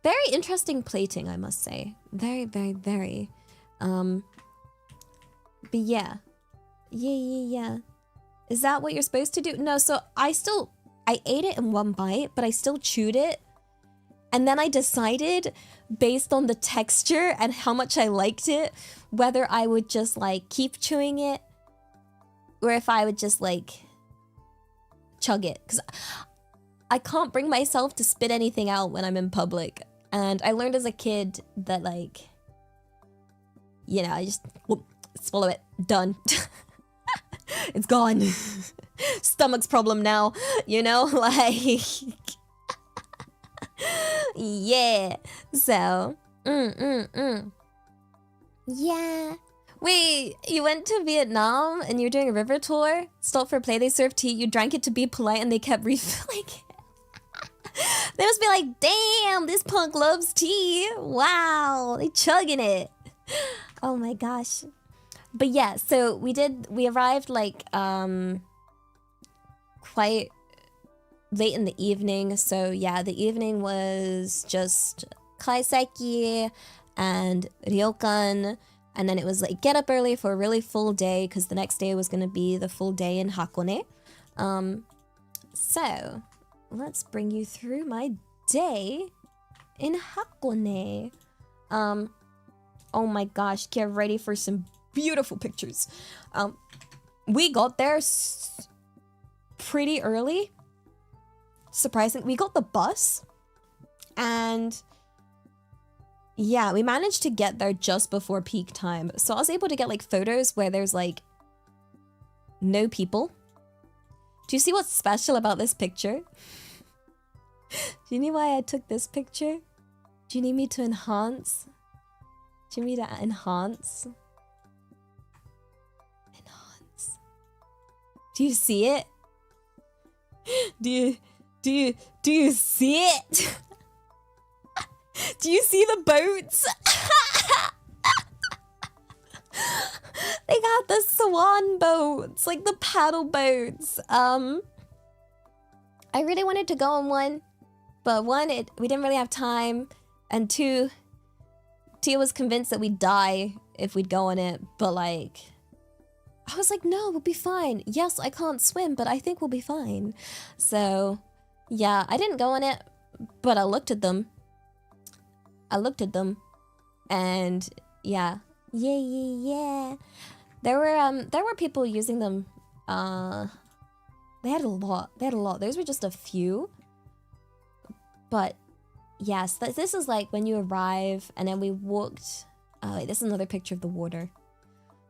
Very interesting plating, I must say. Very. But yeah. Yeah. Is that what you're supposed to do? No, so I ate it in one bite, but I still chewed it. And then I decided, based on the texture and how much I liked it, whether I would just like keep chewing it or if I would just like chug it. Because I can't bring myself to spit anything out when I'm in public. And I learned as a kid that like, you know, I just swallow it, done. It's gone. Stomach's problem now, you know, like... Yeah, so, Yeah. Wait, you went to Vietnam and you're doing a river tour? Stopped for play, they served tea, you drank it to be polite and they kept refilling it. They must be like, damn, this punk loves tea. Wow, they chugging it. Oh my gosh. But yeah, so we arrived like, quite late in the evening. So yeah, the evening was just kaiseki and ryokan. And then it was like, get up early for a really full day because the next day was going to be the full day in Hakone. So let's bring you through my day in Hakone. Oh my gosh, get ready for some beautiful pictures. We got there pretty early. Surprisingly, we got the bus and yeah, we managed to get there just before peak time. So I was able to get like photos where there's like no people. Do you see what's special about this picture? Do you know why I took this picture? Do you need me to enhance? Do you need me to enhance? Enhance. Do you see it? Do you see it? Do you see the boats? They got the swan boats, like the paddle boats. I really wanted to go on one, but one, we didn't really have time, and two, Tia was convinced that we'd die if we'd go on it, but like, I was like, no, we'll be fine. Yes, I can't swim, but I think we'll be fine. So, yeah, I didn't go on it, but I looked at them. I looked at them, and yeah. There were people using them. They had a lot. Those were just a few. But yes, this is like when you arrive, and then we walked. Oh wait, this is another picture of the water.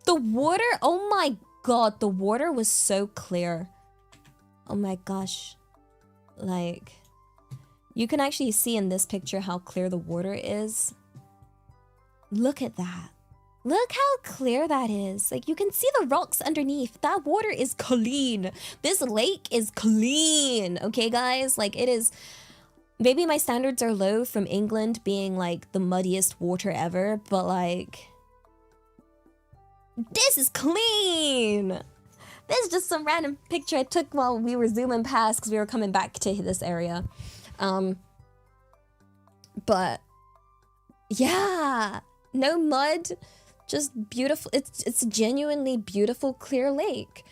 The water. Oh my god, the water was so clear. Oh my gosh, like you can actually see in this picture how clear the water is. Look at that. Look how clear that is. Like, you can see the rocks underneath. That water is clean. This lake is clean. Okay, guys? Like, it is... Maybe my standards are low from England being, like, the muddiest water ever. But, like... This is clean! This is just some random picture I took while we were zooming past because we were coming back to this area. But... Yeah! No mud... Just beautiful. It's a genuinely beautiful, clear lake.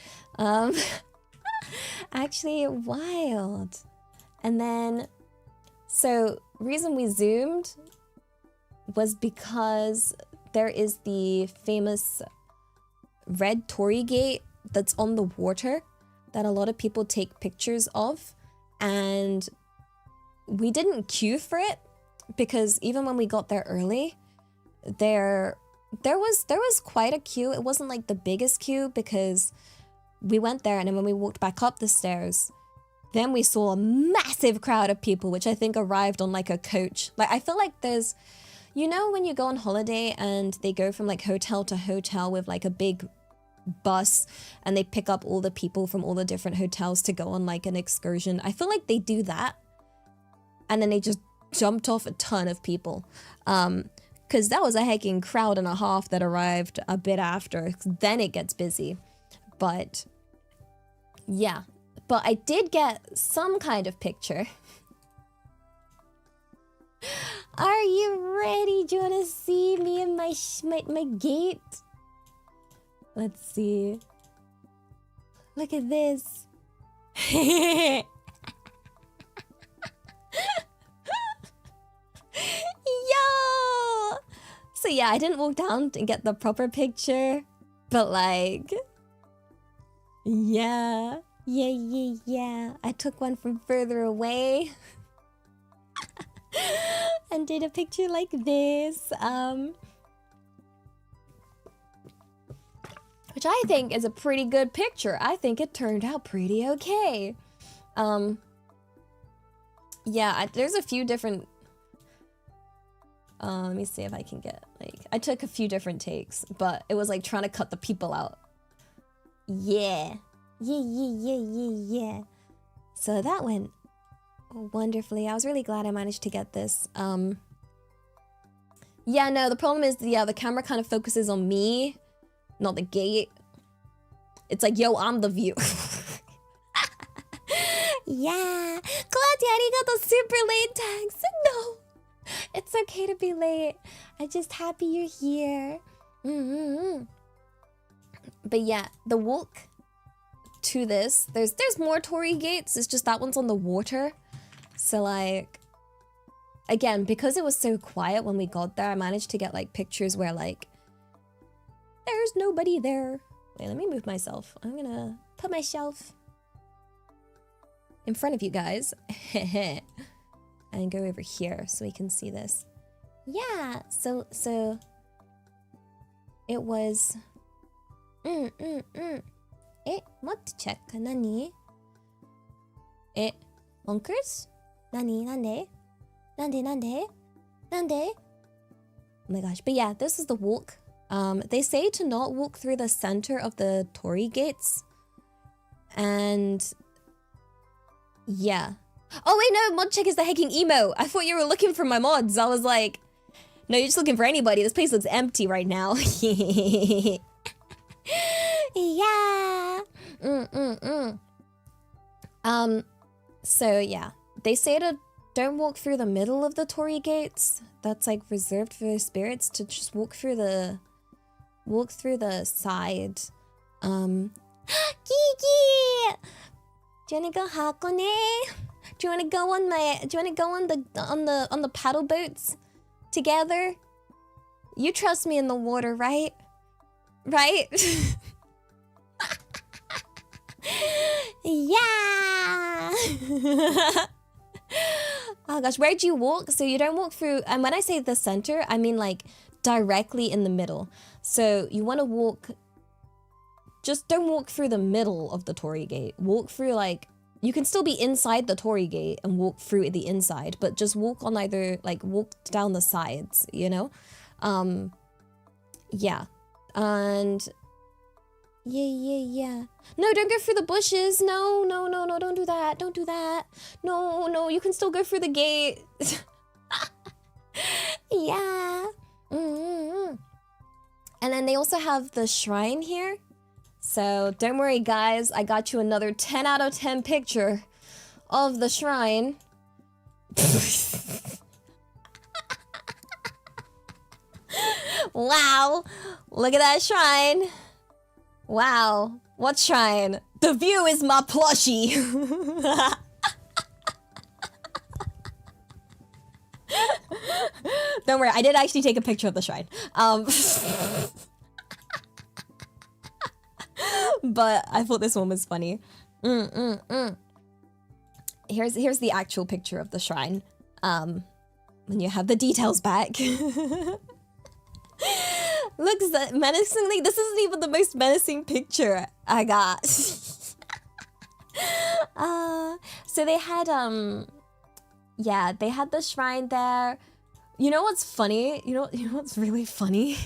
Actually, wild. And then, so reason we zoomed was because there is the famous red torii gate that's on the water that a lot of people take pictures of, and we didn't queue for it because even when we got there early, there was quite a queue. It wasn't like the biggest queue because we went there, and then when we walked back up the stairs, then we saw a massive crowd of people, which I think arrived on like a coach. Like, I feel like there's, you know, when you go on holiday and they go from like hotel to hotel with like a big bus and they pick up all the people from all the different hotels to go on like an excursion. I feel like they do that, and then they just jumped off a ton of people. Because that was a hiking crowd and a half that arrived a bit after. Then it gets busy. But, yeah. But I did get some kind of picture. Are you ready? Do you want to see me and my gate? Let's see. Look at this. Yo! So yeah, I didn't walk down and get the proper picture, but like, yeah. I took one from further away and did a picture like this, which I think is a pretty good picture. I think it turned out pretty okay. Yeah, there's a few different. Let me see if I can get, like, I took a few different takes, but it was like trying to cut the people out. Yeah. So that went wonderfully. I was really glad I managed to get this. Yeah, no, the problem is, yeah, the camera kind of focuses on me, not the gate. It's like, yo, I'm the view. Yeah. Claudia, arigato, super late tags. No. It's okay to be late. I'm just happy you're here. But yeah, the walk to this, there's more torii gates. It's just that one's on the water. So like, again, because it was so quiet when we got there, I managed to get like pictures where like there's nobody there. Wait, let me move myself. I'm gonna put myself in front of you guys. And go over here so we can see this. Yeah, so it was what check? Nani? Bunkers? Nande? Oh my gosh. But yeah, this is the walk. They say to not walk through the center of the torii gates. And yeah. Oh wait, no, mod check is the hiking emo. I thought you were looking for my mods. I was like, no, you're just looking for anybody. This place looks empty right now. Yeah. So yeah, they say to don't walk through the middle of the torii gates. That's like reserved for the spirits, to just walk through the side. Kiki! Do you wanna go Hakone? Do you wanna go on the paddle boats? together? You trust me in the water, right? Right? Yeah! Oh gosh, where'd you walk? So you don't walk through, and when I say the center, I mean like directly in the middle. So you want to walk, just don't walk through the middle of the torii gate. Walk through like, you can still be inside the torii gate and walk through the inside, but just walk on either, like walk down the sides, you know? Yeah. And yeah. No, don't go through the bushes. No, don't do that. Don't do that. No, you can still go through the gate. Yeah. And then they also have the shrine here. So don't worry, guys. I got you another 10 out of 10 picture of the shrine. Wow. Look at that shrine. Wow. What shrine? The view is my plushie. Don't worry, I did actually take a picture of the shrine. But I thought this one was funny. Here's the actual picture of the shrine. When you have the details back. Looks menacingly. This isn't even the most menacing picture I got. So they had yeah, they had the shrine there. You know what's funny? You know what's really funny?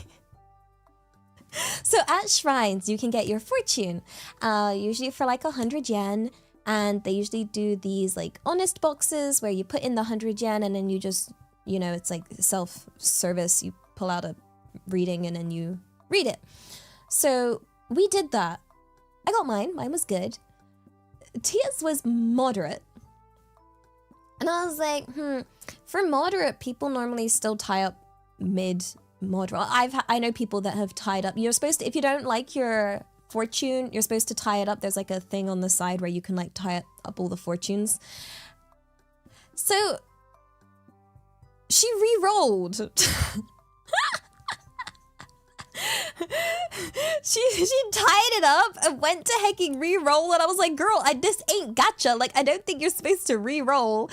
So at shrines, you can get your fortune, usually for like 100 yen. And they usually do these like honest boxes where you put in the 100 yen and then you just, you know, it's like self-service. You pull out a reading and then you read it. So we did that. I got mine. Mine was good. Tia's was moderate. And I was like, for moderate, people normally still tie up mid-moderate. I know people that have tied up. You're supposed to, if you don't like your fortune, you're supposed to tie it up. There's like a thing on the side where you can like tie up all the fortunes. So she re-rolled. She tied it up and went to hecking re-roll, and I was like, girl, this ain't gotcha. Like, I don't think you're supposed to re-roll.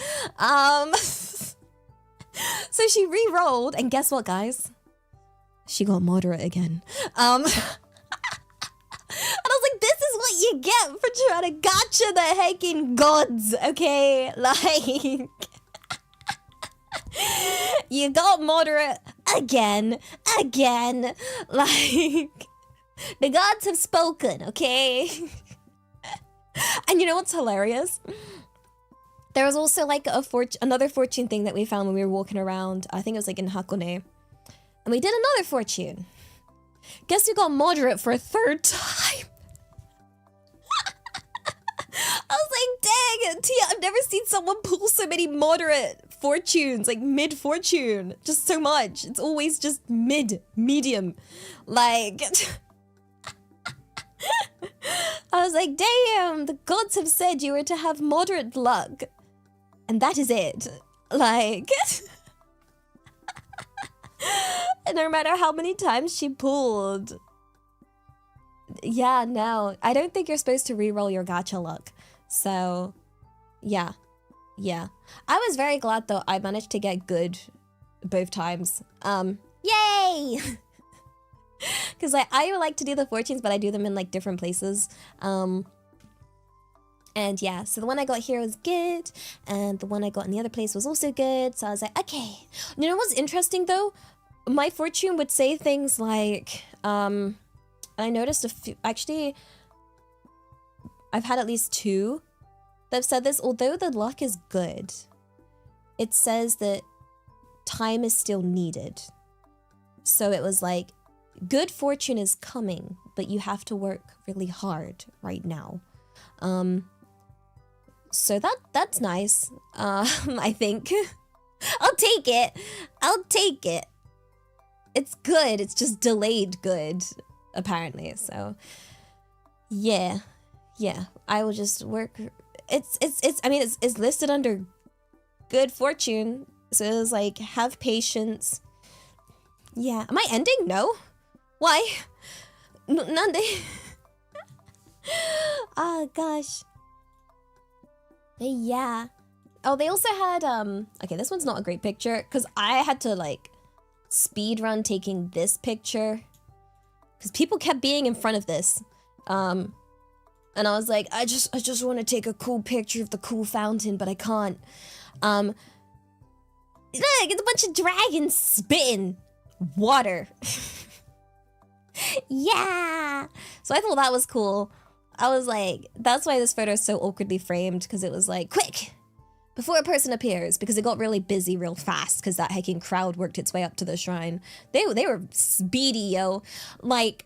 So she re-rolled, and guess what, guys? She got moderate again. And I was like, this is what you get for trying to gotcha the hecking gods, okay? Like, you got moderate again. Like, the gods have spoken, okay? And you know what's hilarious? There was also like another fortune thing that we found when we were walking around. I think it was like in Hakone. And we did another fortune. Guess who got moderate for a third time? I was like, dang, Tia, I've never seen someone pull so many moderate fortunes, like mid-fortune. Just so much. It's always just medium. Like, I was like, damn, the gods have said you were to have moderate luck. And that is it. Like, and no matter how many times she pulled. Yeah, no, I don't think you're supposed to re-roll your gacha luck. So, yeah. I was very glad though I managed to get good both times. Yay! Because I like to do the fortunes, but I do them in like different places. And yeah, so the one I got here was good, and the one I got in the other place was also good. So I was like, okay. You know what's interesting though? My fortune would say things like, I noticed a few, actually, I've had at least two that have said this. Although the luck is good, it says that time is still needed. So it was like, good fortune is coming, but you have to work really hard right now. So that's nice. I think. I'll take it. It's good. It's just delayed good, apparently. So, yeah. I will just work. I mean, it's listed under good fortune, So it was like, have patience. Yeah. Am I ending? No. Why? Nande. Oh gosh. Yeah. Oh, they also had okay, this one's not a great picture because I had to like speed run taking this picture because people kept being in front of this. And I was like, I just want to take a cool picture of the cool fountain, but I can't. Look, it's a bunch of dragons spitting water. Yeah. So I thought that was cool. I was like, that's why this photo is so awkwardly framed, because it was like, quick, before a person appears, because it got really busy real fast, because that hiking crowd worked its way up to the shrine. They were speedy, yo. Like,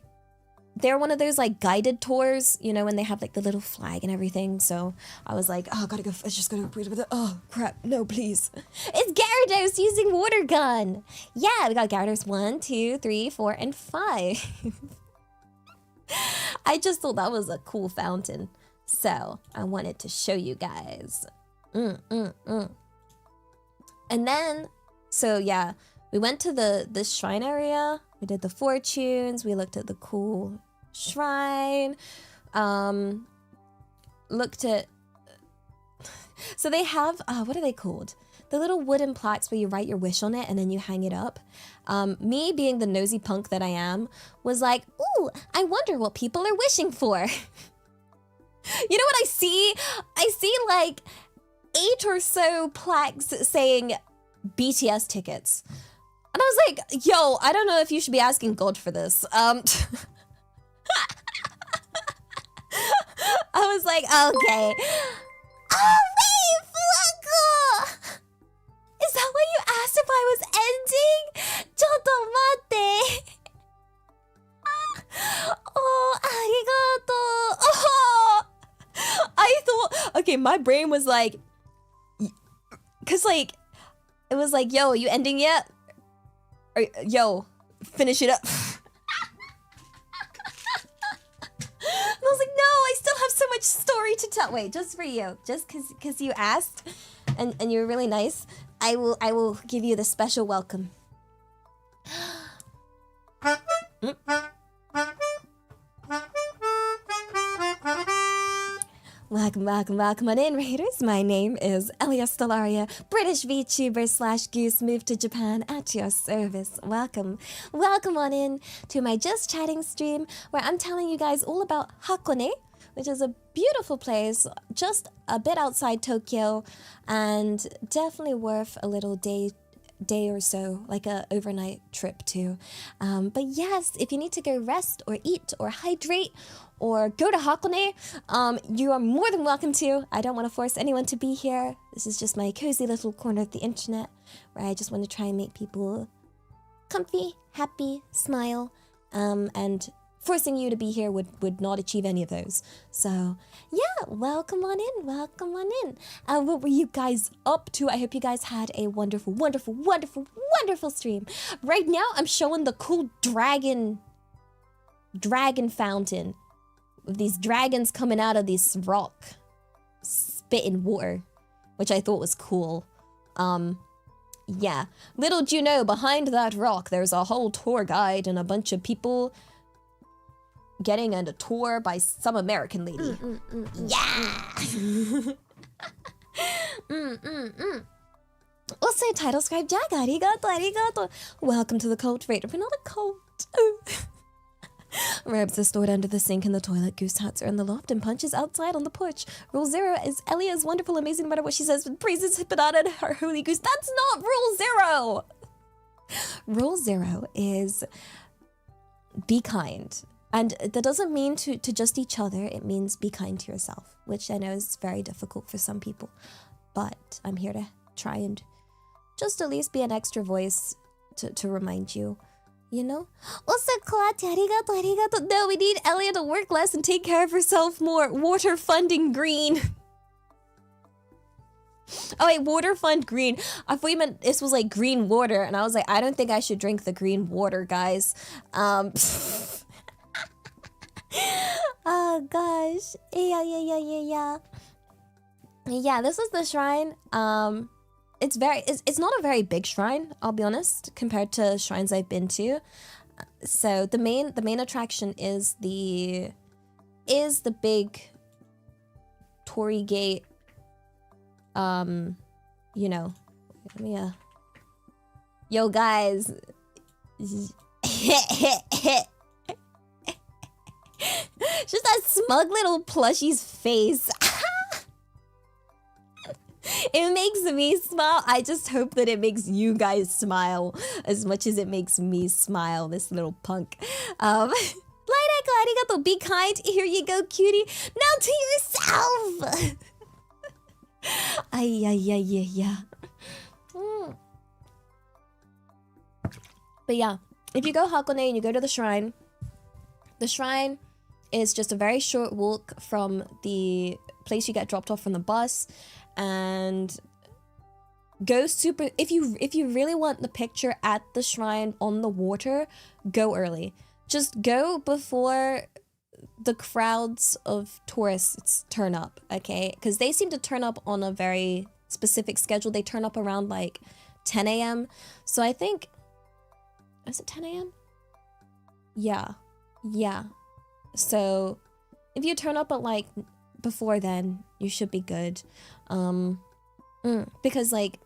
they're one of those like guided tours, you know, when they have like the little flag and everything. So I was like, oh, gotta go. I just gotta breathe with it. Oh crap, no, please. It's Gyarados using water gun. Yeah, we got Gyarados 1, 2, 3, 4, and 5. I just thought that was a cool fountain, so I wanted to show you guys. And then, so yeah, we went to the shrine area. We did the fortunes. We looked at the cool shrine. Looked at. So they have what are they called? The little wooden plaques where you write your wish on it and then you hang it up. Me, being the nosy punk that I am, was like, ooh, I wonder what people are wishing for. You know what I see? I see like 8 or so plaques saying BTS tickets. And I was like, yo, I don't know if you should be asking God for this. I was like, okay. Oh, wait, Flaco! Is that why you asked if I was ending? Chotto matte. Oh, arigato. Oh, I thought, okay, my brain was like, cause like, it was like, yo, are you ending yet? Or, yo, finish it up. And I was like, no, I still have so much story to tell. Wait, just for you, just cause you asked, and you were really nice. I will give you the special welcome. Welcome on in, Raiders. My name is Elia Stellaria, British VTuber / Goose, moved to Japan at your service. Welcome on in to my Just Chatting stream, where I'm telling you guys all about Hakone, which is a beautiful place just a bit outside Tokyo, and definitely worth a little day or so, like a overnight trip to. But yes, if you need to go rest or eat or hydrate or go to Hakone, you are more than welcome to. I don't want to force anyone to be here. This is just my cozy little corner of the internet where I just want to try and make people comfy, happy, smile, and forcing you to be here would not achieve any of those. So yeah, welcome on in. What were you guys up to? I hope you guys had a wonderful stream. Right now I'm showing the cool dragon fountain with these dragons coming out of this rock spitting water, which I thought was cool. Yeah, little do you know, behind that rock there's a whole tour guide and a bunch of people getting a tour by some American lady. Yeah! Also, title scribe Jack, arigato. Welcome to the cultivator, but not a cult. Robes are stored under the sink in the toilet. Goose hats are in the loft and punches outside on the porch. Rule 0 is Elia is wonderful, amazing, no matter what she says, with praises Hippolyta and her holy goose. That's not rule 0! Rule 0 is be kind. And that doesn't mean to just each other. It means be kind to yourself, which I know is very difficult for some people. But I'm here to try and just at least be an extra voice to remind you, you know? Also, arigato. No, we need Elia to work less and take care of herself more. Water funding green. Oh wait, water fund green. I thought you meant this was like green water, and I was like, I don't think I should drink the green water, guys. Oh gosh. Yeah. Yeah, this is the shrine. it's not a very big shrine, I'll be honest, compared to shrines I've been to. So the main attraction is the big torii gate. You know, let me yo guys. Just that smug little Plushy's face. It makes me smile. I just hope that it makes you guys smile as much as it makes me smile, this little punk. Light echo, arigato, be kind. Here you go, cutie. Now to yourself. Ay. But yeah, if you go Hakone and you go to the shrine is just a very short walk from the place you get dropped off from the bus, and go super. If you really want the picture at the shrine on the water, go early. Just go before the crowds of tourists turn up, okay? Because they seem to turn up on a very specific schedule. They turn up around like 10 a.m. So I think, is it 10 a.m? Yeah. So if you turn up at like before then, you should be good. Because like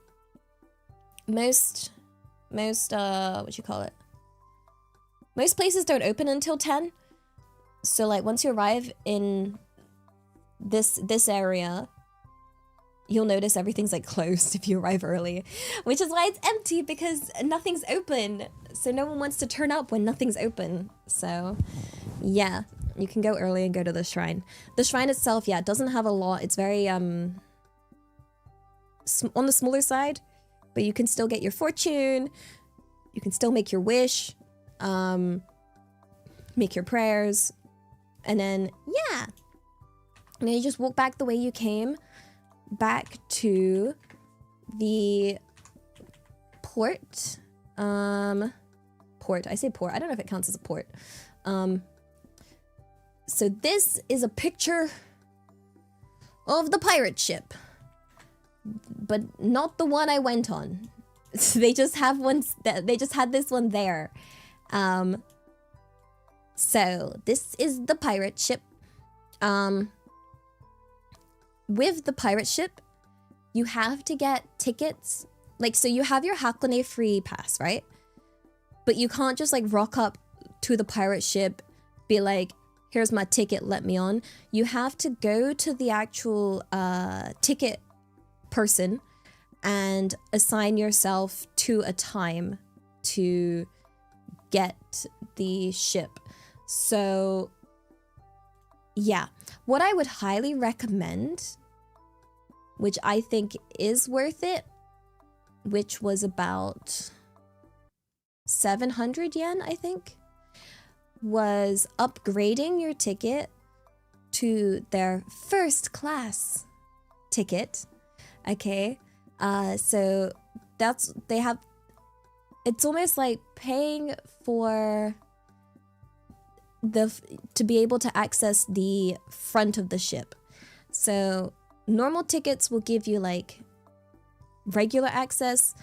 most what you call it? Most places don't open until 10. So like once you arrive in this area, you'll notice everything's like closed if you arrive early, which is why it's empty, because nothing's open. So no one wants to turn up when nothing's open. So yeah, you can go early and go to the shrine. The shrine itself, yeah, it doesn't have a lot. It's very on the smaller side, but you can still get your fortune. You can still make your wish, make your prayers, and then yeah, and then you just walk back the way you came, back to the port. Port. I say port. I don't know if it counts as a port. So this is a picture of the pirate ship, but not the one I went on. They just have one. They just had this one there. So this is the pirate ship. With the pirate ship, you have to get tickets. Like, so you have your Hakone free pass, right? But you can't just like rock up to the pirate ship, be like, here's my ticket, let me on. You have to go to the actual ticket person and assign yourself to a time to get the ship. So yeah, what I would highly recommend, which I think is worth it, which was about 700 yen, I think, was upgrading your ticket to their first class ticket. Okay, so it's almost like paying for to be able to access the front of the ship. So normal tickets will give you like regular access.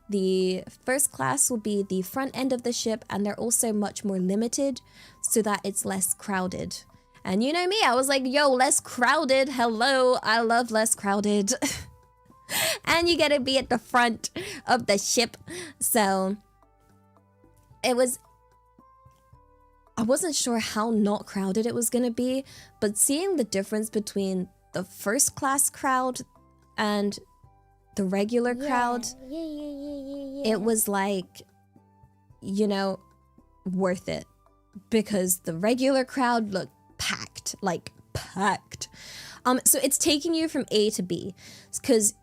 The first class will be the front end of the ship, and they're also much more limited so that it's less crowded. And you know me, I was like, yo, less crowded, hello, I love less crowded. And you get to be at the front of the ship. So I wasn't sure how not crowded it was gonna be, but seeing the difference between the first class crowd and the regular crowd, it was like, you know, worth it, because the regular crowd looked packed, like packed. So it's taking you from A to B, because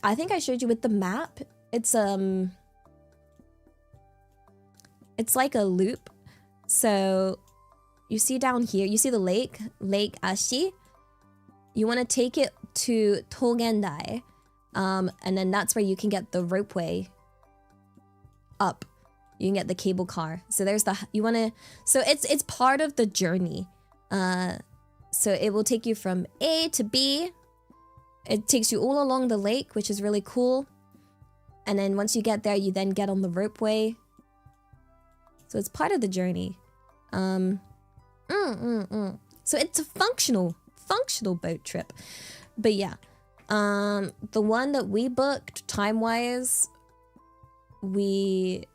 I think I showed you with the map. It's like a loop. So you see down here, you see the lake Ashi. You want to take it to Togendai, and then that's where you can get the ropeway up. You can get the cable car. So there's so it's part of the journey. So it will take you from A to B. It takes you all along the lake, which is really cool. And then once you get there, you then get on the ropeway. So it's part of the journey. So it's a functional boat trip. But yeah, the one that we booked time-wise, you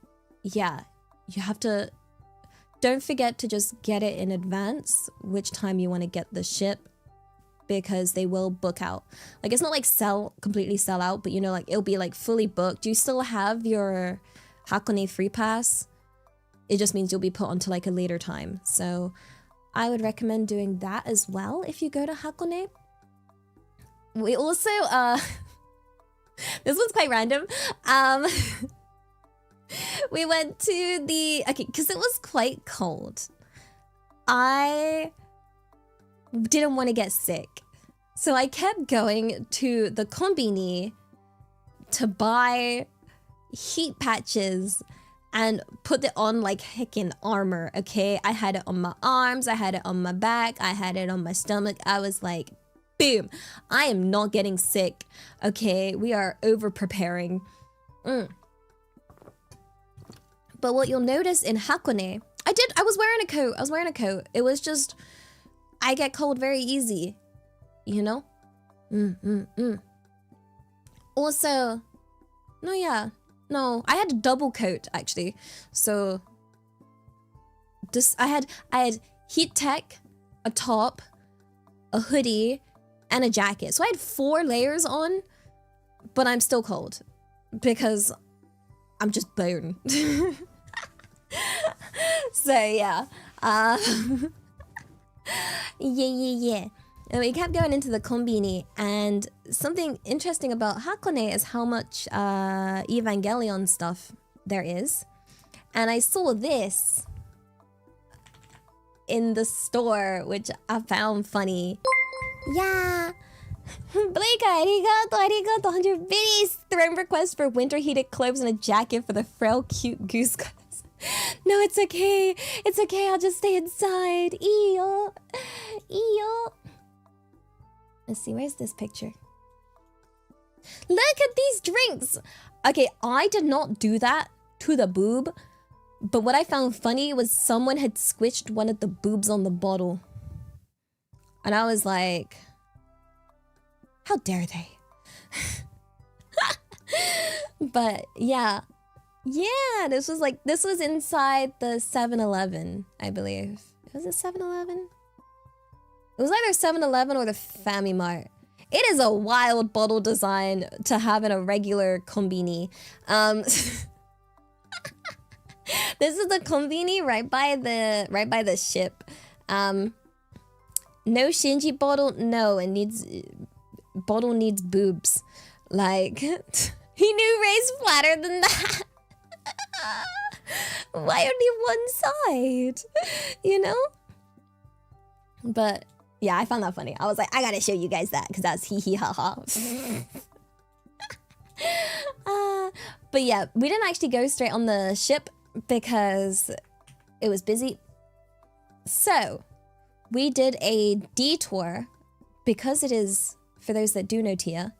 have to, don't forget to just get it in advance, which time you want to get the ship, because they will book out. Like, it's not like completely sell out, but you know, like it'll be like fully booked. You still have your Hakone free pass. It just means you'll be put onto like a later time. So I would recommend doing that as well if you go to Hakone. We also, this one's quite random. We went to because it was quite cold. I didn't want to get sick. So I kept going to the konbini to buy heat patches and put it on like heckin' armor, okay? I had it on my arms, I had it on my back, I had it on my stomach. I was like, boom, I am not getting sick, okay? We are over-preparing. But what you'll notice in Hakone, I was wearing a coat. It was just, I get cold very easy, you know? Also, no, I had a double coat actually. So I had heat tech, a top, a hoodie, and a jacket. So I had 4 layers on, but I'm still cold because I'm just bone. So yeah, yeah. And we kept going into the konbini, and something interesting about Hakone is how much Evangelion stuff there is. And I saw this in the store, which I found funny. Yeah. Blake, arigato, 100 biddies. Throne request for winter heated clothes and a jacket for the frail cute goose class. No, it's okay. It's okay, I'll just stay inside. Eeyore. Let's see, where's this picture? Look at these drinks! Okay, I did not do that to the boob, but what I found funny was someone had squished one of the boobs on the bottle. And I was like, how dare they? But yeah, this was inside the 7-Eleven, I believe. Was it 7-Eleven? It was either 7-Eleven or the Famimart. It is a wild bottle design to have in a regular konbini. This is the konbini right by the ship. No Shinji bottle. No, bottle needs boobs. Like, he knew Ray's flatter than that. Why only one side? You know? But yeah, I found that funny. I was like, I gotta show you guys that because that's hee hee ha ha. But yeah, we didn't actually go straight on the ship because it was busy. So we did a detour because it is, for those that do know Tia,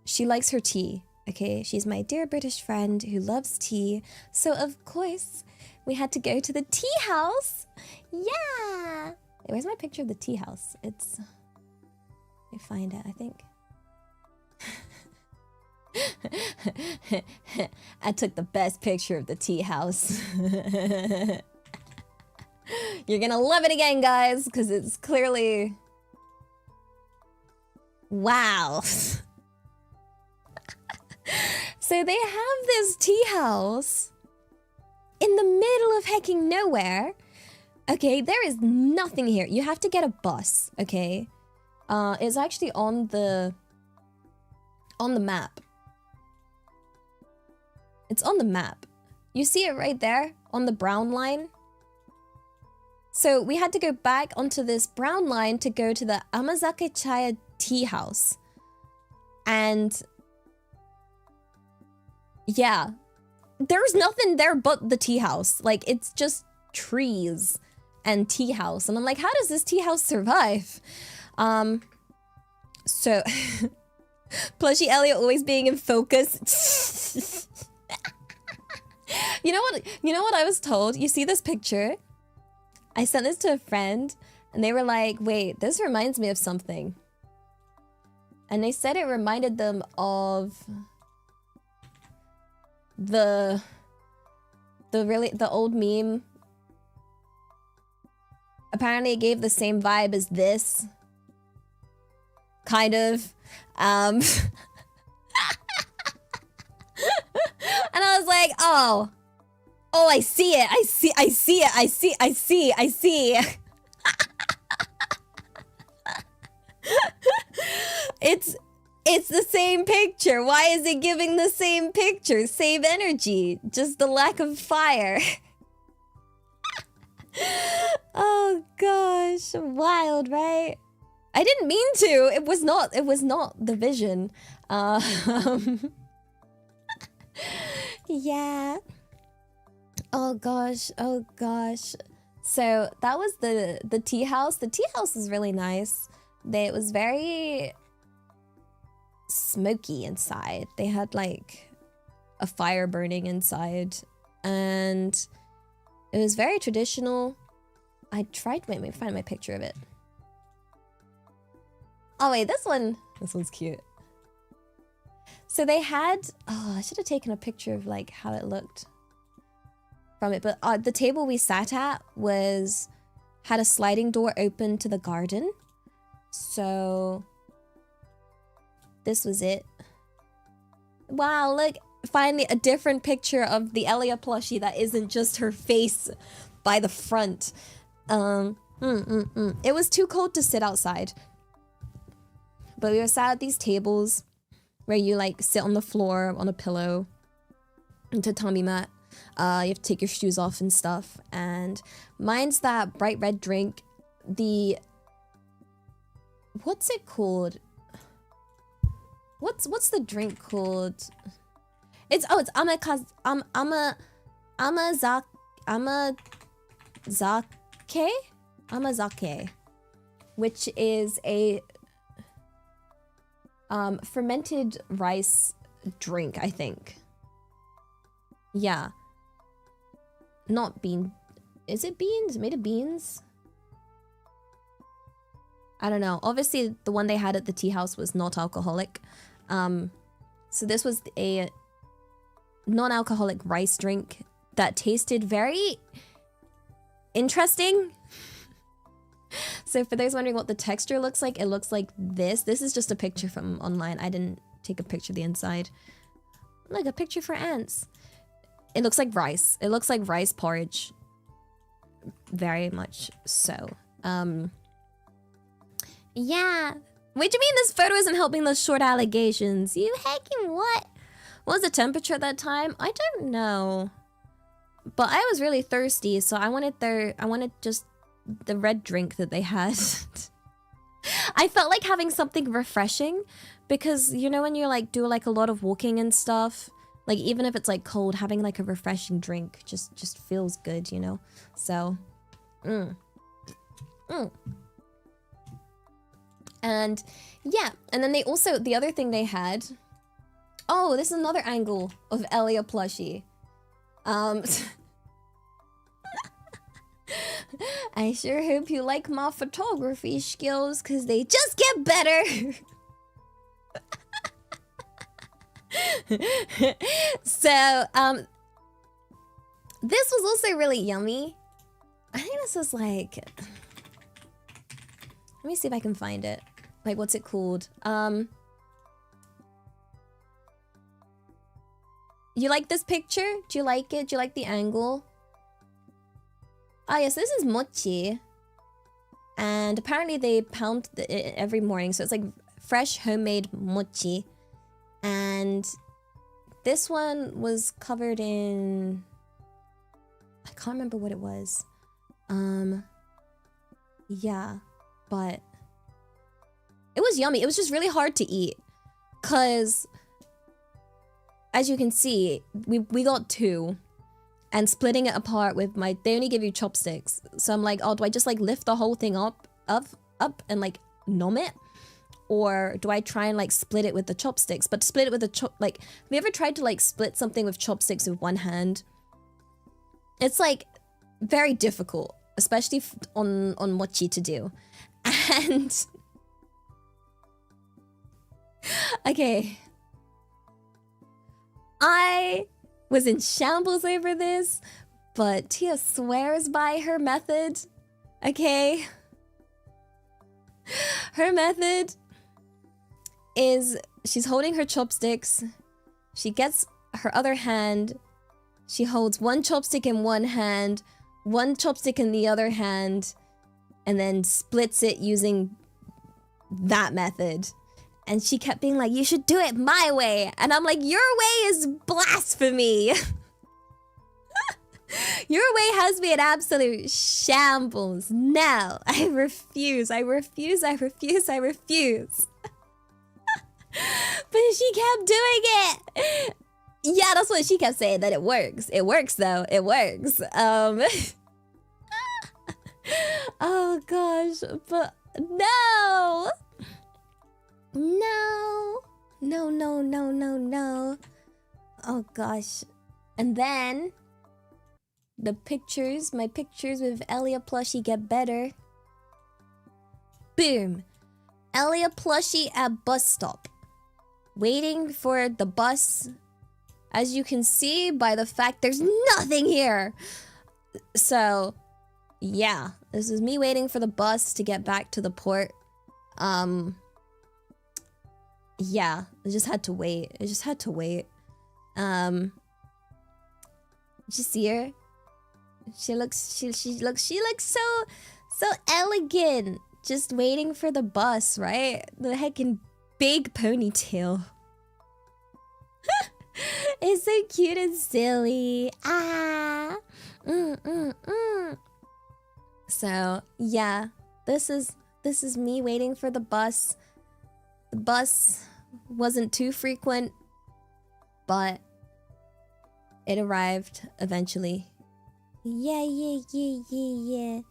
she likes her tea, okay? She's my dear British friend who loves tea. So of course, we had to go to the tea house. Yeah! Wait, where's my picture of the tea house? Let me find it, I think. I took the best picture of the tea house. You're gonna love it again, guys, because it's clearly... Wow. So they have this tea house in the middle of hecking nowhere. Okay, there is nothing here. You have to get a bus, okay? It's actually on the map. It's on the map. You see it right there on the brown line? So we had to go back onto this brown line to go to the Amazake Chaya tea house. And yeah, there's nothing there but the tea house. Like, it's just trees and tea house. And I'm like, how does this tea house survive? So Plushy Elliot always being in focus. You know what? You know what I was told? You see this picture? I sent this to a friend, and they were like, "Wait, this reminds me of something." And they said it reminded them of the old meme. Apparently it gave the same vibe as this. Kind of. And I was like, oh, I see it. I see it. It's the same picture. Why is it giving the same picture? Same energy. Just the lack of fire. Oh gosh. Wild, right? I didn't mean to. It was not the vision. Yeah. Oh gosh. So that was the tea house. The tea house was really nice. It was very smoky inside. They had like a fire burning inside, and it was very traditional. I tried. Wait, let me find my picture of it. Oh wait, this one's cute. So they had, I should have taken a picture of like how it looked from it, but the table we sat at had a sliding door open to the garden. So this was it. Wow, look, finally a different picture of the Elia plushie that isn't just her face by the front. It was too cold to sit outside. But we were sat at these tables where you like sit on the floor on a pillow, and tatami mat. You have to take your shoes off and stuff. And mine's that bright red drink. What's it called? What's the drink called? It's amazake, which is a fermented rice drink, I think. Yeah. Not bean. Is it beans? Made of beans? I don't know. Obviously, the one they had at the tea house was not alcoholic. So this was a non-alcoholic rice drink that tasted very interesting. So for those wondering what the texture looks like, it looks like this. This is just a picture from online. I didn't take a picture of the inside. Look, a picture for ants. It looks like rice. It looks like rice porridge. Very much so. Yeah. Wait, do you mean this photo isn't helping those short allegations? You hacking what? What was the temperature at that time? I don't know. But I was really thirsty, so I wanted just the red drink that they had. I felt like having something refreshing because, you know, when you like do like a lot of walking and stuff, like even if it's like cold, having like a refreshing drink just feels good, you know? So, And yeah, and then they also, the other thing they had, oh, this is another angle of Elia plushie. I sure hope you like my photography skills, because they just get better. So, this was also really yummy. I think this was like... Let me see if I can find it. Like, what's it called? You like this picture? Do you like it? Do you like the angle? Ah, yes, this is mochi. And apparently they pound it every morning. So it's like fresh homemade mochi. And this one was covered in... I can't remember what it was. Yeah, but it was yummy. It was just really hard to eat. Cause as you can see, we got two. And splitting it apart with they only give you chopsticks. So I'm like, oh, do I just like lift the whole thing up and like nom it? or do I try and like split it with the chopsticks? But split it with the like, have you ever tried to like split something with chopsticks with one hand? It's like very difficult, especially on mochi to do. And okay, I was in shambles over this, but Tia swears by her method. Okay, her method is she's holding her chopsticks. She gets her other hand. She holds one chopstick in one hand, one chopstick in the other hand, and then splits it using that method. And she kept being like, you should do it my way. And I'm like, your way is blasphemy. Your way has me in absolute shambles. No, I refuse. I refuse. I refuse. I refuse. But she kept doing it. Yeah, that's what she kept saying, that it works. It works though. It works. Oh gosh, but no. No. No, no, no, no, no. Oh gosh. And then the pictures, my pictures with Elia Plushy get better. Boom. Elia Plushy at bus stop. Waiting for the bus. As you can see by the fact there's nothing here. So, yeah. This is me waiting for the bus to get back to the port. Yeah. I just had to wait. I just had to wait. Did you see her? She looks so elegant. Just waiting for the bus, right? The heckin' big ponytail. It's so cute and silly. Ah. So, yeah. This is me waiting for the bus. The bus wasn't too frequent, but it arrived eventually. Yeah.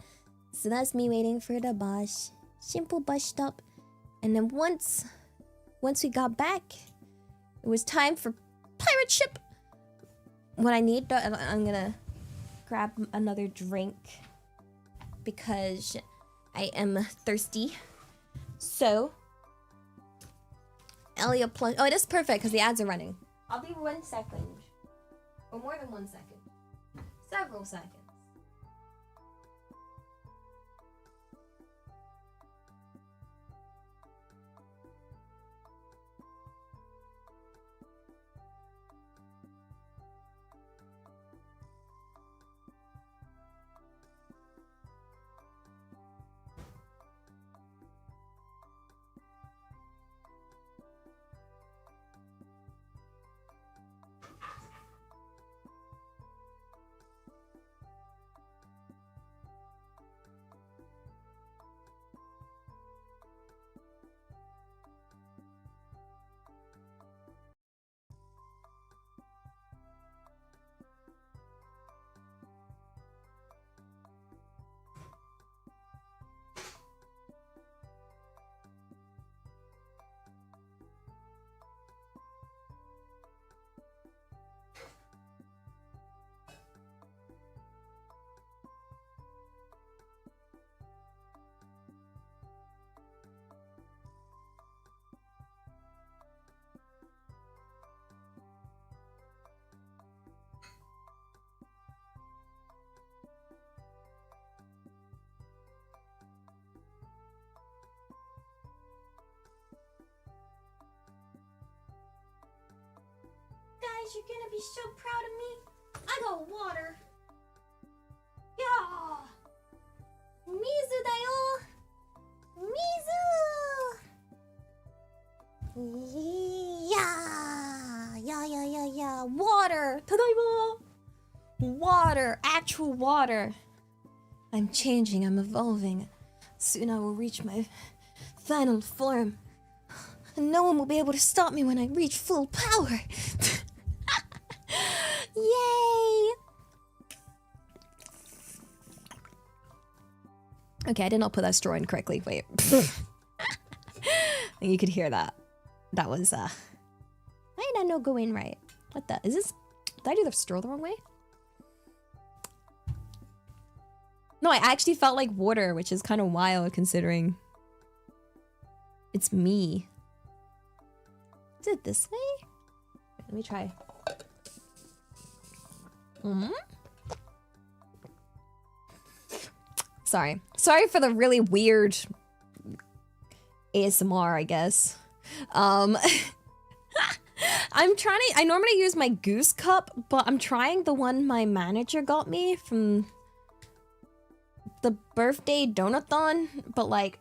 So that's me waiting for the bus. Simple bus stop. And then once we got back, it was time for pirate ship. What I need, I'm gonna grab another drink because I am thirsty. So, Elia Plush. Oh, it is perfect because the ads are running. I'll be 1 second. Or more than 1 second. Several seconds. Guys, you're gonna be so proud of me. I got water. Yeah. Mizu da yo. Mizu. Yeah. Water. Tadaima. Water. Actual water. I'm changing. I'm evolving. Soon I will reach my final form. And no one will be able to stop me when I reach full power. Yay! Okay, I did not put that straw in correctly. Wait. And you could hear that. That was, why did I not go in right? What the, is this, did I do the straw the wrong way? No, I actually felt like water, which is kind of wild considering it's me. Is it this way? Let me try. Sorry for the really weird ASMR, I guess. I'm trying to, I normally use my goose cup, but I'm trying the one my manager got me from the birthday donathon, but like,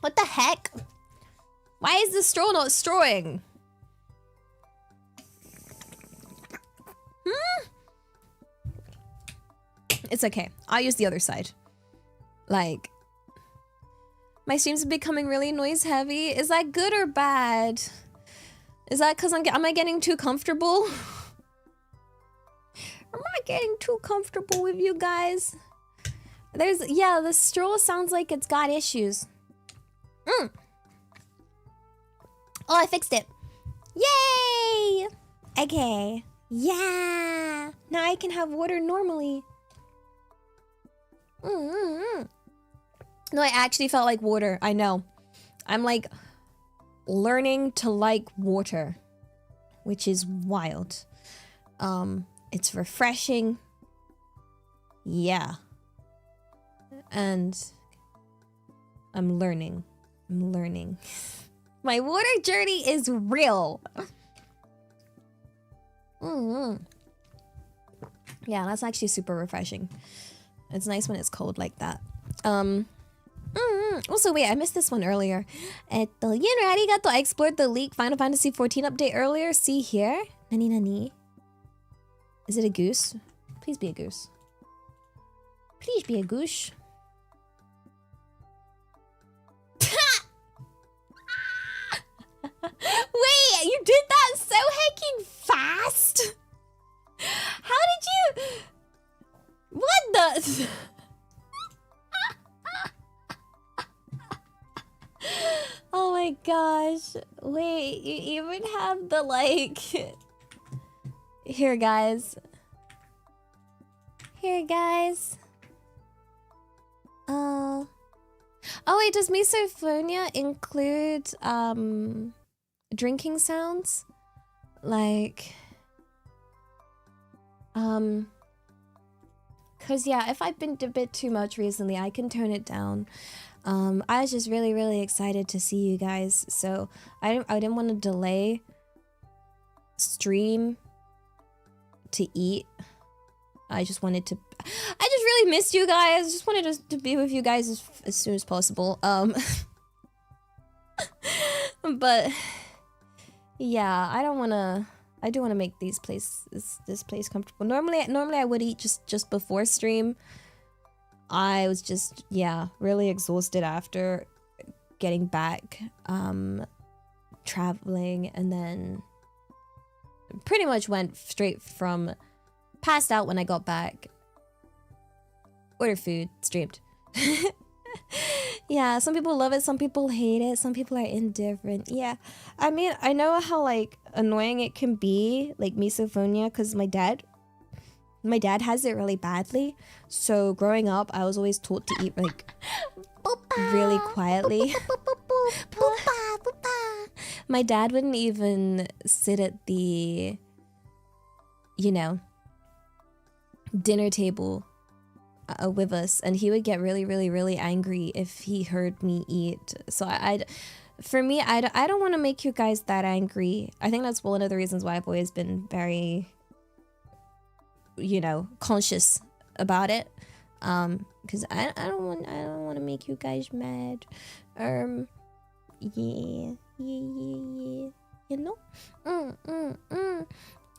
what the heck? Why is the straw not strawing? It's okay. I'll use the other side. Like, my streams are becoming really noise heavy. Is that good or bad? Is that because am I getting too comfortable? Am I getting too comfortable with you guys? Yeah, the straw sounds like it's got issues. Oh, I fixed it. Yay! Okay. Yeah! Now I can have water normally. No, I actually felt like water. I know. I'm like learning to like water, which is wild. It's refreshing. Yeah. And I'm learning. My water journey is real. Yeah, that's actually super refreshing. It's nice when it's cold like that. Also, wait, I missed this one earlier. Arigato, I explored the leaked Final Fantasy XIV update earlier. See here. Nani. Is it a goose? Please be a goose. Please be a goose. Wait, you did that so hecking fast? How did you... What the... Oh my gosh. Wait, you even have the like... Here, guys. Oh wait, does misophonia include drinking sounds? Like cause yeah, if I've been a bit too much recently, I can tone it down. I was just really excited to see you guys, so I didn't want to delay stream to eat. I just really missed you guys. Just wanted to be with you guys as soon as possible. But yeah, I do want to make this place comfortable. Normally I would eat just before stream. I was just, yeah, really exhausted after getting back, traveling, and then pretty much went straight from passed out when I got back. Ordered food, streamed. Yeah, some people love it, some people hate it, some people are indifferent. Yeah, I mean, I know how like annoying it can be, like misophonia, because my dad has it really badly. So growing up, I was always taught to eat like really quietly. My dad wouldn't even sit at the, dinner table with us, and he would get really angry if he heard me eat. So for me, I don't want to make you guys that angry. I think that's one of the reasons why I've always been very, conscious about it, because I don't want to make you guys mad. Yeah.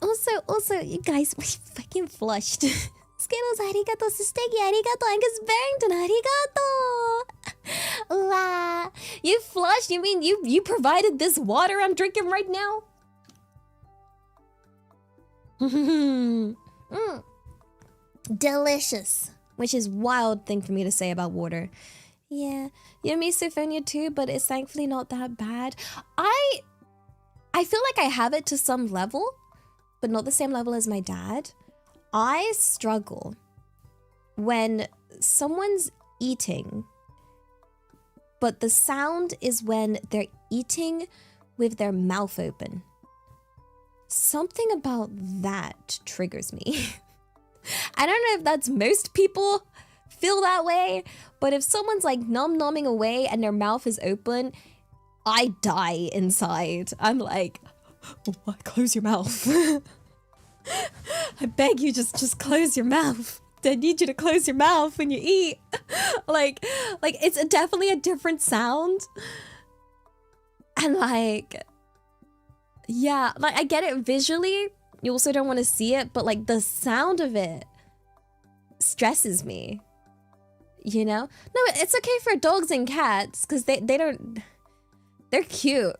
Also, you guys, we fucking flushed. Skittles, arigato. Sustegi, arigato. Angus Barrington, arigato. Wow. You flushed? You mean you provided this water I'm drinking right now? Delicious. Which is wild thing for me to say about water. Yeah, yummy Souvenirs too, but it's thankfully not that bad. I feel like I have it to some level, but not the same level as my dad. I struggle when someone's eating, but the sound is when they're eating with their mouth open. Something about that triggers me. I don't know if that's most people feel that way, but if someone's like numbing away and their mouth is open, I die inside. I'm like, what? Close your mouth. I beg you, just close your mouth. I need you to close your mouth when you eat. like it's definitely a different sound. And like, yeah, like I get it visually. You also don't want to see it, but like the sound of it stresses me. You know? No, it's okay for dogs and cats because they don't. They're cute.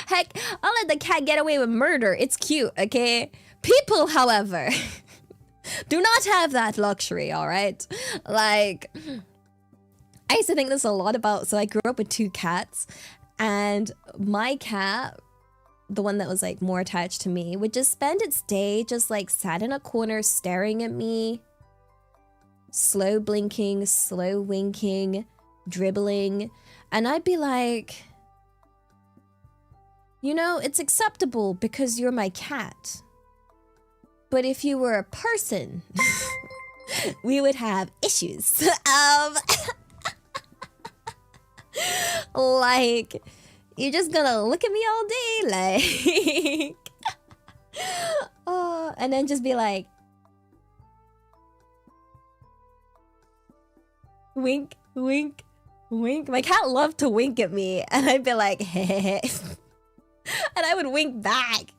Heck, I'll let the cat get away with murder. It's cute, okay? People, however, do not have that luxury, all right? Like, I used to think this a lot about, so I grew up with 2 cats, and my cat, the one that was like more attached to me, would just spend its day just like sat in a corner staring at me, slow blinking, slow winking, dribbling, and I'd be like, you know, it's acceptable because you're my cat. But if you were a person, we would have issues. Like, you're just gonna look at me all day, like, oh, and then just be like, wink, wink, wink. My cat loved to wink at me, and I'd be like, hey. And I would wink back.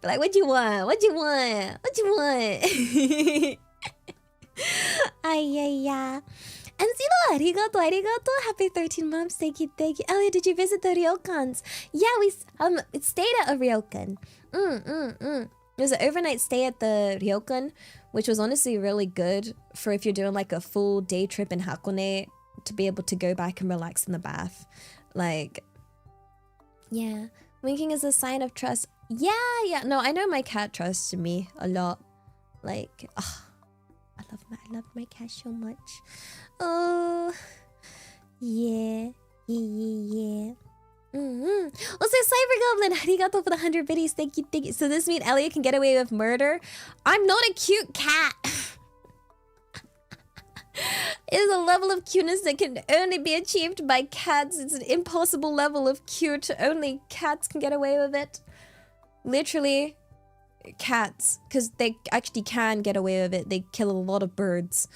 Like, what you want? What you want? What you want? Ay, ay, ay. And Zilo, arigato, arigato. Happy 13 months. Thank you, thank you. Elliot, did you visit the Ryokans? Yeah, we stayed at a Ryokan. It was an overnight stay at the Ryokan, which was honestly really good for if you're doing like a full day trip in Hakone to be able to go back and relax in the bath. Like, yeah. Winking is a sign of trust. Yeah. No, I know my cat trusts me a lot. Like, oh, I love my cat so much. Oh, yeah. Also, Cyber Goblin, arigato for the 100 biddies. Thank you. So this means Elliot can get away with murder? I'm not a cute cat. It is a level of cuteness that can only be achieved by cats. It's an impossible level of cute. Only cats can get away with it. Literally, cats. Because they actually can get away with it. They kill a lot of birds.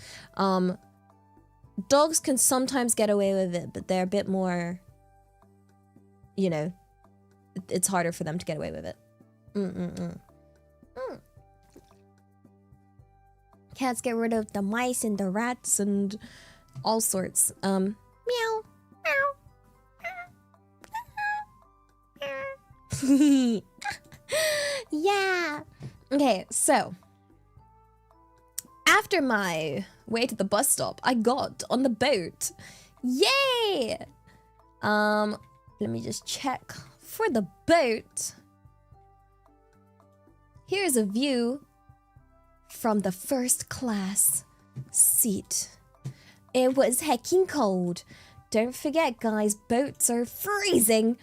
Dogs can sometimes get away with it, but they're a bit more, you know, it's harder for them to get away with it. Cats get rid of the mice and the rats and all sorts. Meow. Yeah. Okay, so after my way to the bus stop, I got on the boat. Yay! Let me just check for the boat. Here's a view from the first class seat. It was heckin' cold. Don't forget, guys, boats are freezing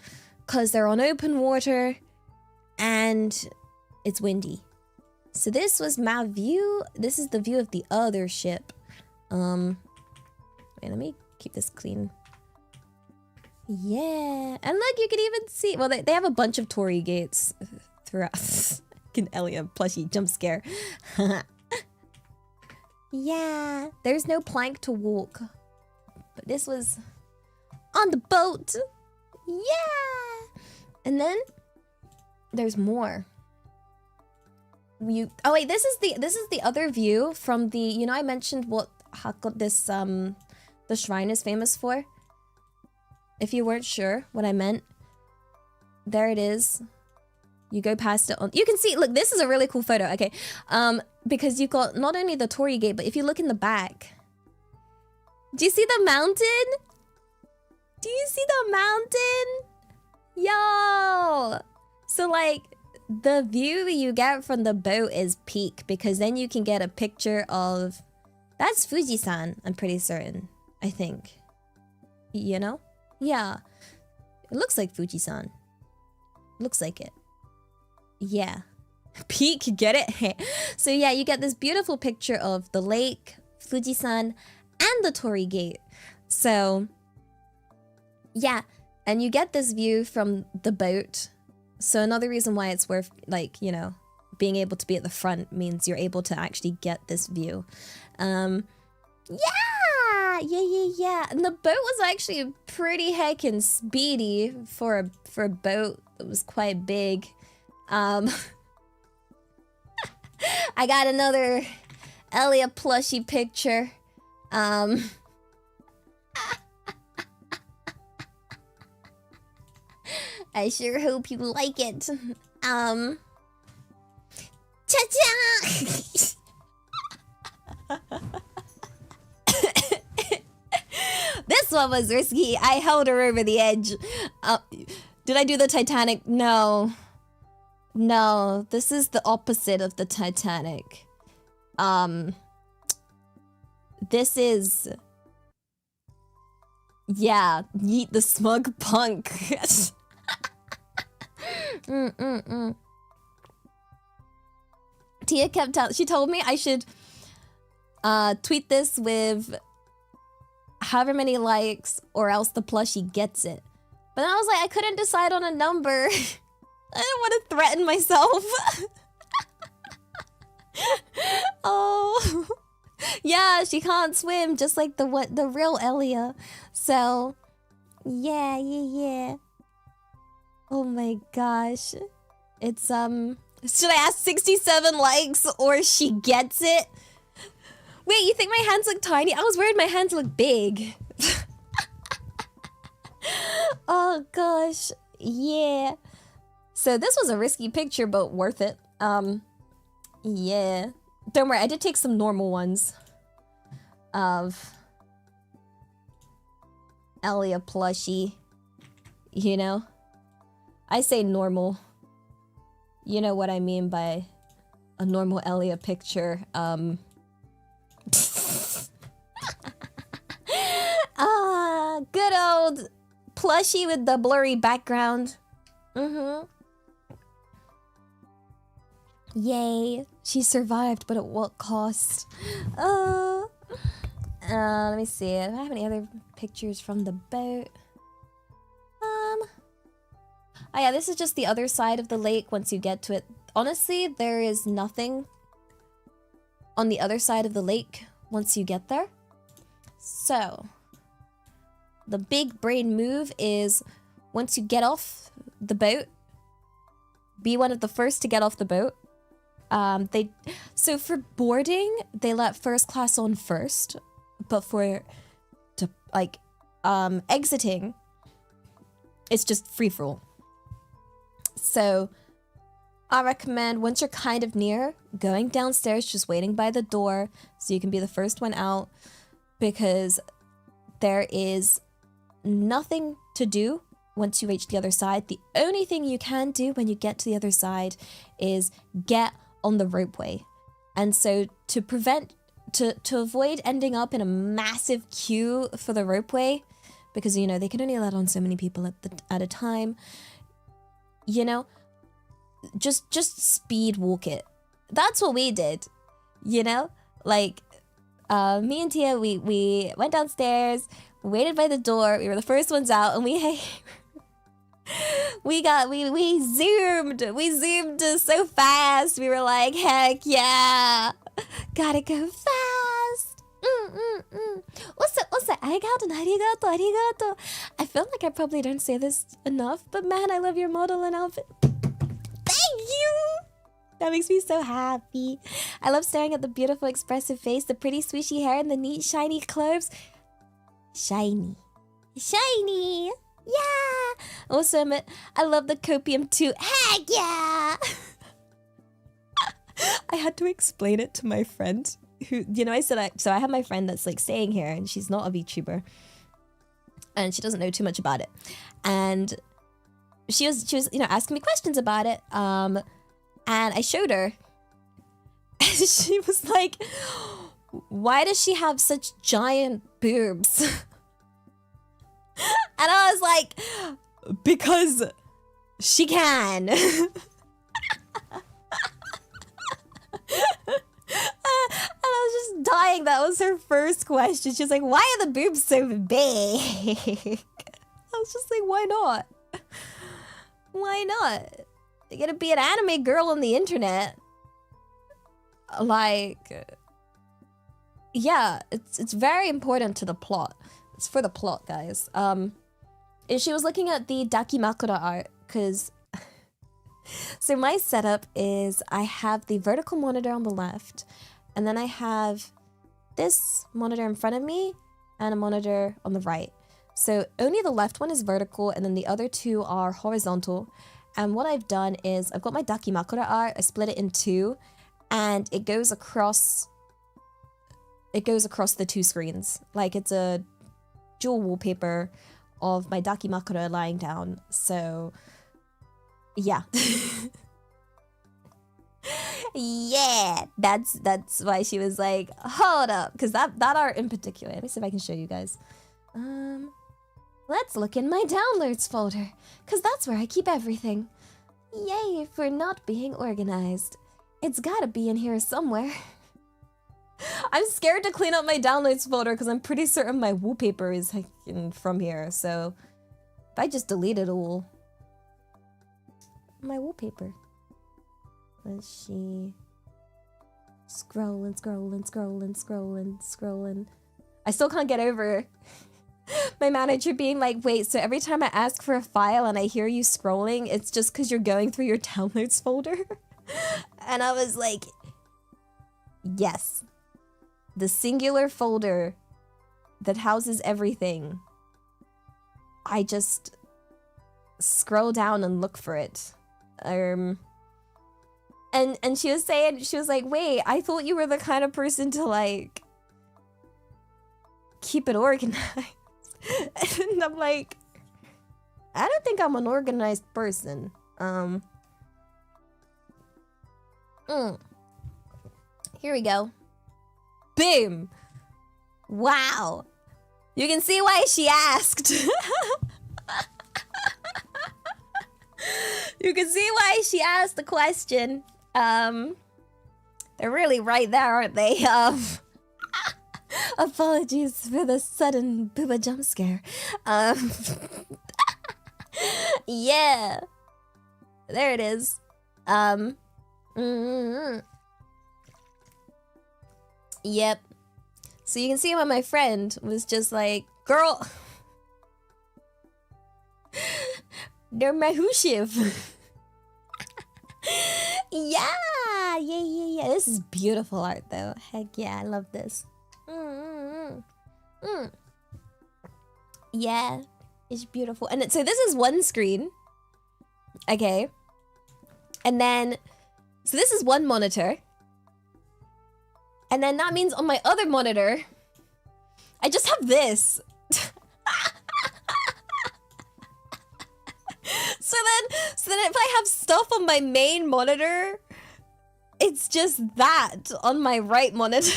because they're on open water and it's windy. So this was my view. This is the view of the other ship. Wait, let me keep this clean. Yeah, and look, you can even see, well, they have a bunch of torii gates throughout. Can Elliot Plushy jump scare. Yeah, there's no plank to walk, but this was on the boat. Yeah, and then there's more. Oh wait, this is the other view from the, you know, I mentioned what the shrine is famous for. If you weren't sure what I meant, there it is. You go past it on... You can see... Look, this is a really cool photo, okay? Because you've got not only the torii gate, but if you look in the back... Do you see the mountain? Do you see the mountain? Yo! So, like, the view you get from the boat is peak, because then you can get a picture of... That's Fujisan, I'm pretty certain. I think. You know? Yeah. It looks like Fujisan. Looks like it. Yeah. Peak, get it? So yeah, you get this beautiful picture of the lake, Fujisan, and the torii gate. So, yeah. And you get this view from the boat. So another reason why it's worth, like, you know, being able to be at the front means you're able to actually get this view. Yeah! And the boat was actually pretty heckin' speedy for a boat that was quite big. I got another Elia Plushy picture. I sure hope you like it. Cha-cha! This one was risky. I held her over the edge. Did I do the Titanic? No. No, this is the opposite of the Titanic. This is... Yeah, yeet the smug punk. Tia kept telling... She told me I should tweet this with however many likes or else the plushie gets it. But then I was like, I couldn't decide on a number. I didn't want to threaten myself. Oh. Yeah, she can't swim just like the real Elia. So, yeah. Oh my gosh. It's, should I ask 67 likes or she gets it? Wait, you think my hands look tiny? I was worried my hands look big. Oh gosh. Yeah. So this was a risky picture, but worth it. Yeah. Don't worry, I did take some normal ones of Elia plushie. You know? I say normal. You know what I mean by a normal Elia picture. Good old plushie with the blurry background. Yay. She survived, but at what cost? Let me see. Do I have any other pictures from the boat? Oh yeah, this is just the other side of the lake once you get to it. Honestly, there is nothing on the other side of the lake once you get there. So, the big brain move is once you get off the boat, be one of the first to get off the boat. So for boarding, they let first class on first, but exiting, it's just free for all. So I recommend once you're kind of near, going downstairs, just waiting by the door so you can be the first one out, because there is nothing to do once you reach the other side. The only thing you can do when you get to the other side is get on the ropeway. And so to avoid ending up in a massive queue for the ropeway, because, you know, they can only let on so many people at a time, you know, just speed walk it. That's what we did, you know? Like, me and Tia, we went downstairs, waited by the door, we were the first ones out, and we zoomed so fast. We were like, heck yeah, gotta go fast. Also, arigato. I feel like I probably don't say this enough, but man, I love your model and outfit. Thank you. That makes me so happy. I love staring at the beautiful expressive face, the pretty swishy hair, and the neat shiny clothes. Shiny. Yeah. Awesome. I love the copium too. Heck yeah! I had to explain it to my friend who, you know, I have my friend that's like staying here and she's not a VTuber and she doesn't know too much about it. And she was, you know, asking me questions about it. And I showed her and she was like, why does she have such giant boobs? And I was like, because she can. And I was just dying. That was her first question. She was like, why are the boobs so big? I was just like, why not? Why not? You're gonna be an anime girl on the internet. Like, yeah, it's very important to the plot. It's for the plot, guys. And she was looking at the Dakimakura art, because so my setup is I have the vertical monitor on the left, and then I have this monitor in front of me and a monitor on the right. So only the left one is vertical, and then the other two are horizontal. And what I've done is I've got my Dakimakura art, I split it in two, and it goes across the two screens. Like it's a dual wallpaper of my Dakimakura lying down. So yeah. Yeah, that's why she was like, hold up, because that art in particular, let me see if I can show you guys. Let's look in my downloads folder, because that's where I keep everything. Yay for not being organized. It's gotta be in here somewhere. I'm scared to clean up my downloads folder because I'm pretty certain my wallpaper is from here, so if I just delete it all. My wallpaper. Let's see. Scrolling. I still can't get over my manager being like, wait, so every time I ask for a file and I hear you scrolling, it's just because you're going through your downloads folder? And I was like, yes. The singular folder that houses everything. I just scroll down and look for it. And she was like, wait, I thought you were the kind of person to like keep it organized. And I'm like, I don't think I'm an organized person. Here we go. Boom. Wow. You can see why she asked. You can see why she asked the question. They're really right there, aren't they? Apologies for the sudden booba jump scare. Yeah. There it is. Yep. So you can see why my friend was just like, girl, they're mahushiv. Yeah. This is beautiful art though. Heck yeah, I love this. Yeah, it's beautiful. And so this is one screen. Okay. And then, so this is one monitor. And then that means on my other monitor, I just have this. So then if I have stuff on my main monitor, it's just that on my right monitor.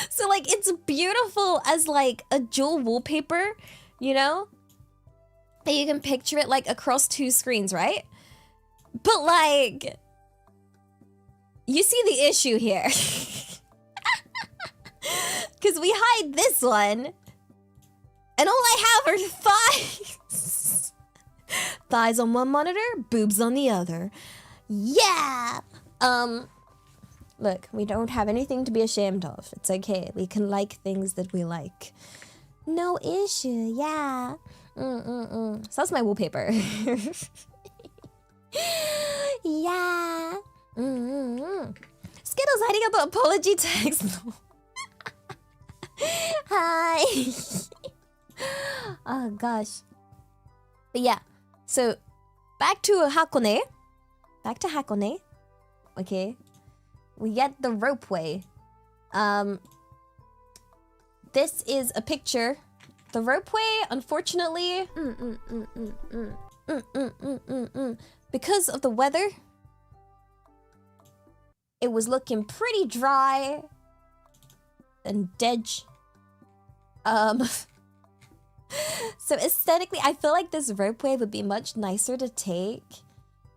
So like it's beautiful as like a dual wallpaper, you know? That you can picture it like across two screens, right? But like, you see the issue here. Because we hide this one, and all I have are thighs. Thighs on one monitor, boobs on the other. Yeah! Look, we don't have anything to be ashamed of. It's okay. We can like things that we like. No issue, yeah. So that's my wallpaper. Yeah. Skittles, arigato, apology text. Hi. Oh gosh. But yeah, so back to Hakone. Back to Hakone. Okay. We get the ropeway. This is a picture. The ropeway, unfortunately, because of the weather, it was looking pretty dry and dead. So aesthetically, I feel like this ropeway would be much nicer to take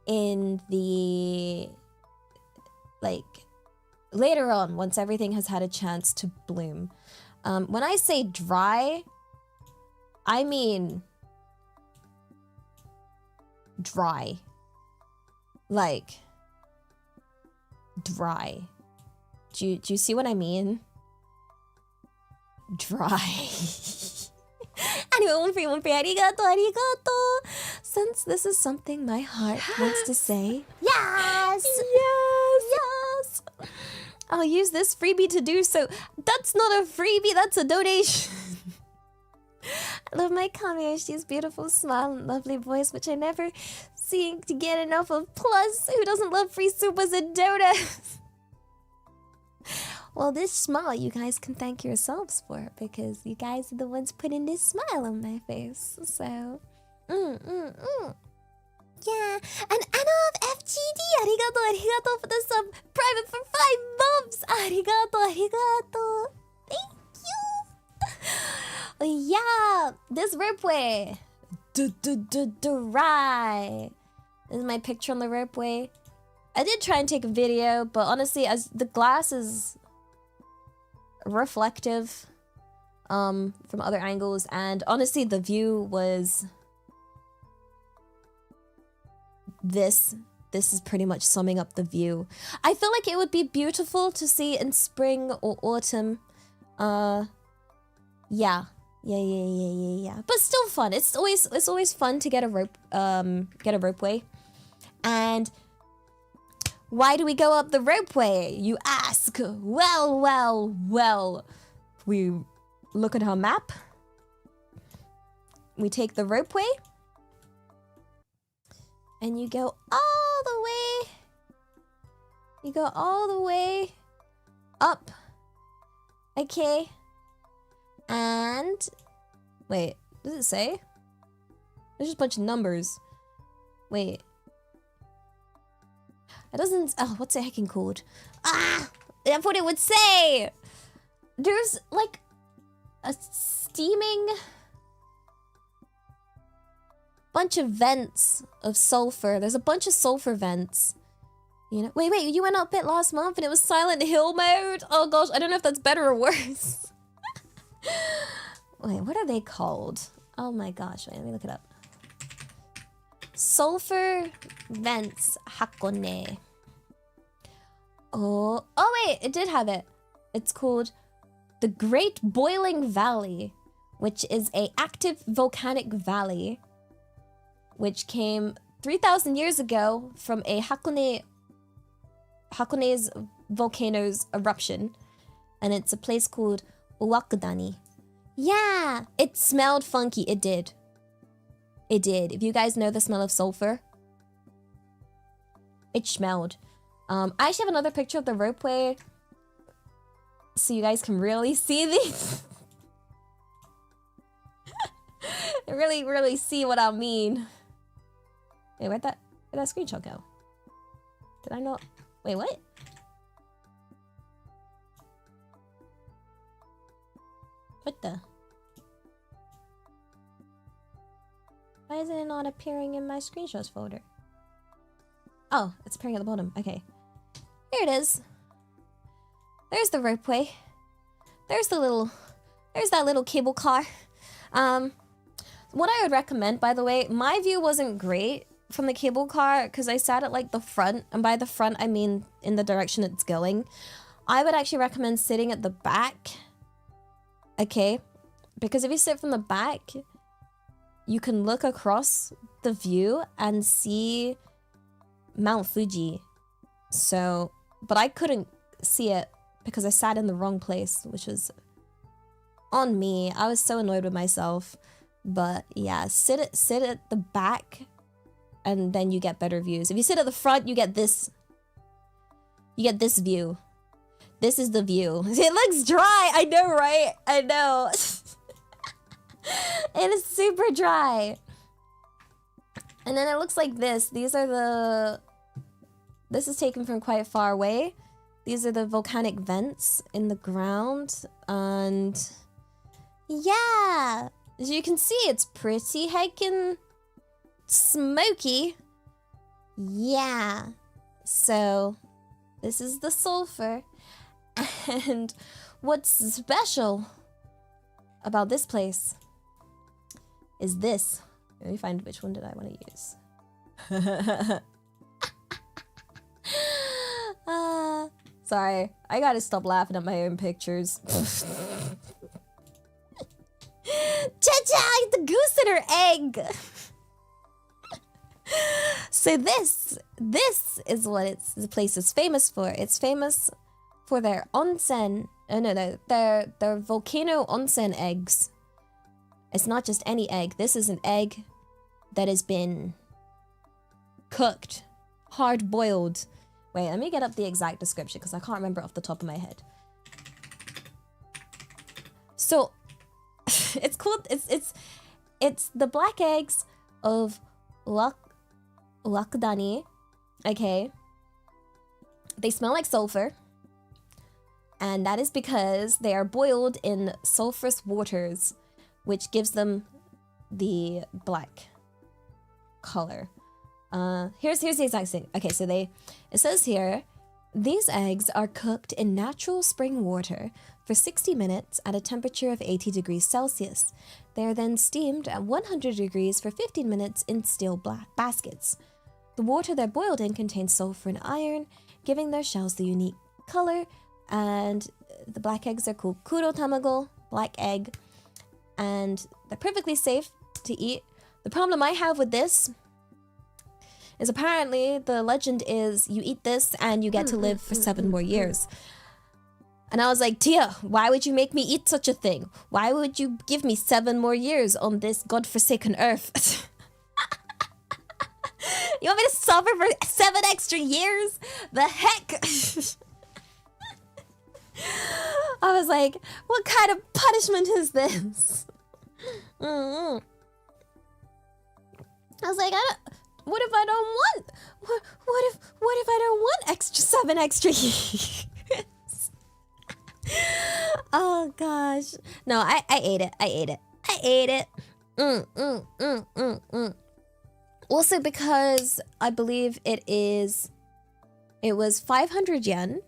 in the, like, later on, once everything has had a chance to bloom. When I say dry, I mean dry. Like, dry. Do you see what I mean? Dry. Anyway, one free, arigato. Since this is something my heart wants to say, yes! I'll use this freebie to do so. That's not a freebie, that's a donation. I love my Kami. She has beautiful smile and lovely voice, which I never seem to get enough of. Plus, who doesn't love free supers and donuts? Well, this smile you guys can thank yourselves for, because you guys are the ones putting this smile on my face. So, Yeah, and Anna of FGD, arigato for the sub. Private for 5 months. Arigato. Thank you. Yeah, this ropeway. Dry. This is my picture on the ropeway. I did try and take a video, but honestly, as the glass is reflective from other angles, and honestly, the view was this is pretty much summing up the view. I feel like it would be beautiful to see in spring or autumn. Yeah. But still fun. It's always fun to get a ropeway. And why do we go up the ropeway, you ask? Well. We look at our map. We take the ropeway. And you go all the way. You go all the way up. Okay. And wait, does it say? There's just a bunch of numbers. Wait. It doesn't. Oh, what's it hecking called? Ah! That's what it would say! There's like a steaming bunch of vents of sulfur. There's a bunch of sulfur vents. You know, wait, you went up it last month and it was Silent Hill mode? Oh gosh, I don't know if that's better or worse. Wait, what are they called? Oh my gosh, wait, let me look it up. Sulfur vents Hakone. Oh wait, it did have it. It's called the Great Boiling Valley, which is a active volcanic valley which came 3,000 years ago from a Hakone's volcano's eruption, and it's a place called Uwakudani. Yeah, it smelled funky. It did. If you guys know the smell of sulfur, it smelled. I actually have another picture of the ropeway, so you guys can really see these. really see what I mean. Wait, where'd that screenshot go? Did I not? Wait, what? What the? Why isn't it not appearing in my screenshots folder? Oh, it's appearing at the bottom. Okay. Here it is. There's the ropeway. There's that little cable car. What I would recommend, by the way, my view wasn't great from the cable car because I sat at like the front, and by the front I mean in the direction it's going. I would actually recommend sitting at the back. Okay? Because if you sit from the back, you can look across the view and see Mount Fuji. So, but I couldn't see it because I sat in the wrong place, which was On me. I was so annoyed with myself. But yeah, sit at the back and then you get better views. If you sit at the front, you get this. You get this view. This is the view. It looks dry. I know, right? I know. It is super dry. And then it looks like this. These are the... This is taken from quite far away. These are the volcanic vents in the ground. And... yeah! As you can see, it's pretty heckin' smoky. Yeah. So, this is the sulfur. And what's special about this place is this. Let me find which one did I want to use. Sorry, I gotta stop laughing at my own pictures. Cha-cha! The goose in her egg! So this is what the place is famous for. It's famous for their onsen. Their volcano onsen eggs. It's not just any egg. This is an egg that has been cooked, hard boiled. Wait, let me get up the exact description because I can't remember off the top of my head. So it's called it's the black eggs of Lakdani. Okay. They smell like sulfur. And that is because they are boiled in sulfurous waters, which gives them the black color. Here's the exact thing. Okay, so it says here, these eggs are cooked in natural spring water for 60 minutes at a temperature of 80 degrees Celsius. They are then steamed at 100 degrees for 15 minutes in steel baskets. The water they're boiled in contains sulfur and iron, giving their shells the unique color, and the black eggs are called kuro tamago, black egg, and they're perfectly safe to eat. The problem I have with this is apparently the legend is you eat this and you get to live for 7 more years. And I was like, Tia, why would you make me eat such a thing? Why would you give me 7 more years on this godforsaken earth? You want me to suffer for 7 extra years? The heck? I was like, what kind of punishment is this? I was like, what if I don't want? What if I don't want 7 extra years? Oh gosh. No, I ate it. Also because I believe it was 500 yen,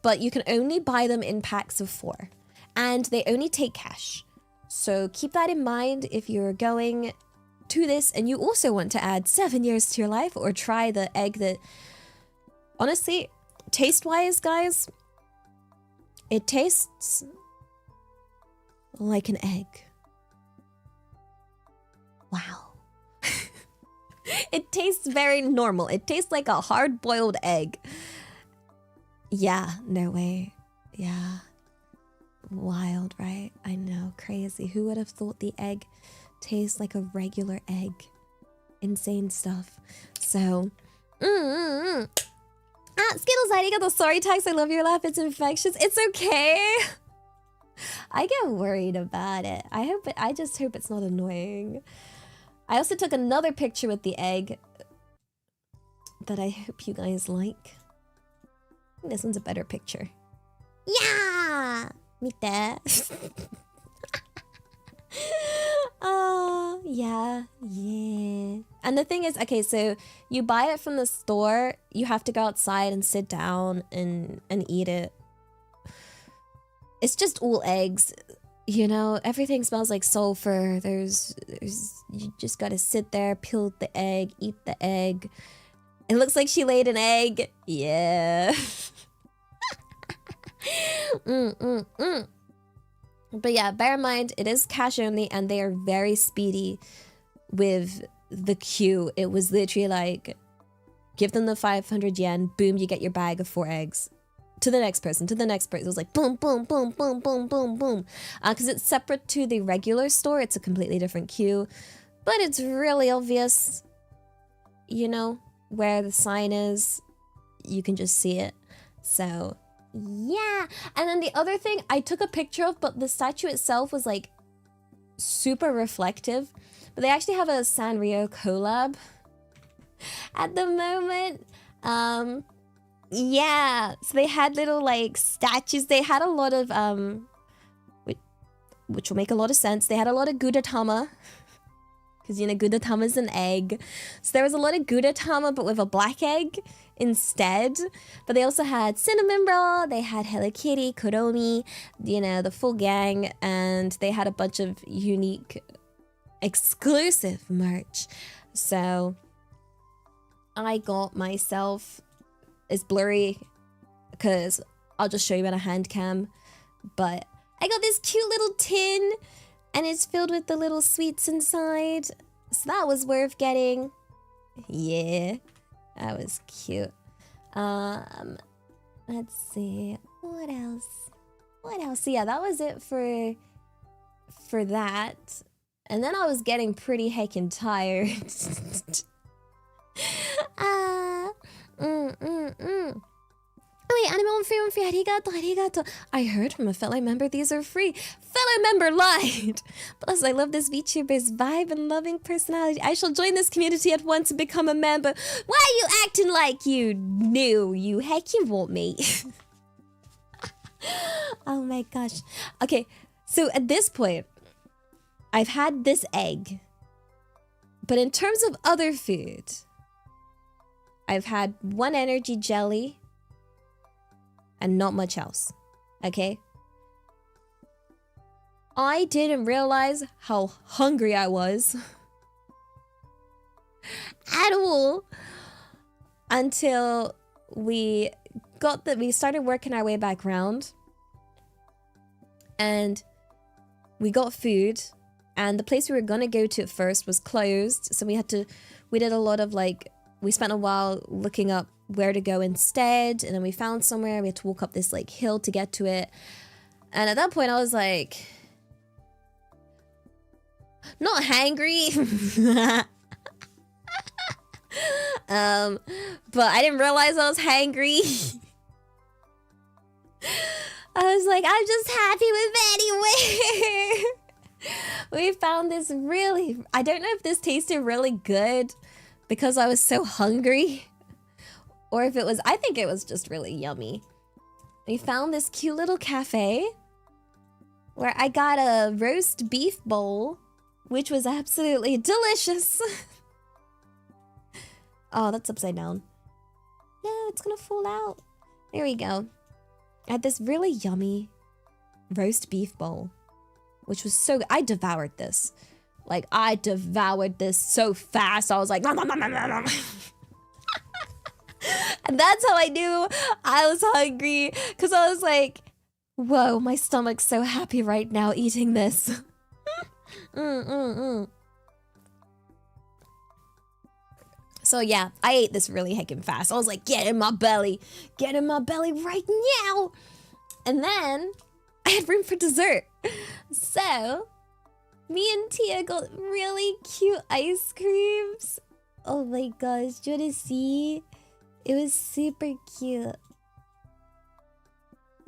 but you can only buy them in packs of 4. And they only take cash. So keep that in mind if you're going to this and you also want to add 7 years to your life, or try the egg that, honestly, taste-wise, guys, it tastes like an egg. Wow. It tastes very normal. It tastes like a hard-boiled egg. Yeah, no way. Yeah. Wild, right? I know, crazy. Who would have thought the egg tastes like a regular egg? Insane stuff. So, Skittles, arigato, sorry tax. I love your laugh. It's infectious. It's okay. I get worried about it. I just hope it's not annoying. I also took another picture with the egg that I hope you guys like. This one's a better picture. Yeah! Mite. Yeah. And the thing is, okay, so you buy it from the store, you have to go outside and sit down and eat it. It's just all eggs, you know? Everything smells like sulfur. You just gotta sit there, peel the egg, eat the egg. It looks like she laid an egg. Yeah. But yeah, bear in mind, it is cash only and they are very speedy with the queue. It was literally like, give them the 500 yen, boom, you get your bag of 4 eggs. to the next person, to the next person. It was like boom, boom, boom, boom, boom, boom, boom. Because it's separate to the regular store. It's a completely different queue. But it's really obvious, you know, where the sign is. You can just see it. So, yeah. And then the other thing I took a picture of, but the statue itself was like super reflective. But they actually have a Sanrio collab at the moment. Yeah, so they had little like statues. They had a lot of which will make a lot of sense. They had a lot of Gudetama, because you know Gudetama is an egg. So there was a lot of Gudetama, but with a black egg instead. But they also had Cinnamon Roll. They had Hello Kitty, Kuromi, you know, the full gang, and they had a bunch of unique, exclusive merch. So I got myself. It's blurry because I'll just show you in a hand cam, but I got this cute little tin and it's filled with the little sweets inside, so that was worth getting. Yeah, that was cute. Let's see, what else? So yeah, that was it for that. And then I was getting pretty heckin' tired. Wait, anime free, arigato. I heard from a fellow member these are free. Fellow member lied. Plus, I love this VTuber's vibe and loving personality. I shall join this community at once and become a member. Why are you acting like you knew? You heck, you won't, mate. Oh my gosh. Okay, so at this point, I've had this egg. But in terms of other food, I've had one energy jelly and not much else, okay? I didn't realize how hungry I was at all until we started working our way back round and we got food, and the place we were gonna go to at first was closed, so we did a lot of like, we spent a while looking up where to go instead, and then we found somewhere. We had to walk up this like hill to get to it, and at that point I was like, not hangry. But I didn't realize I was hangry. I was like, I'm just happy with anywhere. We found this really, I don't know if this tasted really good because I was so hungry, or if it was, I think it was just really yummy. We found this cute little cafe where I got a roast beef bowl, which was absolutely delicious. Oh, that's upside down. No, it's gonna fall out. There we go. I had this really yummy roast beef bowl, which was so good. I devoured this. Like, I devoured this so fast. I was like, nom, nom, nom, nom, nom. And that's how I knew I was hungry, because I was like, whoa, my stomach's so happy right now eating this. So yeah, I ate this really heckin' fast. I was like, get in my belly right now. And then I had room for dessert. So me and Tia got really cute ice creams. Oh my gosh, do you wanna see? It was super cute.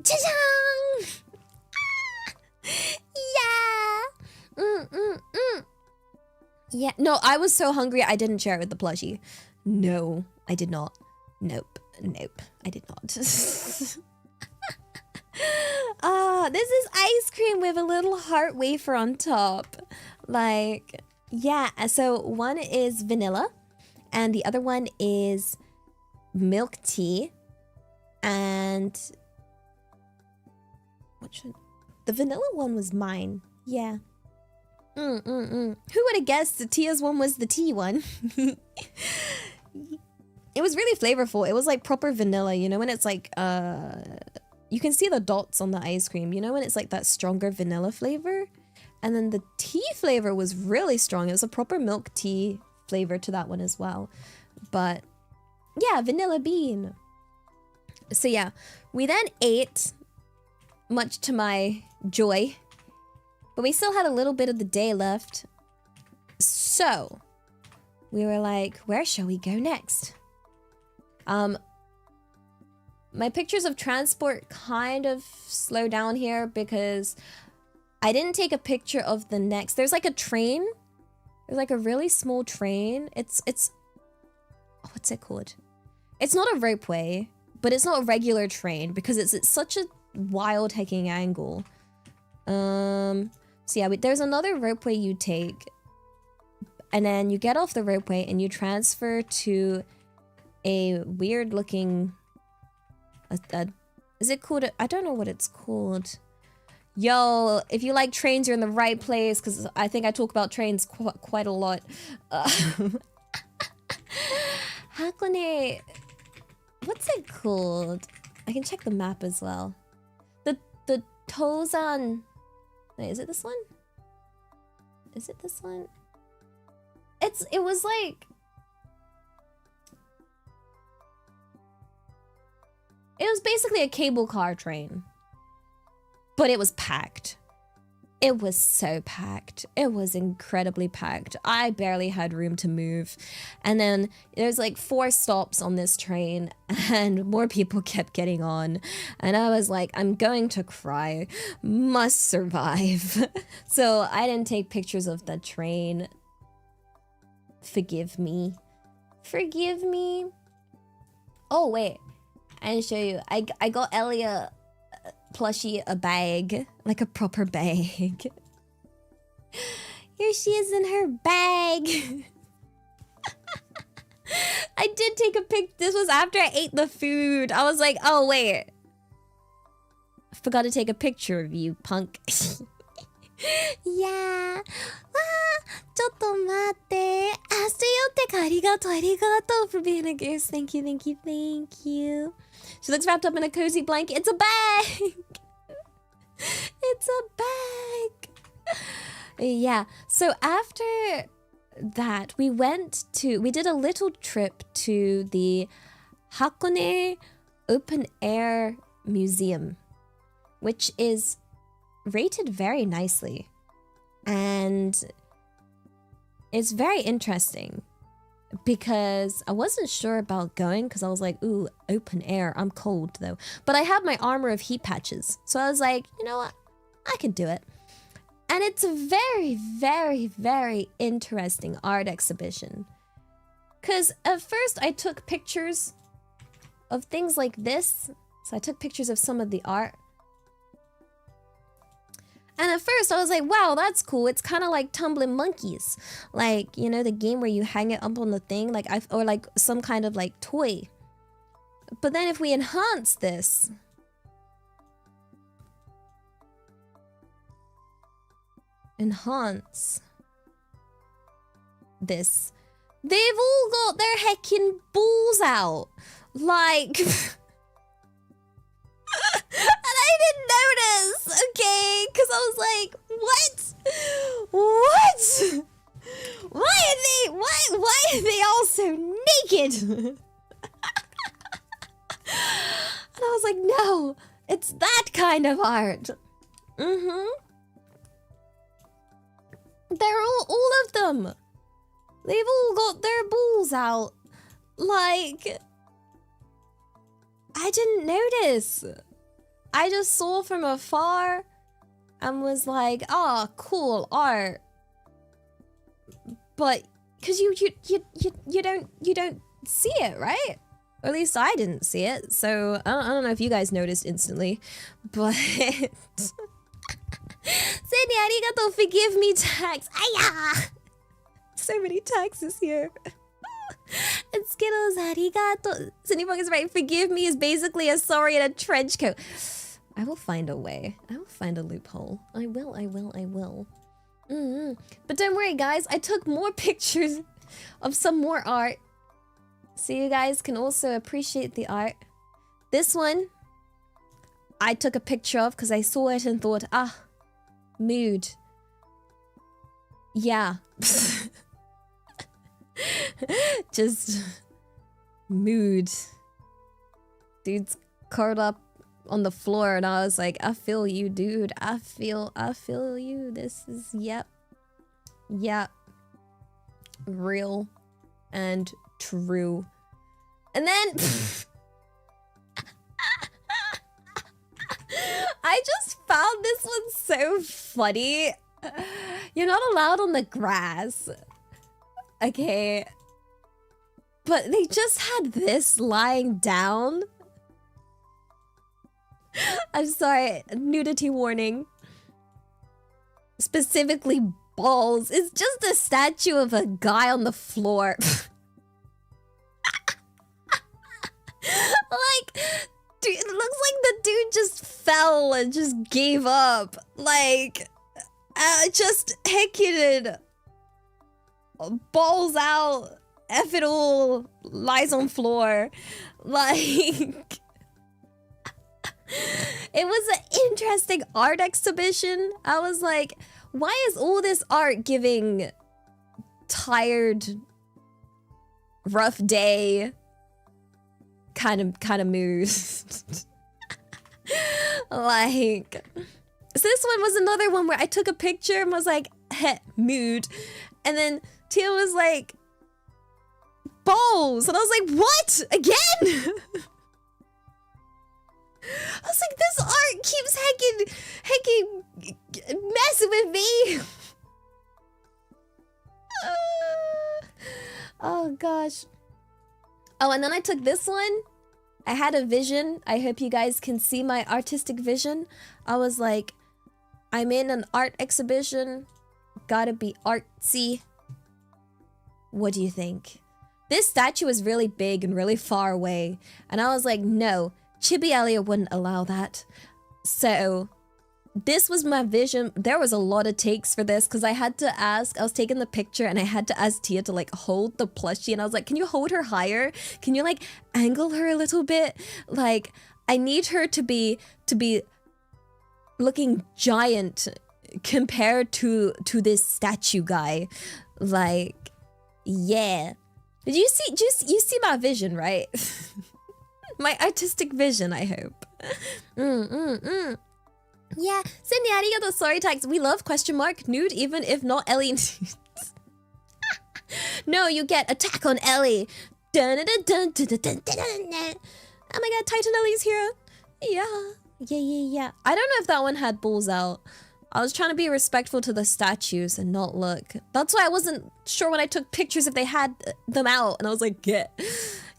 Cha-chang! Yeah! Yeah, no, I was so hungry I didn't share it with the plushie. No, I did not. Nope, I did not. This is ice cream with a little heart wafer on top. Like, yeah, so one is vanilla and the other one is milk tea. And the vanilla one was mine. Yeah. Who would have guessed the Tia's one was the tea one? It was really flavorful. It was like proper vanilla, you know, when it's like, you can see the dots on the ice cream, you know, when it's like that stronger vanilla flavor. And then the tea flavor was really strong. It was a proper milk tea flavor to that one as well. But yeah, vanilla bean. So yeah, We then ate, much to my joy, but we still had a little bit of the day left. So we were like, where shall we go next? My pictures of transport kind of slow down here because I didn't take a picture of the next. There's like a train. There's like a really small train. It's what's it called? It's not a ropeway, but it's not a regular train because it's such a wild hiking angle. So yeah, there's another ropeway you take, and then you get off the ropeway and you transfer to a weird looking. Is it called? I don't know what it's called. Yo, if you like trains, you're in the right place because I think I talk about trains quite a lot. Hakone, what's it called? I can check the map as well. The Tozan. Wait, is it this one? Is it this one? It was like. It was basically a cable car train. But it was packed. It was so packed. It was incredibly packed. I barely had room to move. And then there's like 4 stops on this train and more people kept getting on. And I was like, I'm going to cry. Must survive. So I didn't take pictures of the train. Forgive me. Forgive me. Oh, wait. I didn't show you. I got Elia Plushy a bag. Like a proper bag. Here she is in her bag. I did take a pic. This was after I ate the food. I was like, oh, wait. I forgot to take a picture of you, punk. Yeah. ちょっと待って。あ、してよってかありがとう、ありがとう for being a goose. Thank you, thank you, thank you. She looks wrapped up in a cozy blanket. It's a bag. It's a bag. Yeah. So after that, we did a little trip to the Hakone Open Air Museum, which is rated very nicely. And it's very interesting because I wasn't sure about going because I was like, ooh, open air. I'm cold though. But I have my armor of heat patches. So I was like, you know what? I can do it. And it's a very, very, very interesting art exhibition. Because at first I took pictures of things like this. So I took pictures of some of the art. And at first I was like, wow, that's cool. It's kind of like tumbling monkeys. Like, you know, the game where you hang it up on the thing, like or like some kind of like toy. But then if we enhance this, they've all got their heckin' balls out. Like and I didn't notice, okay? Because I was like, what? Why are they all so naked? And I was like, no, it's that kind of art. They're all of them. They've all got their balls out. Like, I didn't notice. I just saw from afar and was like, oh, cool art. But because you don't see it, right? Or at least I didn't see it. So I don't know if you guys noticed instantly, but Sandy, arigato, forgive me tax. Aya! So many taxes here. And Skittles, arigato. Cindy Punk is right. Forgive me is basically a sorry in a trench coat. I will find a way. I will find a loophole. I will. But don't worry, guys. I took more pictures of some more art, so you guys can also appreciate the art. This one, I took a picture of because I saw it and thought, ah, mood. Yeah. Just mood. Dude's curled up on the floor, and I was like, I feel you, dude. I feel you. This is, yep. Real and true. And then I just found this one so funny. You're not allowed on the grass. Okay. But they just had this lying down. I'm sorry, nudity warning. Specifically balls. It's just a statue of a guy on the floor. Like, dude, it looks like the dude just fell and just gave up. Like, just heckin' balls out, F it all, lies on floor. Like, it was an interesting art exhibition. I was like, why is all this art giving tired, rough day kind of mood? Like, so this one was another one where I took a picture and was like, heh, mood. And then Tia was like, balls. And I was like, what? Again? I was like, this art keeps hecking messing with me. Oh gosh. Oh, and then I took this one. I had a vision. I hope you guys can see my artistic vision. I was like, I'm in an art exhibition. Gotta be artsy. What do you think? This statue is really big and really far away. And I was like, no, Chibi Elliot wouldn't allow that. So this was my vision. There was a lot of takes for this because I had to ask, I was taking the picture and I had to ask Tia to like hold the plushie, and I was like, can you hold her higher? Can you like angle her a little bit? Like, I need her to be looking giant compared to this statue guy. Like, yeah. Did you see my vision, right? My artistic vision, I hope. Yeah, Cindy, arigato, sorry tags. We love question mark nude, even if not Ellie nudes. No, you get attack on Ellie. Dun, dun, dun, dun, dun, dun, dun, dun, dun. Oh my god, Titan Ellie's here. Yeah. I don't know if that one had balls out. I was trying to be respectful to the statues and not look. That's why I wasn't sure when I took pictures if they had them out. And I was like,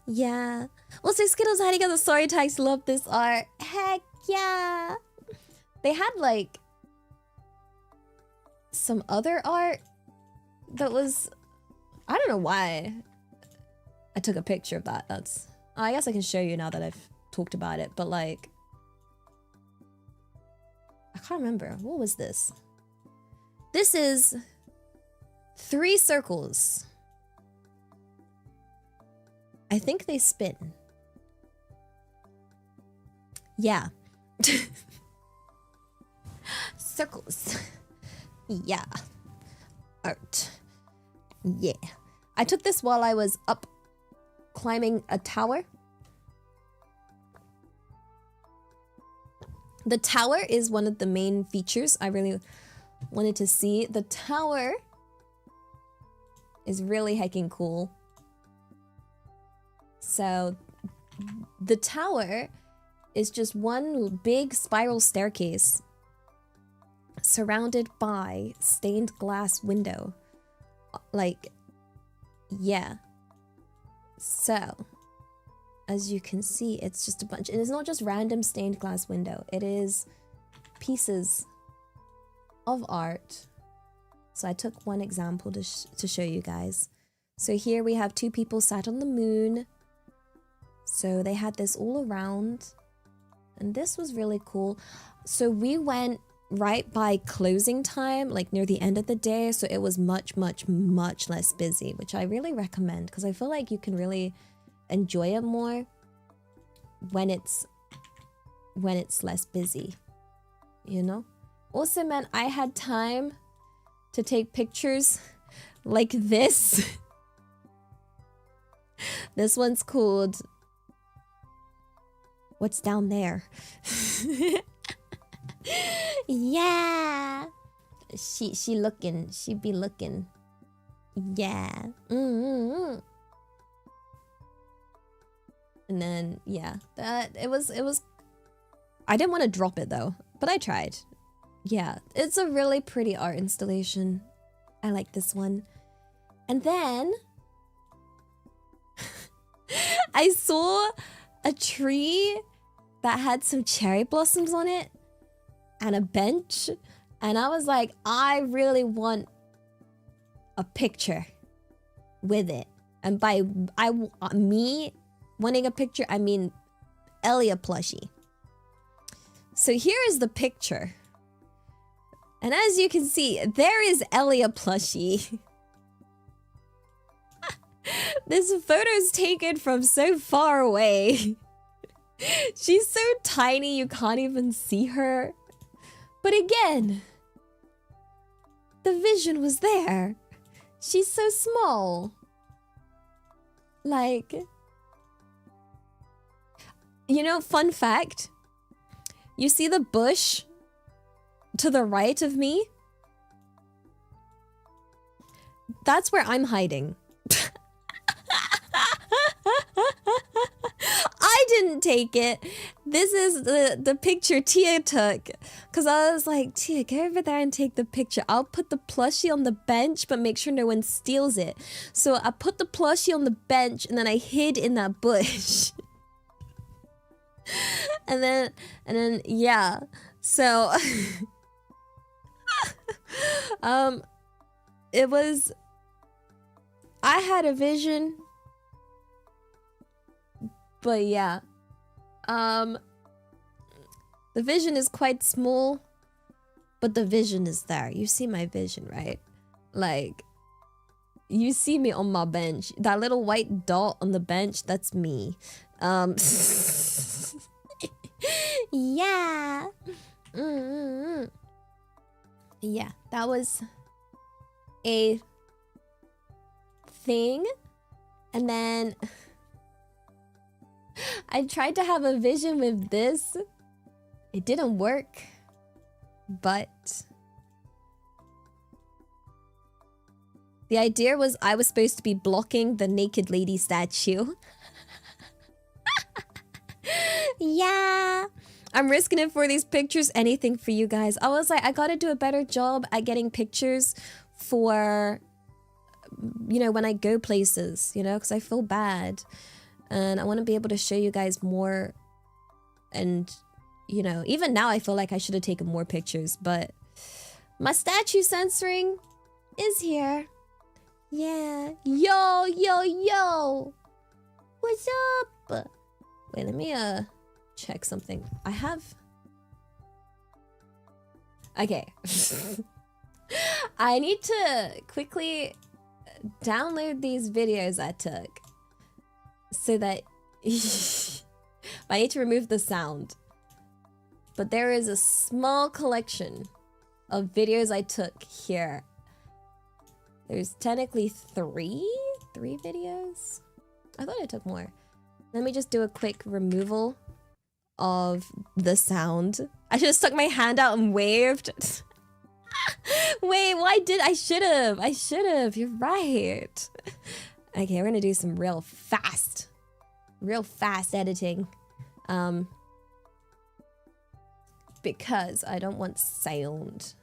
yeah. Also, Skittles, arigato, sorry tags. Love this art. Heck yeah. They had like some other art that was, I don't know why I took a picture of that. That's, I guess I can show you now that I've talked about it, but like, I can't remember. What was this? This is 3 circles. I think they spin. Yeah. Circles. Yeah. Art. Yeah. I took this while I was up climbing a tower. The tower is one of the main features I really wanted to see. The tower is really hecking cool. So the tower is just one big spiral staircase surrounded by stained glass window. Like, yeah. So, as you can see, it's just a bunch. And it's not just random stained glass window. It is pieces of art. So I took one example to show you guys. So here we have 2 people sat on the moon. So they had this all around. And this was really cool. So we went right by closing time, like near the end of the day. So it was much less busy, which I really recommend because I feel like you can really enjoy it more when it's less busy, you know? Also, man, I had time to take pictures like this. This one's called What's down there? Yeah. She looking. She be looking. Yeah. And then yeah, it was. I didn't want to drop it though, but I tried. Yeah, it's a really pretty art installation. I like this one. And then I saw a tree that had some cherry blossoms on it and a bench, and I was like, I really want a picture with it. And by me wanting a picture, I mean Elia plushie. So here is the picture. And as you can see, there is Elia plushie. This photo's taken from so far away. She's so tiny you can't even see her. But again, the vision was there. She's so small. Like, you know, fun fact. You see the bush to the right of me? That's where I'm hiding. I didn't take it. This is the picture Tia took. Because I was like, Tia, go over there and take the picture. I'll put the plushie on the bench, but make sure no one steals it. So I put the plushie on the bench and then I hid in that bush. and then yeah. So it was, I had a vision. But yeah, the vision is quite small, but the vision is there. You see my vision, right? Like, you see me on my bench. That little white dot on the bench, that's me. Yeah. Yeah, that was a thing. And then I tried to have a vision with this. It didn't work. But the idea was I was supposed to be blocking the naked lady statue. Yeah. I'm risking it for these pictures. Anything for you guys. I was like, I gotta do a better job at getting pictures for, you know, when I go places, you know, because I feel bad. And I want to be able to show you guys more. And, you know, even now I feel like I should have taken more pictures. But my statue censoring is here. Yeah. Yo, yo, yo. What's up? Wait, let me check something. I have... Okay. I need to quickly download these videos I took. So that I need to remove the sound. But there is a small collection of videos I took here. There's technically three videos. I thought I took more. Let me just do a quick removal of the sound. I should have stuck my hand out and waved. Wait, why did I should have. You're right. Okay, we're gonna do some real fast editing. Because I don't want sound.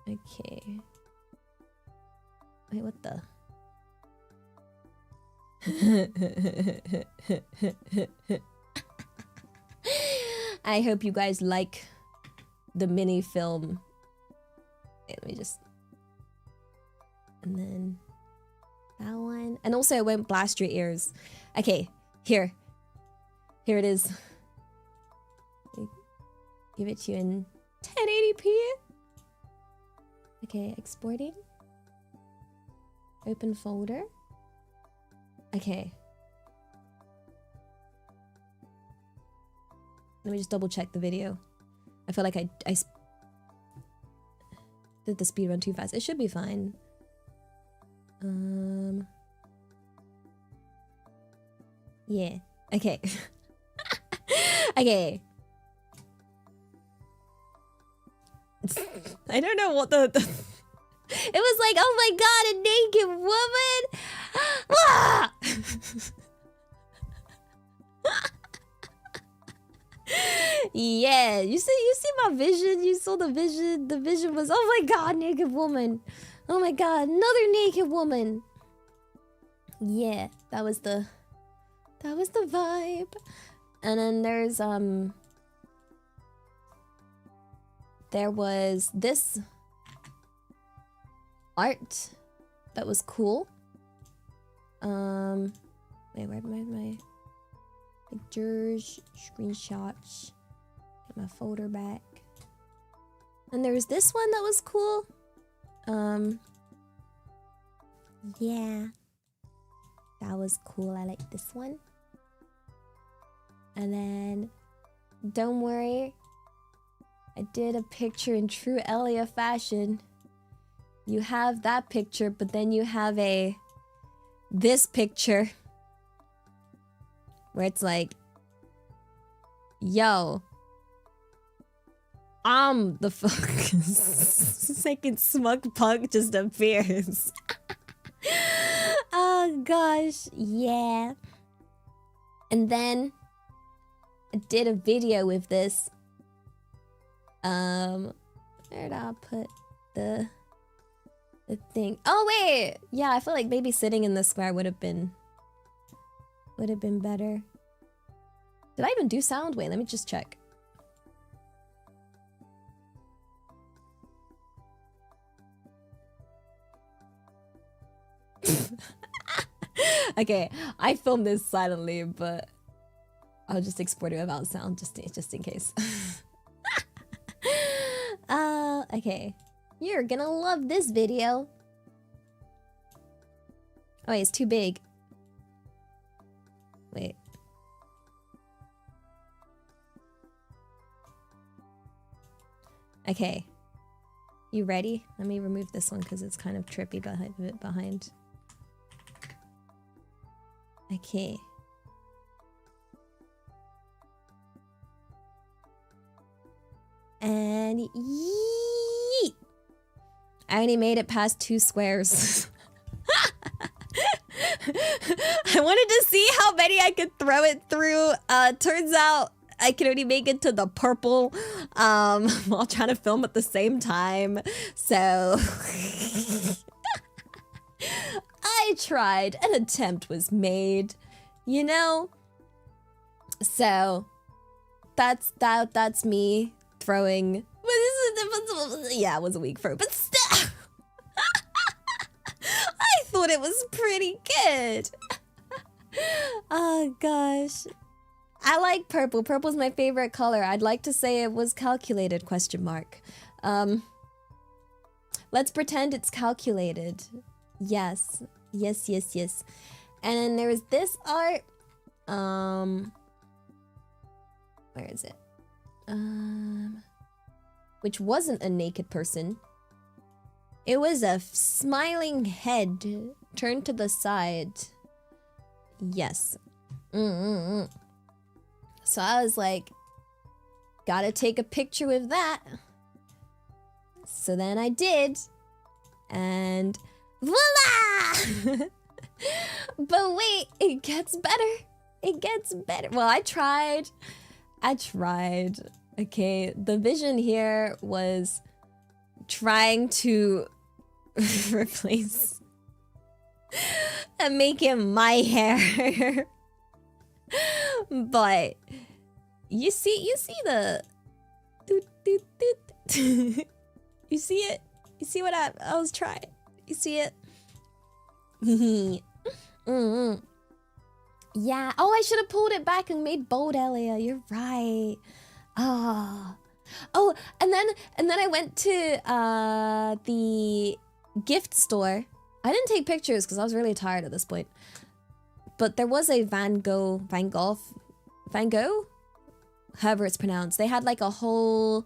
Okay. Wait, what the? I hope you guys like the mini film. Okay, let me just... And then... that one. And also it won't blast your ears. Okay, here. Here it is. Give it to you in 1080p. Okay, exporting. Open folder. Okay. Let me just double check the video. I feel like I did the speed run too fast. It should be fine. Yeah. Okay. Okay. I don't know what the it was like, oh my god, a naked woman! Ah! Yeah, you see my vision? You saw the vision? The vision was, oh my god, naked woman. Oh my god, another naked woman. Yeah, that was the vibe. And then there was this art that was cool. Wait, where my pictures, screenshots, get my folder back. And there was this one that was cool. Yeah, that was cool. I like this one. And then, don't worry, I did a picture in true Elia fashion. You have that picture, but then you have this picture where it's like, yo, I'm the second smug punk just appears. Oh gosh, yeah. And then I did a video with this. Where did I put the thing? Oh wait, yeah, I feel like maybe sitting in the square would have been better. Did I even do sound? Wait, let me just check. Okay, I filmed this silently, but I'll just export it without sound just in case. Okay. You're gonna love this video. Oh wait, it's too big. Wait. Okay. You ready? Let me remove this one because it's kind of trippy behind. Okay. And yeet! I only made it past 2 squares. I wanted to see how many I could throw it through. Turns out I could only make it to the purple while trying to film at the same time. So I tried. An attempt was made, you know? So that's me throwing. Yeah, it was a weak throw, but still. I thought it was pretty good. Oh gosh. I like purple. Purple's my favorite color. I'd like to say it was calculated, question mark. Let's pretend it's calculated. Yes. Yes, yes, yes. And then there was this art. Where is it? Which wasn't a naked person. It was a smiling head turned to the side. Yes. So I was like, gotta take a picture with that. So then I did. And voila! But wait, it gets better. It gets better. Well, I tried. Okay, the vision here was trying to replace and make it my hair. But you see the you see it? You see what I was trying? You see it? Yeah. Oh, I should have pulled it back and made bold Elia. You're right. Oh, and then I went to the gift store. I didn't take pictures because I was really tired at this point. But there was a Van Gogh, however it's pronounced. They had like a whole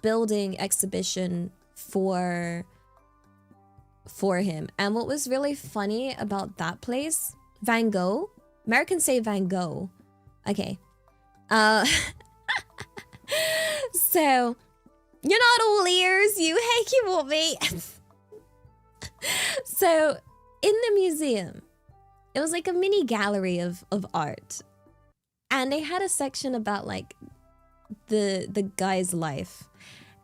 building exhibition for him. And what was really funny about that place, Van Gogh, Americans say Van Gogh, Okay. So, you're not all ears, you hecky me. So, in the museum, it was like a mini gallery of art. And they had a section about like the guy's life.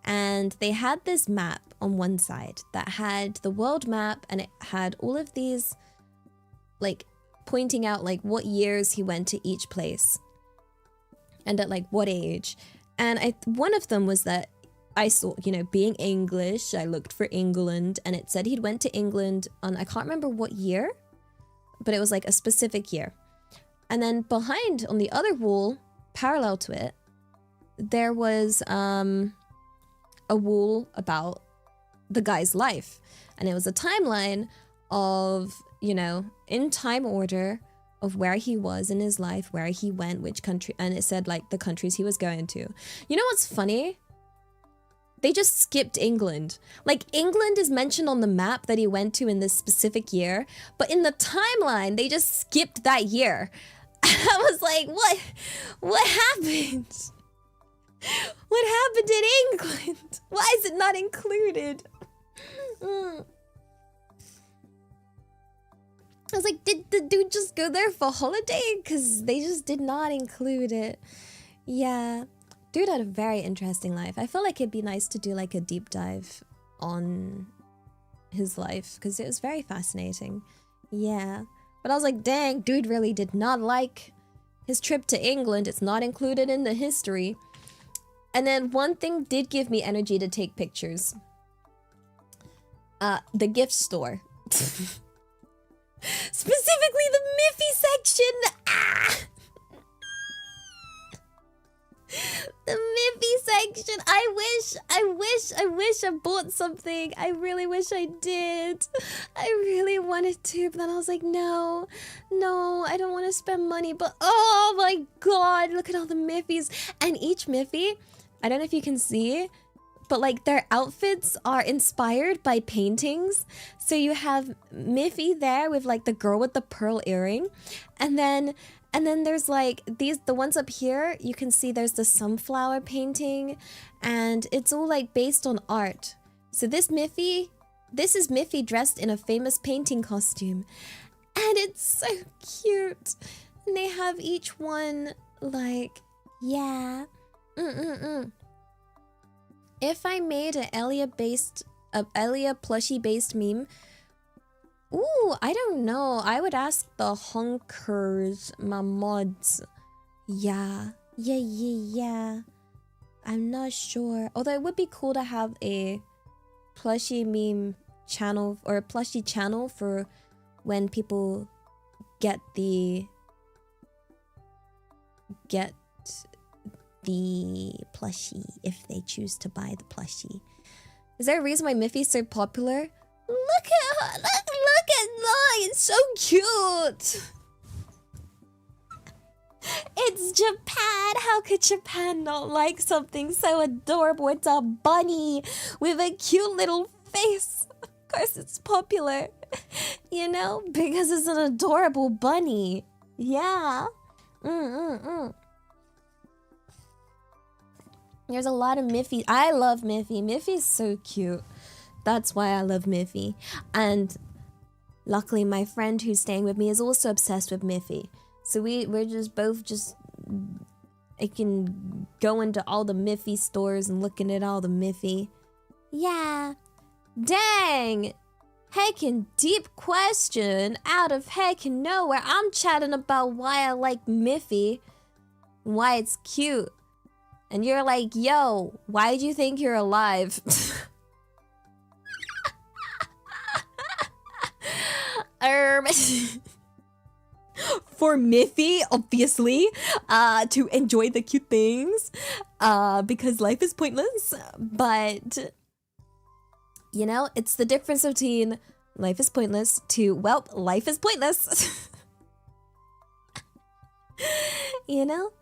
And they had this map on one side that had the world map, and it had all of these like pointing out like what years he went to each place and at like what age. And one of them was that I saw, you know, being English, I looked for England, and it said he'd went to England on, I can't remember what year, but it was like a specific year. And then behind on the other wall, parallel to it, there was a wall about the guy's life. And it was a timeline of, you know, in time order of where he was in his life, where he went, which country, and it said like the countries he was going to. You know what's funny? They just skipped England. Like, England is mentioned on the map that he went to in this specific year, but in the timeline, they just skipped that year. I was like, what happened? What happened in England? Why is it not included? I was like, did the dude just go there for holiday? Because they just did not include it. Yeah. Dude had a very interesting life. I feel like it'd be nice to do like a deep dive on his life because it was very fascinating. Yeah. But I was like, dang, dude really did not like his trip to England. It's not included in the history. And then one thing did give me energy to take pictures. The gift store. Specifically the Miffy section. Ah! The Miffy section. I wish I bought something. I really wish I did. I really wanted to, but then I was like, no, I don't want to spend money. But oh my god, look at all the Miffys. And each Miffy, I don't know if you can see, but like their outfits are inspired by paintings. So you have Miffy there with like the girl with the pearl earring, and then there's like the ones up here, you can see there's the sunflower painting, and it's all like based on art. So this is Miffy dressed in a famous painting costume, and it's so cute. And they have each one like, yeah. If I made an Elia plushie based meme, ooh, I don't know. I would ask the honkers, my mods. Yeah. I'm not sure. Although it would be cool to have a plushie meme channel or a plushie channel for when people get the plushie, if they choose to buy the plushie. Is there a reason why Miffy's so popular? Look at her! Look at Lai! It's so cute! It's Japan! How could Japan not like something so adorable? It's a bunny with a cute little face. Of course it's popular. You know? Because it's an adorable bunny. Yeah. There's a lot of Miffy. I love Miffy. Miffy's so cute. That's why I love Miffy. And luckily my friend who's staying with me is also obsessed with Miffy. So we're just both just... I can go into all the Miffy stores and looking at all the Miffy. Yeah. Dang! Heckin' deep question out of heckin' nowhere. I'm chatting about why I like Miffy. Why it's cute. And you're like, yo, why do you think you're alive? For Miffy, obviously, to enjoy the cute things, because life is pointless. But, you know, it's the difference between life is pointless to, well, life is pointless. You know?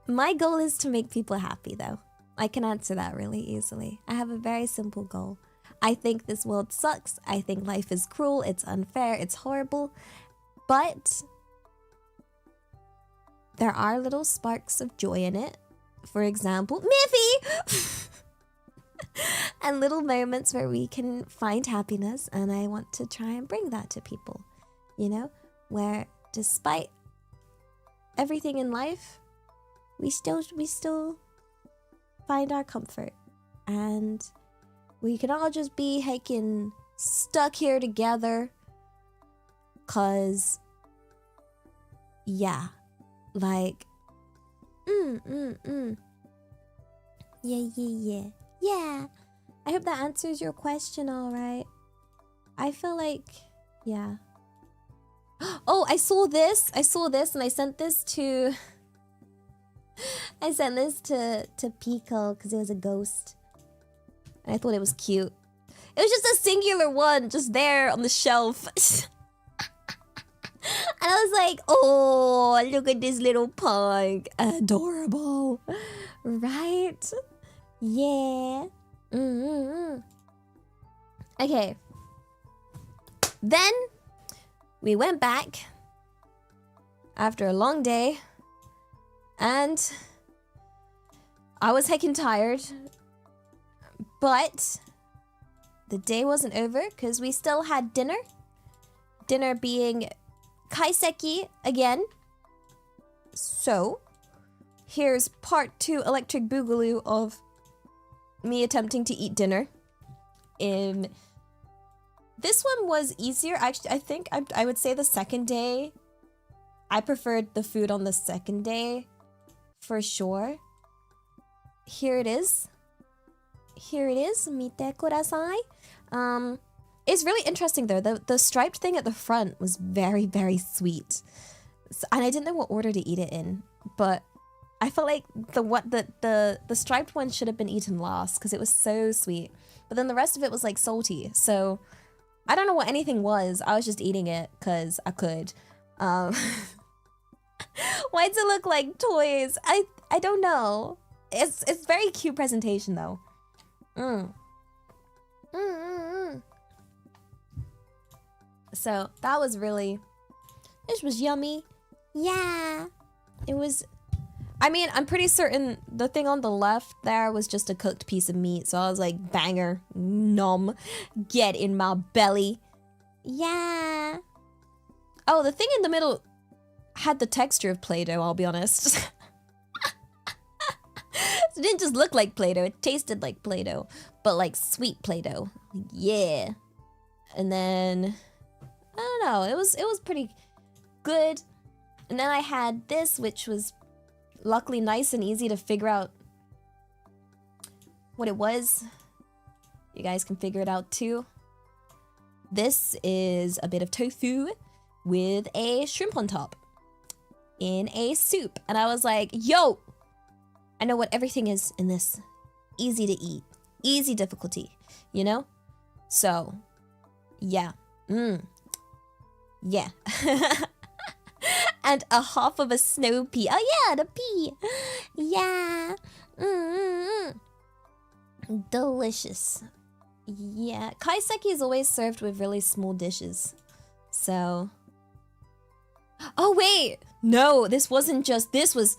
My goal is to make people happy, though. I can answer that really easily. I have a very simple goal. I think this world sucks. I think life is cruel. It's unfair. It's horrible. But there are little sparks of joy in it. For example, Miffy! And little moments where we can find happiness, and I want to try and bring that to people, you know, where despite everything in life, we still find our comfort, and we can all just be hiking stuck here together, cause yeah, like yeah. I hope that answers your question all right. I feel like, yeah. Oh, I saw this and I sent this to Pico because it was a ghost. And I thought it was cute. It was just a singular one just there on the shelf. And I was like, oh, look at this little pug. Adorable. Right? Yeah. Okay. Then we went back after a long day, and I was heckin' tired, but the day wasn't over because we still had dinner. Dinner being kaiseki again. So here's part 2 electric boogaloo of me attempting to eat dinner. This one was easier. Actually, I think I would say the second day. I preferred the food on the second day for sure. Here it is. Mite kudasai. It's really interesting though. The striped thing at the front was very, very sweet. And I didn't know what order to eat it in, but I felt like the striped one should have been eaten last because it was so sweet. But then the rest of it was like salty. So I don't know what anything was. I was just eating it because I could. Why does it look like toys? I don't know. It's very cute presentation though. So that was really, this was yummy. Yeah, it was. I mean, I'm pretty certain the thing on the left there was just a cooked piece of meat. So I was like, banger, nom, get in my belly. Yeah. Oh, the thing in the middle had the texture of Play-Doh, I'll be honest. It didn't just look like Play-Doh, it tasted like Play-Doh, but like sweet Play-Doh. Yeah. And then, I don't know, it was pretty good. And then I had this, which was luckily nice and easy to figure out what it was. You guys can figure it out too. This is a bit of tofu with a shrimp on top in a soup. And I was like, yo, I know what everything is in this. Easy to eat, easy difficulty, you know? So, yeah. Yeah. And a half of a snow pea. Oh yeah, the pea. Yeah. Delicious. Yeah. Kaiseki is always served with really small dishes. So. Oh wait. No, this wasn't just, this was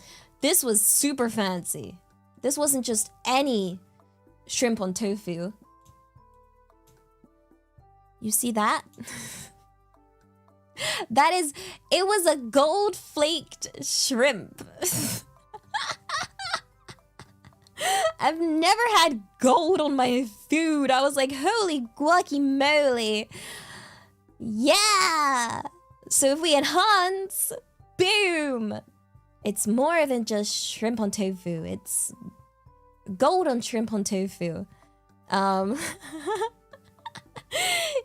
super fancy. This wasn't just any shrimp on tofu. You see that? That is, it was a gold flaked shrimp. I've never had gold on my food. I was like, holy guacamole. Yeah. So if we enhance, boom. It's more than just shrimp on tofu. It's gold on shrimp on tofu.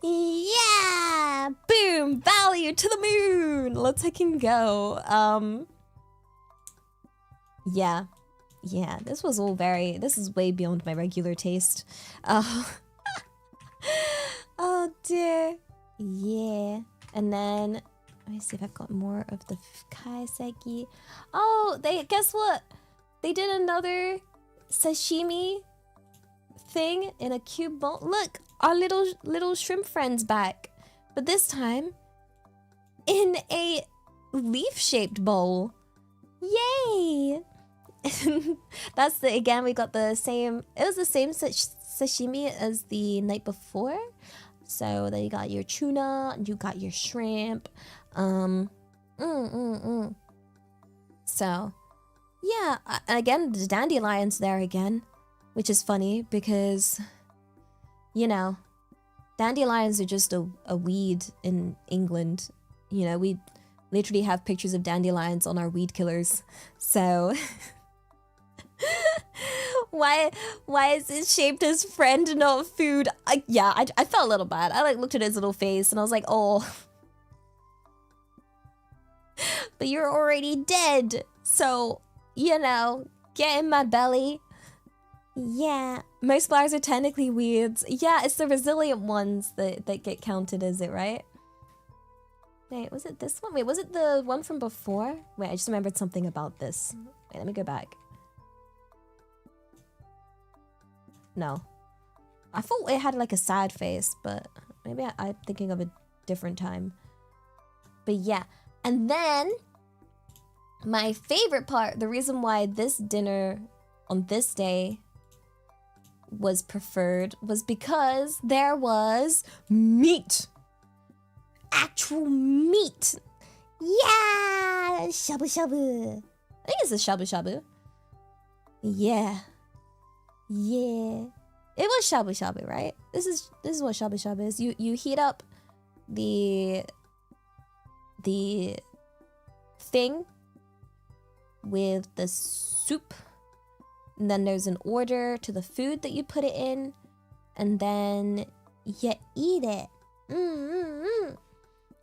Yeah! Boom! Value to the moon! Let's fucking go. Yeah. Yeah, this was all very... This is way beyond my regular taste. Oh dear. Yeah. And then... Let me see if I've got more of the kaiseki. Oh, guess what? They did another sashimi thing in a cube bowl. Look! Our little shrimp friend's back. But this time, in a leaf-shaped bowl. Yay! That's the, again, we got the same, it was the same sashimi as the night before. So then you got your tuna, you got your shrimp. So, yeah, again, the dandelions there again, which is funny because, you know, dandelions are just a weed in England. You know, we literally have pictures of dandelions on our weed killers. So, why is it shaped as friend, not food? I felt a little bad. I like looked at his little face and I was like, oh. But you're already dead. So, you know, get in my belly. Yeah. Most flowers are technically weeds. Yeah, it's the resilient ones that get counted, is it, right? Wait, was it this one? Wait, was it the one from before? Wait, I just remembered something about this. Wait, let me go back. No. I thought it had like a sad face, but maybe I'm thinking of a different time. But yeah. And then, my favorite part, the reason why this dinner on this day was preferred was because there was meat. Actual meat. Yeah! Shabu shabu. I think it's a shabu shabu. Yeah. Yeah. It was shabu shabu, right? This is what shabu shabu is. You heat up the thing with the soup, and then there's an order to the food that you put it in, and then you eat it.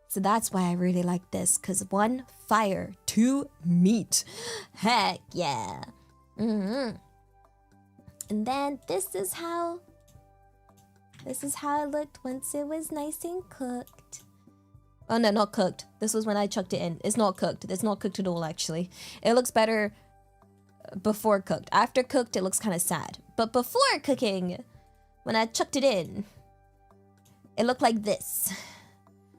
So that's why I really like this, because 1, fire, 2, meat. Heck yeah. And then this is how it looked once it was nice and cooked. Oh no, not cooked. This was when I chucked it in. It's not cooked. It's not cooked at all, actually. It looks better before cooked. After cooked, it looks kind of sad. But before cooking, when I chucked it in, it looked like this.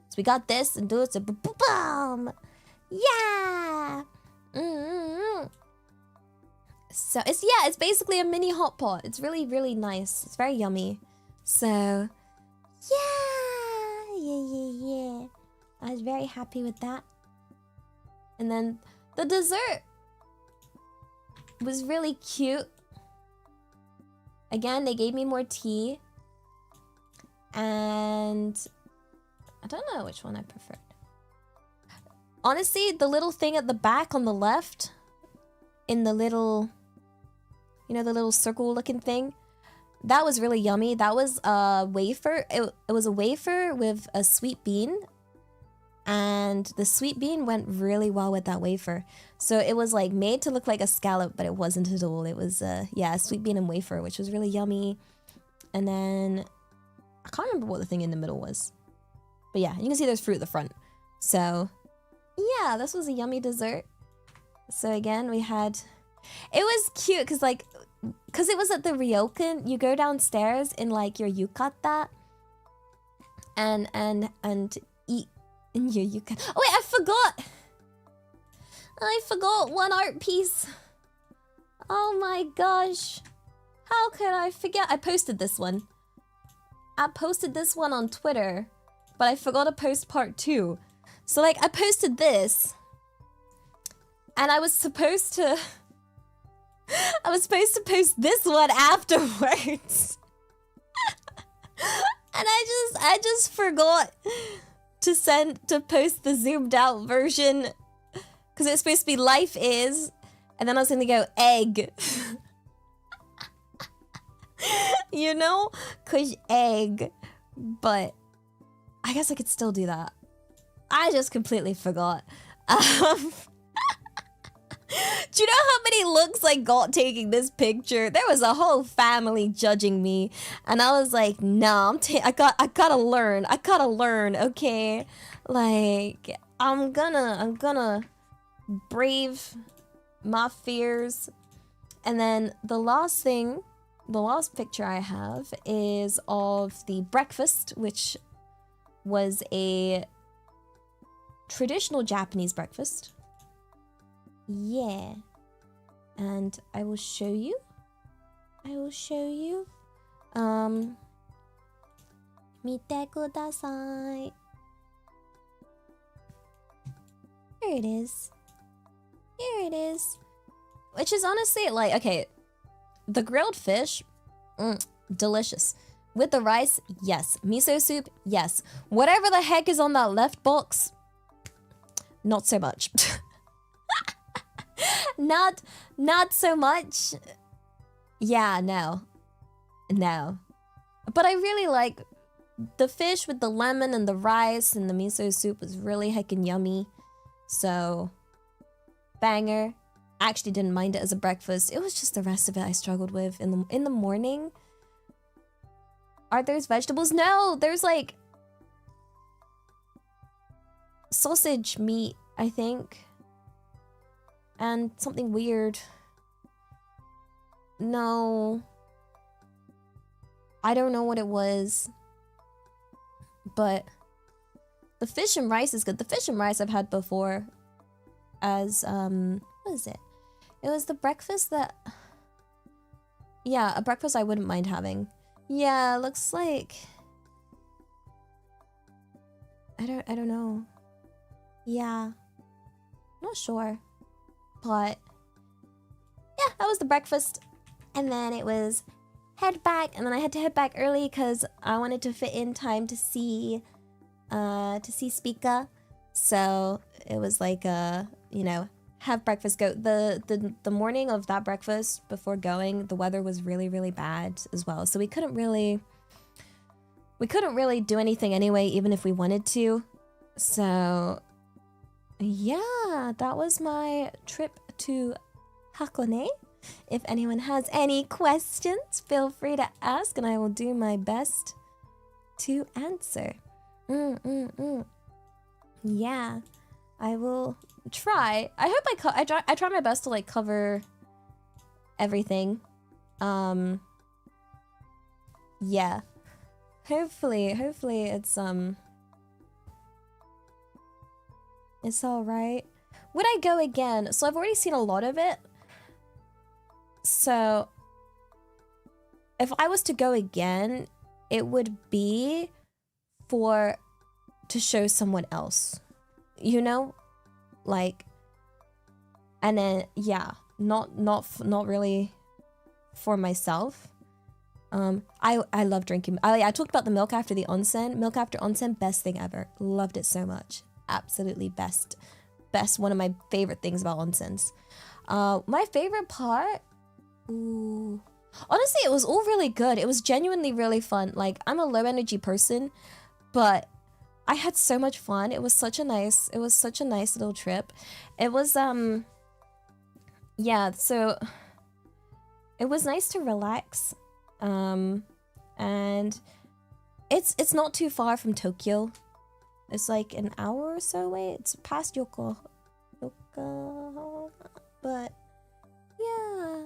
So we got this and do it. So boom! Yeah! So it's basically a mini hot pot. It's really, really nice. It's very yummy. So yeah. I was very happy with that. And then the dessert was really cute. Again, they gave me more tea. And I don't know which one I preferred. Honestly, the little thing at the back on the left, in the little, you know, the little circle looking thing, that was really yummy. That was a wafer. It was a wafer with a sweet bean. And the sweet bean went really well with that wafer. So it was like made to look like a scallop, but it wasn't at all. It was, a sweet bean and wafer, which was really yummy. And then, I can't remember what the thing in the middle was. But yeah, you can see there's fruit at the front. So, yeah, this was a yummy dessert. So again, we had, it was cute because it was at the Ryokan, you go downstairs in like your yukata and eat in your yukata. Oh wait, I forgot one art piece. Oh my gosh. How could I forget? I posted this one. I posted this one on Twitter, but I forgot to post part 2. So like I posted this and I was supposed to post this one afterwards. And I just forgot to post the zoomed out version because it was supposed to be life is, and then I was gonna go egg. You know, cause egg, but I guess I could still do that. I just completely forgot. Do you know how many looks I got taking this picture? There was a whole family judging me, and I was like, "No, I gotta learn, okay? Like, I'm gonna brave my fears." And then the last picture I have is of the breakfast, which was a traditional Japanese breakfast. Yeah. And I will show you. Mite kudasai. Here it is. Which is honestly like, okay, the grilled fish, delicious. With the rice, yes. Miso soup, yes. Whatever the heck is on that left box, not so much. not so much. Yeah, no. But I really like the fish with the lemon and the rice, and the miso soup was really heckin' yummy. So, banger. I actually didn't mind it as a breakfast. It was just the rest of it I struggled with in the morning. Are there vegetables? No, there's like sausage meat, I think. And something weird. No. I don't know what it was. But the fish and rice is good. The fish and rice I've had before as what is it? It was the breakfast that, yeah, a breakfast I wouldn't mind having. Yeah, looks like, I don't know. Yeah, not sure, but yeah, that was the breakfast. And then it was head back, and then I had to head back early because I wanted to fit in time to see Spica. So it was like you know, have breakfast, go. The morning of that breakfast before going, the weather was really bad as well, so we couldn't really do anything anyway, even if we wanted to. So yeah, that was my trip to Hakone. If anyone has any questions, feel free to ask, and I will do my best to answer. Yeah, I will try. I hope I try my best to like cover everything. Yeah. Hopefully it's all right. Would I go again? So I've already seen a lot of it. So if I was to go again, it would be to show someone else, you know, like, and then yeah, not really for myself. I love drinking. I talked about the milk after the onsen. Milk after onsen, best thing ever. Loved it so much. Absolutely best. One of my favorite things about onsens. My favorite part. Ooh. Honestly, it was all really good. It was genuinely really fun. Like, I'm a low energy person, but I had so much fun. It was such a nice little trip. It was yeah, so it was nice to relax. And it's not too far from Tokyo. It's like an hour or so away. It's past Yokohama. But yeah.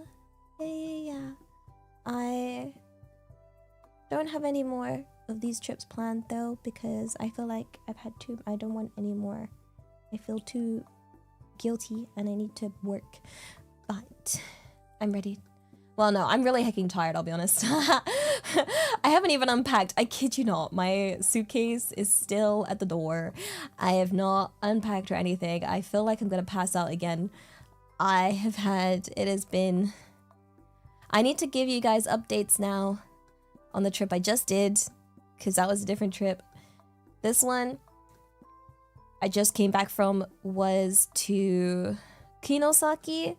I don't have any more of these trips planned though, because I feel like I've had too. I don't want any more. I feel too guilty and I need to work. But I'm ready. Well, no, I'm really hecking tired, I'll be honest. I haven't even unpacked. I kid you not. My suitcase is still at the door. I have not unpacked or anything. I feel like I'm gonna pass out again. It has been... I need to give you guys updates now on the trip I just did, because that was a different trip. This one I just came back from was to Kinosaki,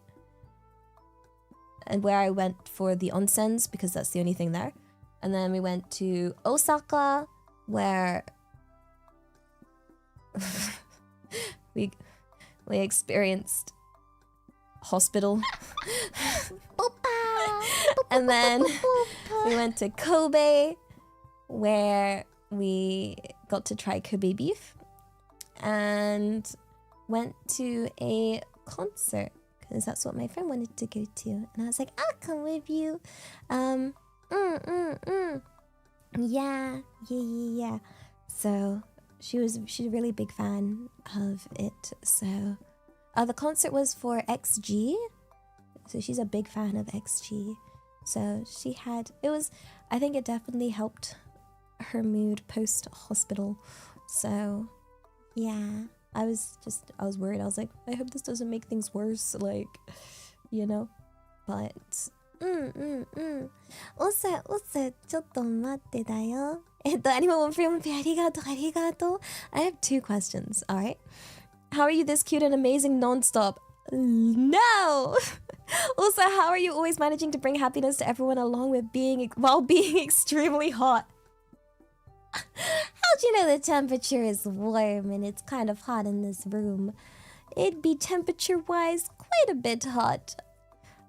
and where I went for the onsens, because that's the only thing there. And then we went to Osaka, where we experienced hospital. And then we went to Kobe, where we got to try Kobe beef, and went to a concert, because that's what my friend wanted to go to. And I was like, I'll come with you. Yeah. So she's a really big fan of it. So The concert was for XG, so she's a big fan of XG. So she had, I think it definitely helped her mood post-hospital. So, yeah, I was worried. I was like, I hope this doesn't make things worse, like, you know? But, ちょっと待ってだよ。anyone from arigato. I have 2 questions, alright? How are you this cute and amazing non-stop? No! Also, how are you always managing to bring happiness to everyone while being extremely hot? How'd you know the temperature is warm and it's kind of hot in this room? It'd be temperature-wise quite a bit hot.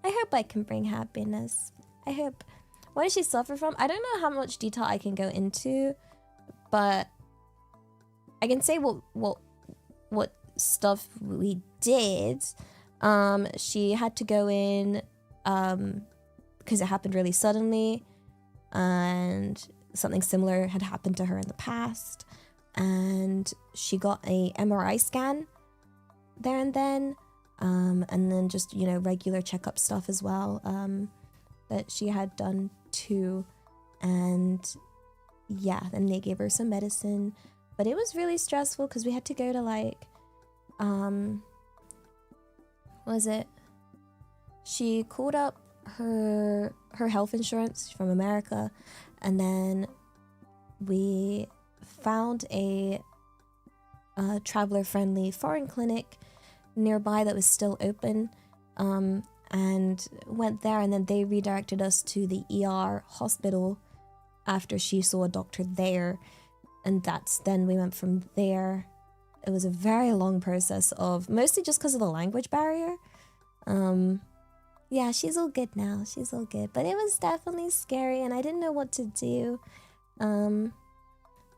I hope I can bring happiness. I hope. What does she suffer from? I don't know how much detail I can go into, but I can say what stuff we did. She had to go in because it happened really suddenly, and something similar had happened to her in the past, and she got a MRI scan there and then just, you know, regular checkup stuff as well that she had done too. And yeah, then they gave her some medicine, but it was really stressful because we had to go to like she called up her health insurance from America, and then we found a traveler-friendly foreign clinic nearby that was still open, and went there, and then they redirected us to the ER hospital after she saw a doctor there, and then we went from there. It was a very long process of, mostly just because of the language barrier. Yeah, she's all good now. She's all good. But it was definitely scary, and I didn't know what to do.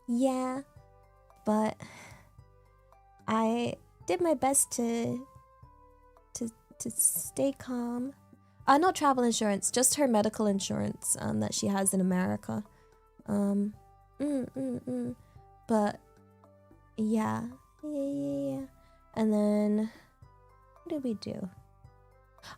Yeah. But I did my best to stay calm. Not travel insurance, just her medical insurance that she has in America. But yeah. And then what did we do?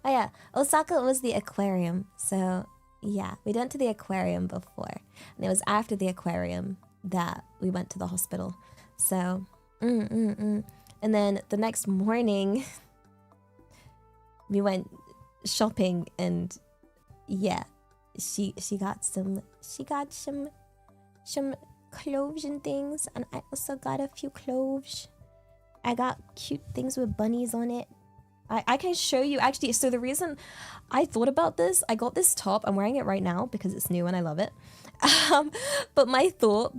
Oh yeah, Osaka was the aquarium. So yeah, we went to the aquarium before, and it was after the aquarium that we went to the hospital. So and then the next morning we went shopping, and yeah, she got some clothes and things, and I also got a few clothes. I got cute things with bunnies on it. I can show you, actually. So the reason I thought about this, I got this top. I'm wearing it right now because it's new and I love it. But my thought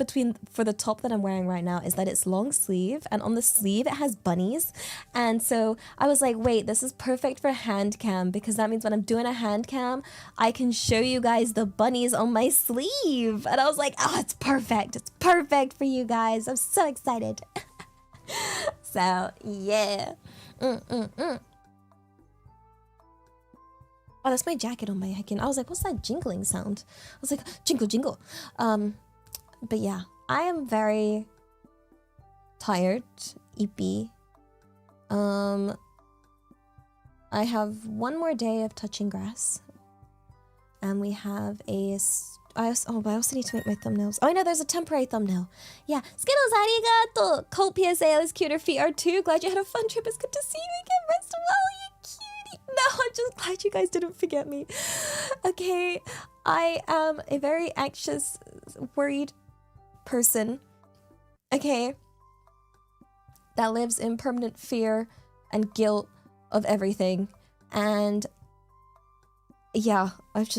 for the top that I'm wearing right now is that it's long sleeve, and on the sleeve it has bunnies. And so I was like, wait, this is perfect for hand cam, because that means when I'm doing a hand cam, I can show you guys the bunnies on my sleeve. And I was like, oh, it's perfect. It's perfect for you guys. I'm so excited. So yeah. Oh, that's my jacket on my hiking. I was like, what's that jingling sound? I was like, jingle, jingle. But yeah, I am very tired, ippy. I have one more day of touching grass. And we have I also need to make my thumbnails. Oh, I know, there's a temporary thumbnail. Yeah. Skittles, arigato! Colt PSA, is cute. Her feet are too. Glad you had a fun trip. It's good to see you again. Rest well, you cutie. No, I'm just glad you guys didn't forget me. Okay, I am a very anxious, worried person. Okay. That lives in permanent fear and guilt of everything. And yeah, I've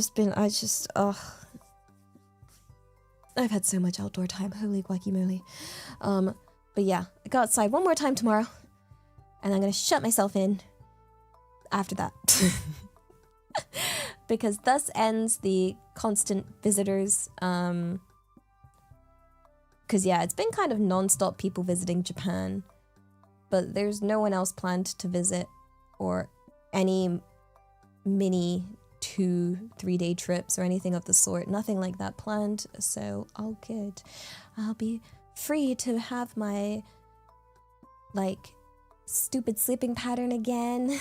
had so much outdoor time. Holy guacamole. But yeah, I go outside one more time tomorrow, and I'm gonna shut myself in after that. Because thus ends the constant visitors. Because yeah, it's been kind of non-stop people visiting Japan, but there's no one else planned to visit, or any mini 2-3 day trips or anything of the sort. Nothing like that planned, so all good. I'll be free to have my like stupid sleeping pattern again.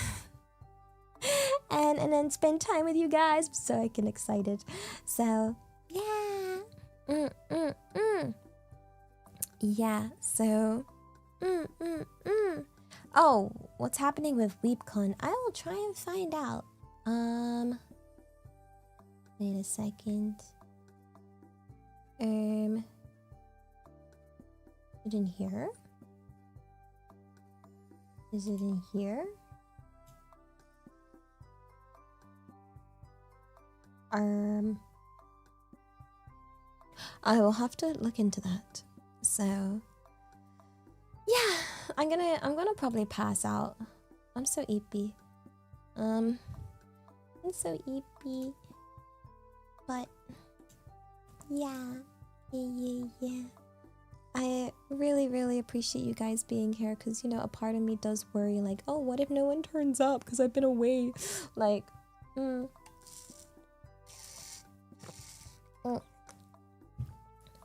and then spend time with you guys. I'm so freaking excited. So yeah. Yeah, so oh, what's happening with WeepCon? I will try and find out. Wait a second. Is it in here? Is it in here? I will have to look into that. So yeah, I'm gonna probably pass out. I'm so eepy. I'm so eepy. But yeah. I really appreciate you guys being here, because, you know, a part of me does worry, like, oh, what if no one turns up because I've been away? Like,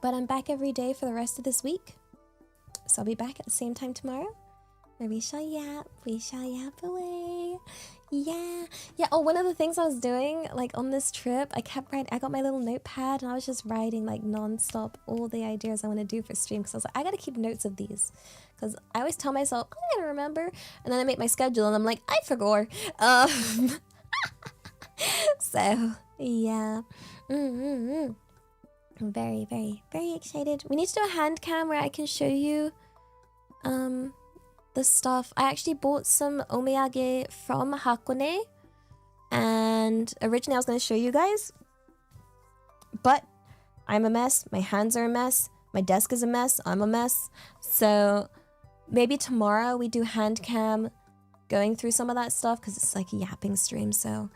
But I'm back every day for the rest of this week. So I'll be back at the same time tomorrow, where we shall yap away. Yeah. Oh, one of the things I was doing, like, on this trip, I kept writing. I got my little notepad and I was just writing, like, non-stop all the ideas I want to do for stream, because I was like, I gotta keep notes of these, because I always tell myself I'm gonna remember, and then I make my schedule and I'm like, I forgot. So yeah. I'm very excited. We need to do a hand cam where I can show you the stuff. I actually bought some omiyage from Hakone, and originally I was going to show you guys, but I'm a mess. My hands are a mess. My desk is a mess. I'm a mess. So maybe tomorrow we do hand cam going through some of that stuff, because it's like a yapping stream, so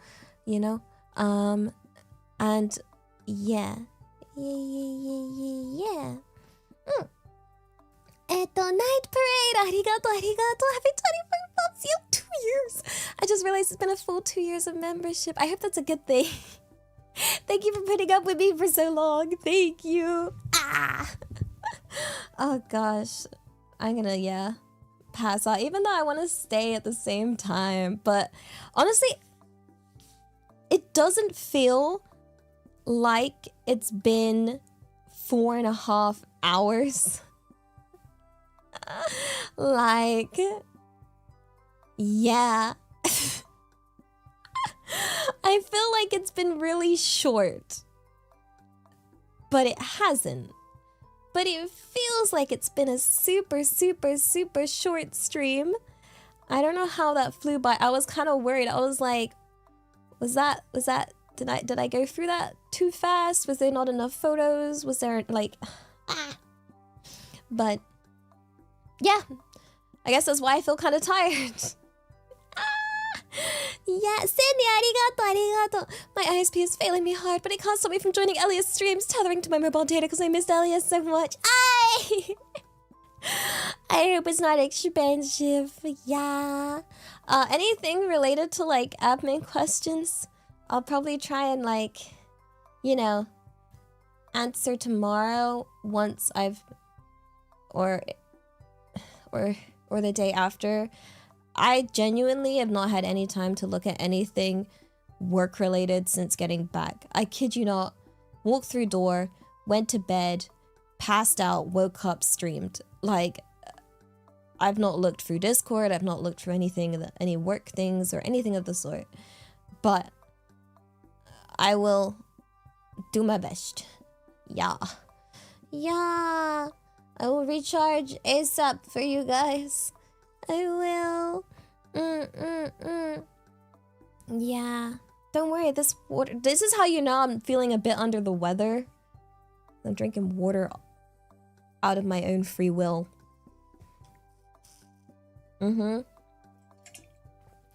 you know. And yeah. Night parade! Arigato! Happy 24 months! 2 years! I just realized it's been a full 2 years of membership. I hope that's a good thing. Thank you for putting up with me for so long. Thank you. Oh gosh. I'm gonna, pass out. Even though I want to stay at the same time. But honestly, it doesn't feel like it's been 4.5 hours. Like, yeah. I feel like it's been really short, but it hasn't. But it feels like it's been a super short stream. I don't know how that flew by. I was kind of worried. I was like, was that did I go through that too fast? Was there not enough photos? Was there, like, But yeah, I guess that's why I feel kind of tired. Yeah, Cindy, arigato. My ISP is failing me hard, but it can't stop me from joining Elias streams, tethering to my mobile data because I missed Elias so much. I hope it's not expensive. Yeah. Anything related to, like, admin questions, I'll probably try and, like, you know, answer tomorrow once I've, or the day after. I genuinely have not had any time to look at anything work related since getting back. I kid you not. Walked through door, went to bed, passed out, woke up, streamed. Like, I've not looked through Discord, I've not looked through anything, any work things or anything of the sort. But I will do my best. Yeah. I will recharge ASAP for you guys. I will. Yeah. Don't worry, this water... This is how you know I'm feeling a bit under the weather. I'm drinking water out of my own free will.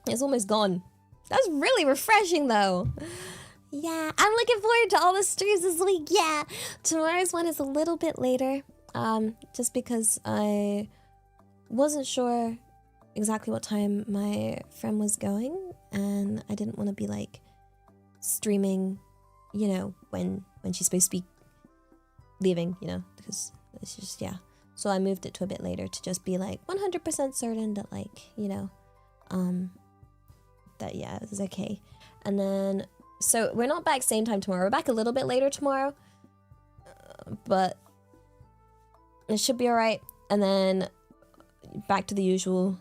It's almost gone. That's really refreshing, though. Yeah, I'm looking forward to all the streams this week. Yeah, tomorrow's one is a little bit later. Just because I wasn't sure exactly what time my friend was going, and I didn't want to be like streaming, you know, when she's supposed to be leaving, you know, because it's just, yeah. So I moved it to a bit later to just be like 100% certain that like, you know, that yeah, it was okay. And then, so we're not back same time tomorrow. We're back a little bit later tomorrow, but it should be all right. And then back to the usual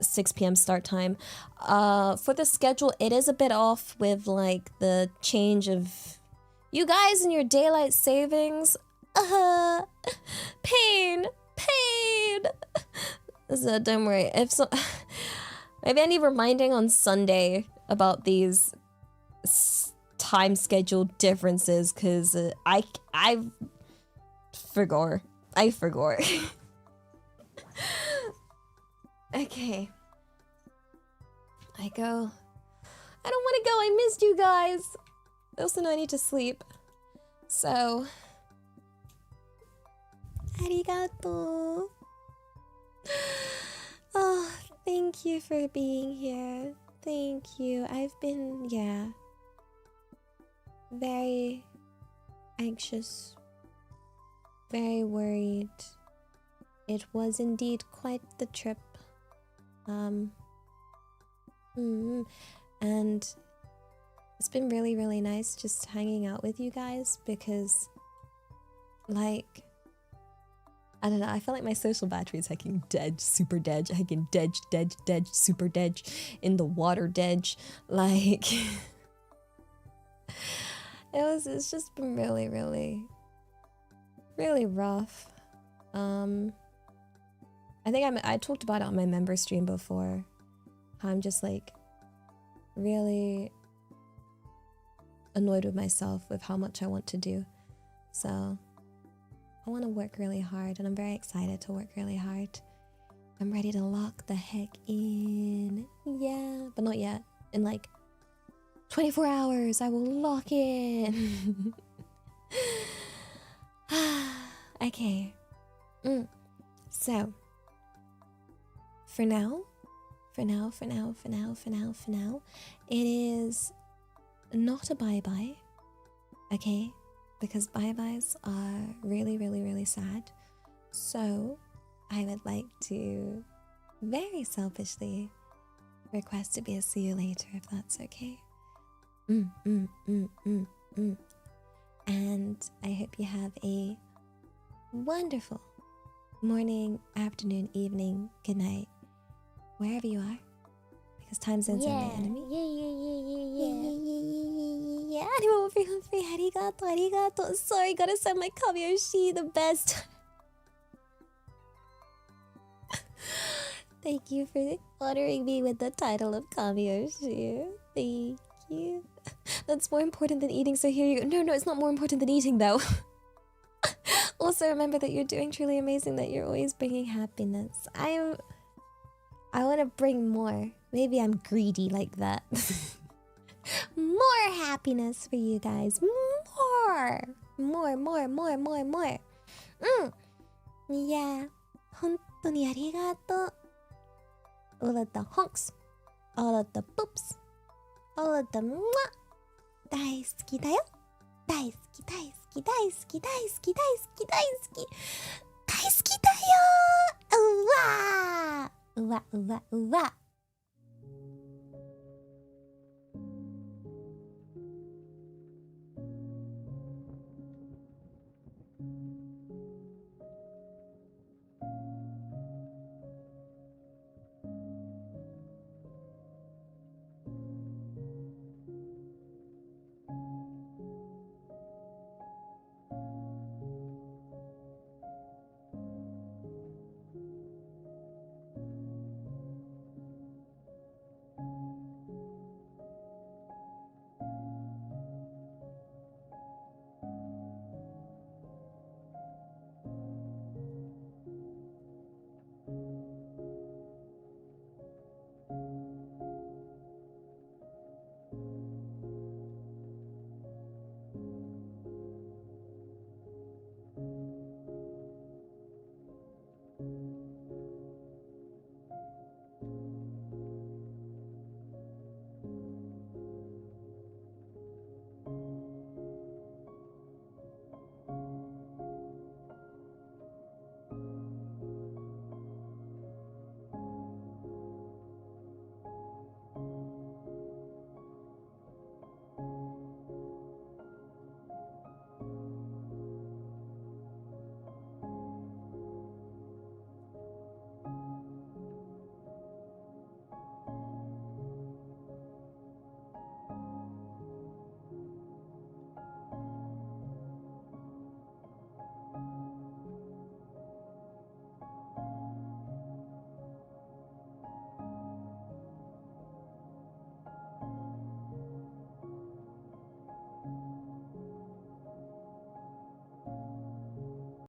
6 p.m. start time. For the schedule, it is a bit off with like the change of you guys and your daylight savings. Pain. So don't worry. If so, maybe I need reminding on Sunday about these time schedule differences, because I forgot. Okay. I don't want to go. I missed you guys. I also know I need to sleep. So, arigato. Oh, thank you for being here. Thank you. I've been, very anxious, very worried. It was indeed quite the trip. And it's been really, really nice just hanging out with you guys, because, like, I don't know, I feel like my social battery is hacking dead, super dead, hacking dead, super dead, in the water dead, like, it's just been really, really, really rough. I think I talked about it on my member stream before, how I'm just like really annoyed with myself with how much I want to do. So I want to work really hard, and I'm very excited to work really hard. I'm ready to lock the heck in. Yeah, but not yet. In like 24 hours, I will lock in. Okay. So, for now, it is not a bye-bye, okay? Because bye-byes are really, really, really sad. So, I would like to very selfishly request to be a see you later, if that's okay. And I hope you have a wonderful morning, afternoon, evening, good night, wherever you are, because time zones are my enemy. Yeah. Anyone will feel free. Arigato. Sorry, gotta send my Kamyoshi the best. Thank you for honoring me with the title of Kamyoshi. Thank you. That's more important than eating, so here you go. No, it's not more important than eating, though. Also, remember that you're doing truly amazing, that you're always bringing happiness. I want to bring more. Maybe I'm greedy like that. More happiness for you guys. More. Yeah. 本当にありがとう. All of the honks. All of the poops. All of the mwah. 大好きだよ。大好きだよ。うわ。